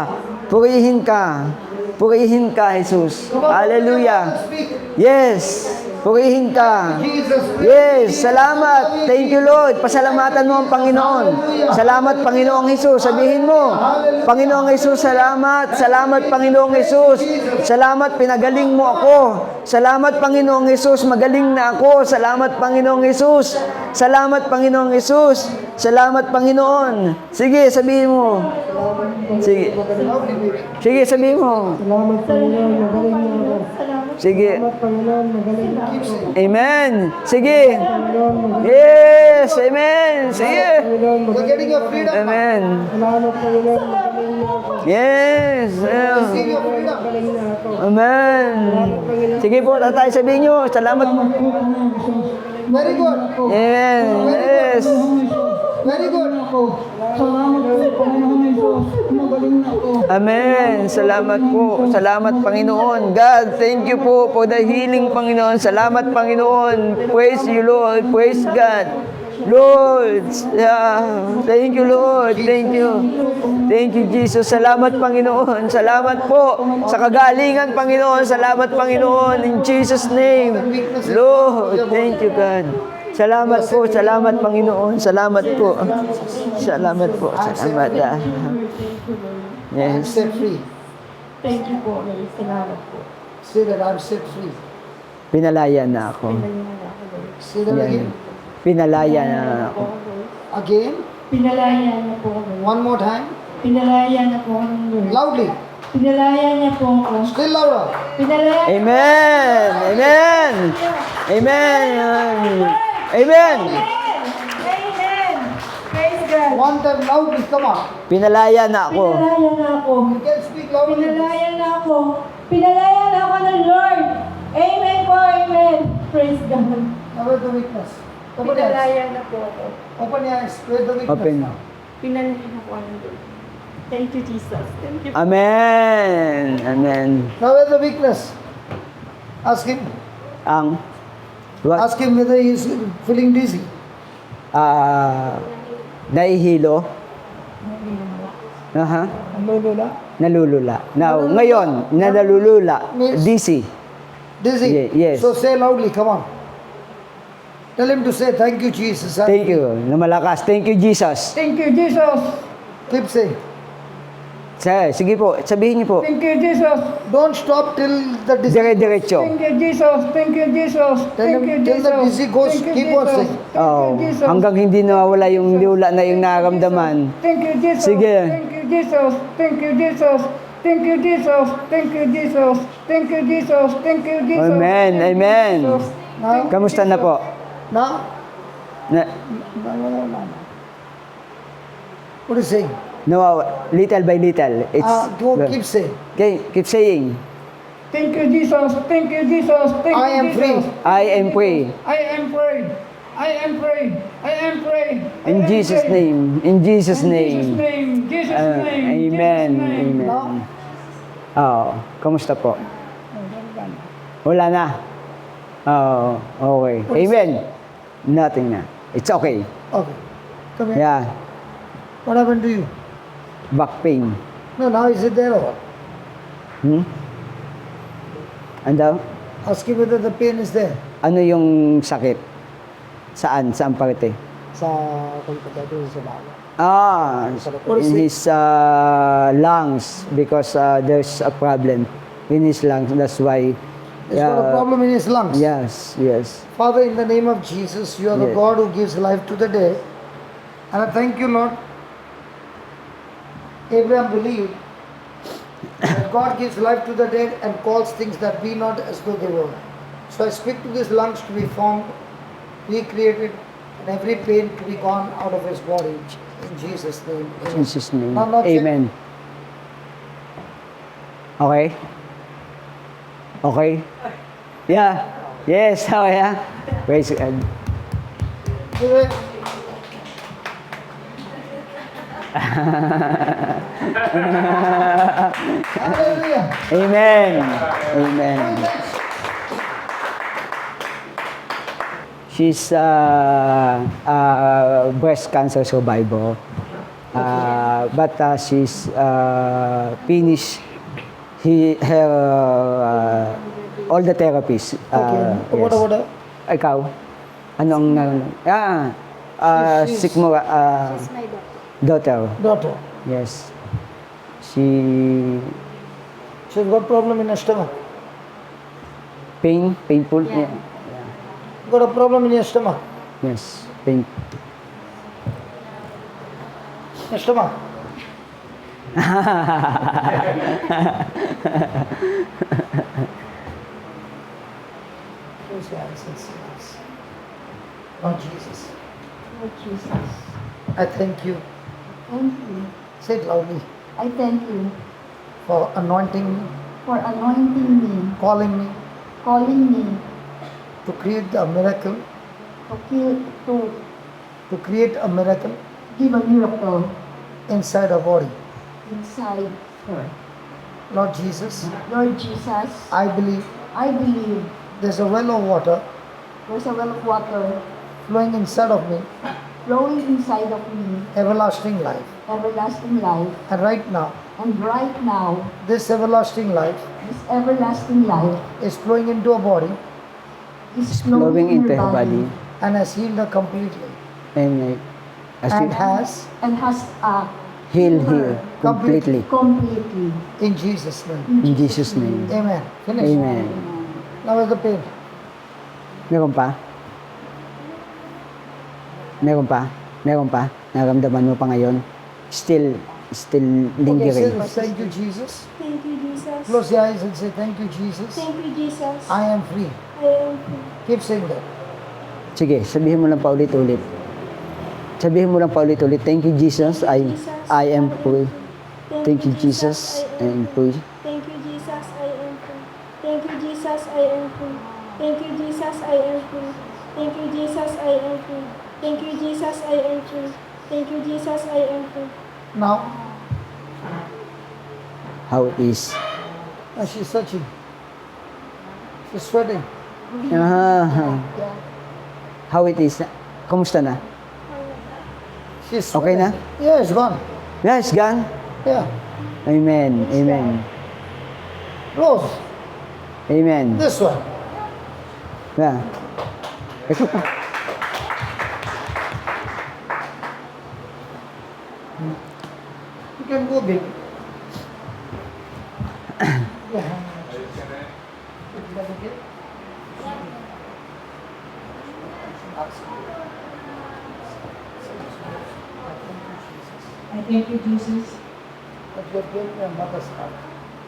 Speaker 4: Purihin ka. Purihin ka, Jesus.
Speaker 1: Come on,
Speaker 4: Hallelujah.
Speaker 1: speak.
Speaker 4: Yes. Purihin ka.
Speaker 1: Jesus.
Speaker 4: Yes, salamat. Thank you, Lord. Pasalamatan mo ang Panginoon. Salamat, Panginoong Hesus. Sabihin mo, Panginoong Hesus, salamat. Salamat, Panginoong Hesus. Salamat, pinagaling mo ako. Salamat, Panginoong Hesus, magaling na ako. Salamat, Panginoong Hesus. Salamat, Panginoong Hesus. Salamat, Panginoon. Sige, sabihin mo. Sige. Sige, sabihin mo.
Speaker 7: Salamat Panginoon, magaling na ako.
Speaker 4: Sige.
Speaker 7: Salamat Panginoon, magaling na ako.
Speaker 4: Amen. Sige.
Speaker 7: Panginoon, magaling
Speaker 4: Yes. Amen. Sige.
Speaker 7: Panginoon,
Speaker 1: You're
Speaker 7: magaling
Speaker 1: getting your freedom.
Speaker 4: Amen.
Speaker 7: Salamat Panginoon, magaling na ako.
Speaker 4: Yes.
Speaker 1: Receive your freedom.
Speaker 7: Magaling na ako.
Speaker 4: Amen. Sige po, tatay, sabihin nyo. Salamat po.
Speaker 1: Very good.
Speaker 4: Amen. Yes.
Speaker 1: Very good.
Speaker 7: Salamat po, Panginoon Jesus. Magaling na ako.
Speaker 4: Amen. Salamat po. Salamat, Panginoon. God, thank you po for the healing, Panginoon. Salamat, Panginoon. Praise you, Lord. Praise God. Lord, yeah. Thank you, Lord. Thank you. Thank you, Jesus. Salamat, Panginoon. Salamat po sa kagalingan, Panginoon. Salamat, Panginoon. In Jesus' name. Lord, thank you, God. Salamat po. Salamat, Panginoon. Salamat po. Salamat po. Salamat.
Speaker 1: I'm
Speaker 4: Yes.
Speaker 1: set free.
Speaker 7: Thank you po, Lord. Salamat po.
Speaker 1: Say that I'm set free.
Speaker 4: Pinalaya na ako.
Speaker 1: Say that again.
Speaker 4: Pinalaya na ako.
Speaker 1: Again.
Speaker 7: Pinalaya niya po ako.
Speaker 1: One more time.
Speaker 7: Pinalaya niya po ako, Lord.
Speaker 1: Loudly.
Speaker 7: Pinalaya niya po ako.
Speaker 1: Still louder.
Speaker 7: Pinalaya
Speaker 4: Amen. Amen. Amen. Amen.
Speaker 7: Amen! Praise God!
Speaker 1: One time loudly. Come on.
Speaker 4: Pinalaya na ako.
Speaker 7: Pinalaya na ako.
Speaker 1: You can speak loudly.
Speaker 7: Pinalaya na ako. Pinalaya na ako ng Lord. Amen po, amen. Praise God.
Speaker 1: Now where's the weakness? Open your eyes.
Speaker 7: Pinalaya na po ako.
Speaker 1: Open your eyes. Where's the weakness?
Speaker 4: Open.
Speaker 7: Pinalaya na po ng Lord. Thank you, Jesus. Thank you.
Speaker 4: Amen. Amen.
Speaker 1: Now where's the weakness? Ask him.
Speaker 4: Ang what?
Speaker 1: Ask him whether he is feeling dizzy.
Speaker 4: Naihilo. Aha. Nalulula. Now, ngayon, nalulula. Dizzy.
Speaker 1: Dizzy.
Speaker 4: Yes.
Speaker 1: So say loudly. Come on. Tell him to say thank you, Jesus.
Speaker 4: Thank you. Na malakas. Thank you, Jesus.
Speaker 7: Thank you, Jesus.
Speaker 1: Keep saying.
Speaker 4: Sige po, sabihin niyo po.
Speaker 7: Thank you, Jesus.
Speaker 1: Don't stop till the dizzy.
Speaker 4: Dire-diretso.
Speaker 7: Thank you, Jesus. Thank you, Jesus. Thank you,
Speaker 1: Till
Speaker 7: Jesus.
Speaker 1: the dizzy goes,
Speaker 7: Thank you,
Speaker 1: keep on
Speaker 7: Jesus.
Speaker 1: saying.
Speaker 4: Oh,
Speaker 7: Thank you, Jesus.
Speaker 4: hanggang hindi nawawala yung liula na yung naramdaman.
Speaker 7: Thank you, Jesus.
Speaker 4: Sige.
Speaker 7: Thank you, Jesus. Thank you, Jesus. Thank you, Jesus. Thank you, Jesus. Thank you, Jesus. Thank you, Jesus.
Speaker 4: Amen,
Speaker 7: Thank you,
Speaker 4: amen.
Speaker 7: Jesus.
Speaker 1: Now,
Speaker 4: Kamusta na po?
Speaker 1: now,
Speaker 4: Na,
Speaker 1: what is saying?
Speaker 4: little by little. It's
Speaker 1: Go keep saying.
Speaker 4: Okay, keep saying.
Speaker 7: Thank you, Jesus. Thank you, Jesus. Thank
Speaker 1: I
Speaker 7: you,
Speaker 1: am free.
Speaker 7: Jesus.
Speaker 4: I am free.
Speaker 7: I am free. I am free. I am free. I
Speaker 4: In
Speaker 7: am
Speaker 4: Jesus'
Speaker 7: free.
Speaker 4: name. In Jesus'
Speaker 7: In Jesus'
Speaker 4: name.
Speaker 7: name. Jesus' name.
Speaker 4: Amen.
Speaker 7: Jesus' name.
Speaker 4: Amen. Oh, kamusta po? Wala na. Oh, okay. Amen. Nothing na. It's okay.
Speaker 1: Okay. Come here.
Speaker 4: Yeah.
Speaker 1: What happened to you?
Speaker 4: Back pain.
Speaker 1: No, now is it there or what?
Speaker 4: Ano?
Speaker 1: Ask him whether the pain is there.
Speaker 4: Ano yung sakit? Saan? Saan parte?
Speaker 1: Sa pagkakataon sa bago.
Speaker 4: In his lungs, because there's a problem in his lungs. That's why.
Speaker 1: He's got a problem in his lungs.
Speaker 4: Yes, yes.
Speaker 1: Father, in the name of Jesus, you are the
Speaker 4: Yes.
Speaker 1: God who gives life to the dead. And I thank you, Lord. Abraham believed that God gives life to the dead and calls things that be not as though they were. So I speak to these lungs to be formed, recreated, and every pain to be gone out of his body. In Jesus' name. Amen.
Speaker 4: In Jesus' name.
Speaker 1: Now, not
Speaker 4: Amen. Okay? Okay? Yeah. Yes. Okay. Yeah. Praise God.
Speaker 1: yet- Hallelujah.
Speaker 4: Amen. Amen. She's a breast cancer survivor. But she's finished her all the therapies.
Speaker 1: Okay. What
Speaker 4: Yes.
Speaker 1: about
Speaker 4: Ikaw? Anong Sequeira,
Speaker 6: She's my daughter.
Speaker 4: daughter.
Speaker 1: daughter?
Speaker 4: Yes. She's
Speaker 1: got problem in her stomach.
Speaker 4: painful.
Speaker 6: Yeah.
Speaker 1: Got a problem in your stomach.
Speaker 4: Yes, pain.
Speaker 1: Your stomach. Close your eyes and say this. Lord Jesus,
Speaker 7: Lord Jesus,
Speaker 1: I thank you.
Speaker 7: thank you.
Speaker 1: Say it loudly.
Speaker 7: I thank you
Speaker 1: For anointing me
Speaker 7: for anointing me,
Speaker 1: calling me
Speaker 7: calling me
Speaker 1: to create a miracle,
Speaker 7: to
Speaker 1: create a miracle
Speaker 7: give a miracle
Speaker 1: inside our body.
Speaker 7: inside her.
Speaker 1: Lord Jesus,
Speaker 7: Lord Jesus,
Speaker 1: I believe
Speaker 7: I believe
Speaker 1: there's a well of water
Speaker 7: there's a well of water
Speaker 1: flowing inside of me,
Speaker 7: flowing inside of me,
Speaker 1: everlasting life.
Speaker 7: everlasting life.
Speaker 1: And right now,
Speaker 7: And right now,
Speaker 1: this everlasting life
Speaker 7: this everlasting life
Speaker 1: is flowing into a body
Speaker 7: is
Speaker 4: Flowing
Speaker 7: in
Speaker 4: into her body.
Speaker 1: and has healed her completely.
Speaker 4: And as
Speaker 1: And
Speaker 4: you
Speaker 1: has
Speaker 7: and has
Speaker 4: heal here completely.
Speaker 7: completely.
Speaker 1: in Jesus' name.
Speaker 4: In Jesus' name.
Speaker 1: Amen. Finish.
Speaker 4: Amen.
Speaker 1: Now is the pain.
Speaker 4: Meron pa? Meron pa? Meron pa? Naramdaman mo pa ngayon? Still
Speaker 1: Okay,
Speaker 4: lingering.
Speaker 1: say thank you, Jesus.
Speaker 6: Thank you, Jesus.
Speaker 1: Close your eyes and say thank you, Jesus.
Speaker 6: Thank you, Jesus.
Speaker 1: I am free.
Speaker 6: I am free.
Speaker 1: Keep saying that.
Speaker 4: Sige, sabihin mo lang paulit-ulit. Sabihin mo lang paulit-ulit. Thank you, Jesus. I am free. Thank you, Jesus. I am free.
Speaker 6: Thank you, Jesus. I am free. Thank you, Jesus. I am free. Thank you, Jesus. I am free. Thank you, Jesus. I am free. Thank you, Jesus. I am free. Thank you, Jesus. I am free.
Speaker 1: Now,
Speaker 4: How it is.
Speaker 1: she's searching. She's sweating.
Speaker 4: Ah, how it is. Kumusta na?
Speaker 1: She's
Speaker 4: Okay na?
Speaker 1: sweating. Yeah, it's gone.
Speaker 4: Yes, gang.
Speaker 1: Yeah.
Speaker 4: Amen. Amen.
Speaker 1: Rose,
Speaker 4: Amen.
Speaker 1: this one.
Speaker 4: Yeah. Ito pa.
Speaker 1: You can go big. Yeah.
Speaker 8: I thank you, Jesus,
Speaker 1: That you have given me a mother's heart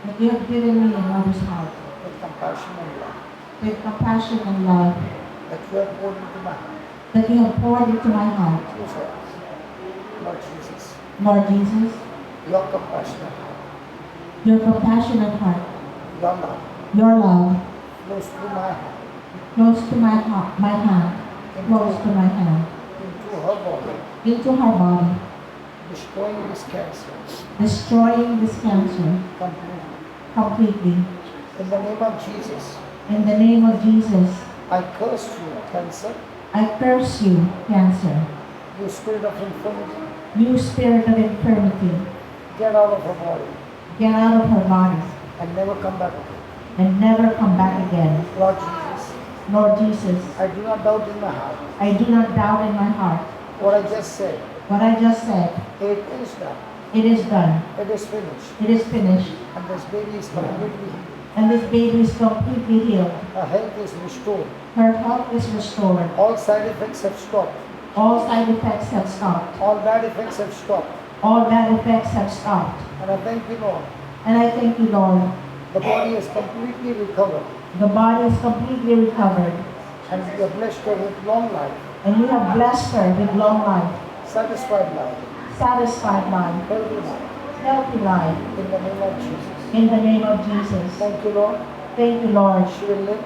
Speaker 8: that you have given me a mother's heart
Speaker 1: with compassion and love.
Speaker 8: with compassion and love,
Speaker 1: That you have poured into my heart.
Speaker 8: that you have poured into my heart.
Speaker 1: Close your eyes. Lord Jesus,
Speaker 8: Lord Jesus,
Speaker 1: your compassionate heart,
Speaker 8: your compassionate heart,
Speaker 1: your love
Speaker 8: your love
Speaker 1: flows through my heart
Speaker 8: flows to my heart, my hand, flows to my hand,
Speaker 1: into her body,
Speaker 8: into her body,
Speaker 1: destroying this cancer
Speaker 8: destroying this cancer
Speaker 1: completely.
Speaker 8: completely.
Speaker 1: In the name of Jesus,
Speaker 8: In the name of Jesus,
Speaker 1: I curse you, cancer,
Speaker 8: I curse you, cancer,
Speaker 1: you spirit of infirmity,
Speaker 8: you spirit of infirmity,
Speaker 1: get out of her body
Speaker 8: get out of her body
Speaker 1: and never come back again.
Speaker 8: and never come back again.
Speaker 1: Lord Jesus,
Speaker 8: Lord Jesus,
Speaker 1: I do not doubt in my heart
Speaker 8: I do not doubt in my heart
Speaker 1: what I just said.
Speaker 8: what I just said.
Speaker 1: It is done.
Speaker 8: It is done.
Speaker 1: It is finished.
Speaker 8: It is finished.
Speaker 1: And this baby is completely healed.
Speaker 8: And this baby is completely healed.
Speaker 1: Her health is restored.
Speaker 8: Her health is restored.
Speaker 1: All side effects have stopped.
Speaker 8: All side effects have stopped.
Speaker 1: All bad effects have stopped.
Speaker 8: All bad effects have stopped.
Speaker 1: And I thank you, Lord.
Speaker 8: And I thank you, Lord.
Speaker 1: The body is completely recovered.
Speaker 8: The body is completely recovered.
Speaker 1: And you have blessed her with long life,
Speaker 8: And you have blessed her with long life,
Speaker 1: satisfied life,
Speaker 8: satisfied life,
Speaker 1: healthy life.
Speaker 8: healthy life.
Speaker 1: In the name of Jesus.
Speaker 8: In the name of Jesus.
Speaker 1: Thank you, Lord.
Speaker 8: Thank you, Lord.
Speaker 1: She will live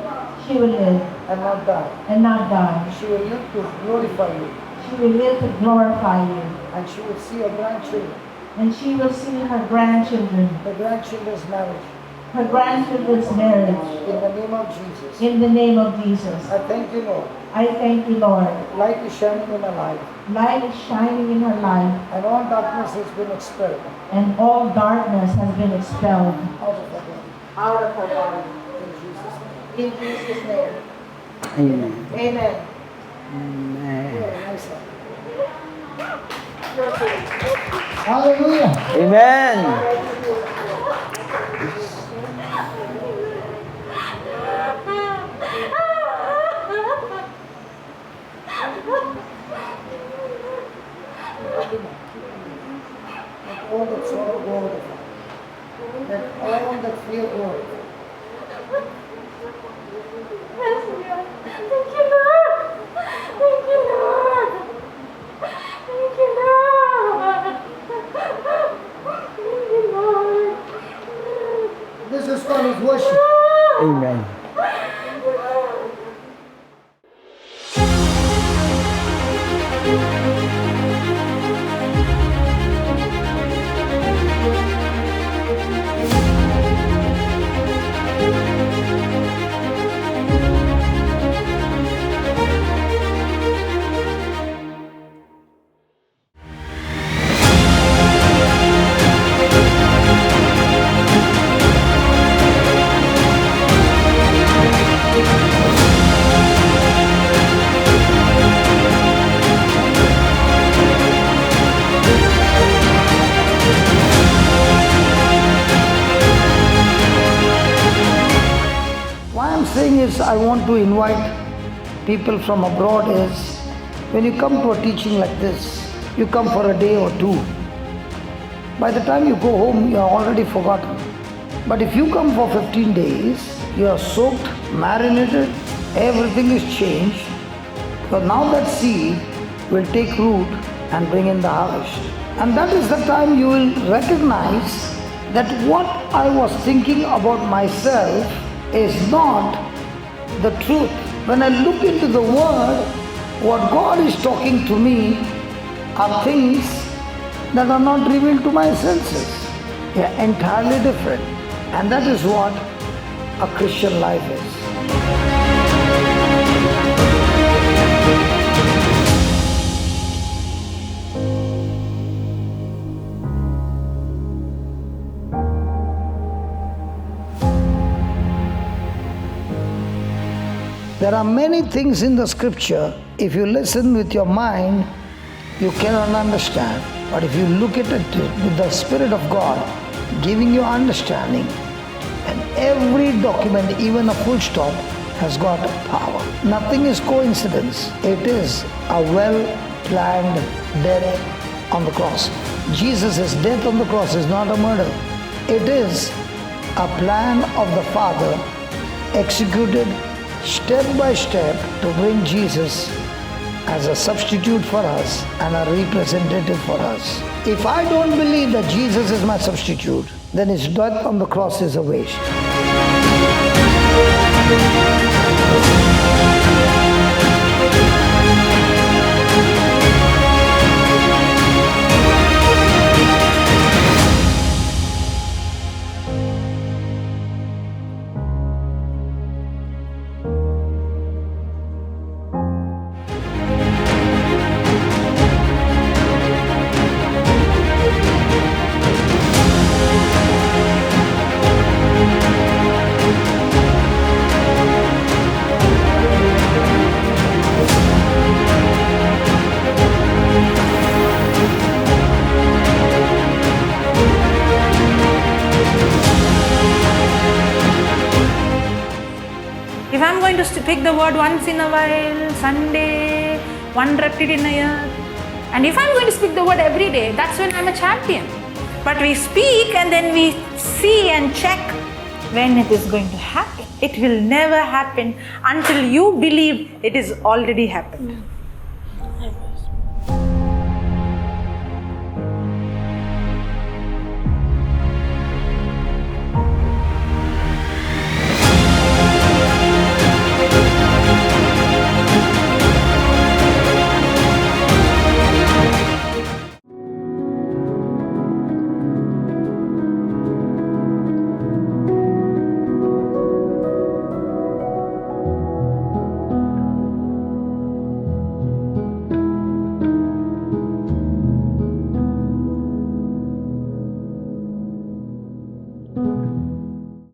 Speaker 8: She will live
Speaker 1: and not die.
Speaker 8: and not die.
Speaker 1: She will live to glorify you.
Speaker 8: She will live to glorify you.
Speaker 1: And she will see her grandchildren,
Speaker 8: And she will see her grandchildren,
Speaker 1: her grandchildren's marriage.
Speaker 8: her grandchildren's marriage.
Speaker 1: In the name of Jesus.
Speaker 8: In the name of Jesus.
Speaker 1: I thank you, Lord.
Speaker 8: I thank you, Lord.
Speaker 1: Light is shining in her life.
Speaker 8: Light is shining in her life,
Speaker 1: And all darkness has been expelled
Speaker 8: and all darkness has been expelled
Speaker 1: out of her body.
Speaker 8: out of her body.
Speaker 1: In Jesus' name.
Speaker 8: In Jesus' name.
Speaker 4: Amen.
Speaker 8: Amen.
Speaker 4: Amen.
Speaker 1: Yeah, nice one. Hallelujah.
Speaker 4: Amen.
Speaker 1: Let all that sorrow go over the fire. Let all that fear go over the fire.
Speaker 6: Yes, Lord. Thank you, Lord. Thank you, Lord. Thank you, Lord. Thank you, Lord.
Speaker 4: Amen.
Speaker 1: Why I'm saying is I want to invite people from abroad is when you come to a teaching like this, you come for a day or two. By the time you go home, you are already forgotten. But if you come for 15 days, you are soaked, marinated, everything is changed. So now that seed will take root and bring in the harvest. And that is the time you will recognize that what I was thinking about myself is not the truth. When I look into the Word, what God is talking to me are things that are not revealed to my senses. They are entirely different. And that is what a Christian life is. There are many things in the scripture, if you listen with your mind, you cannot understand. But if you look at it with the Spirit of God, giving you understanding, and every document, even a full stop, has got power. Nothing is coincidence. It is a well-planned death on the cross. Jesus' death on the cross is not a murder. It is a plan of the Father executed step by step to bring Jesus as a substitute for us and a representative for us. If I don't believe that Jesus is my substitute, then his death on the cross is a waste.
Speaker 9: If I'm going to speak the word once in a while, Sunday, one repeat in a year, and if I'm going to speak the word every day, that's when I'm a champion. But we speak and then we see and check when it is going to happen. It will never happen until you believe it is already happened.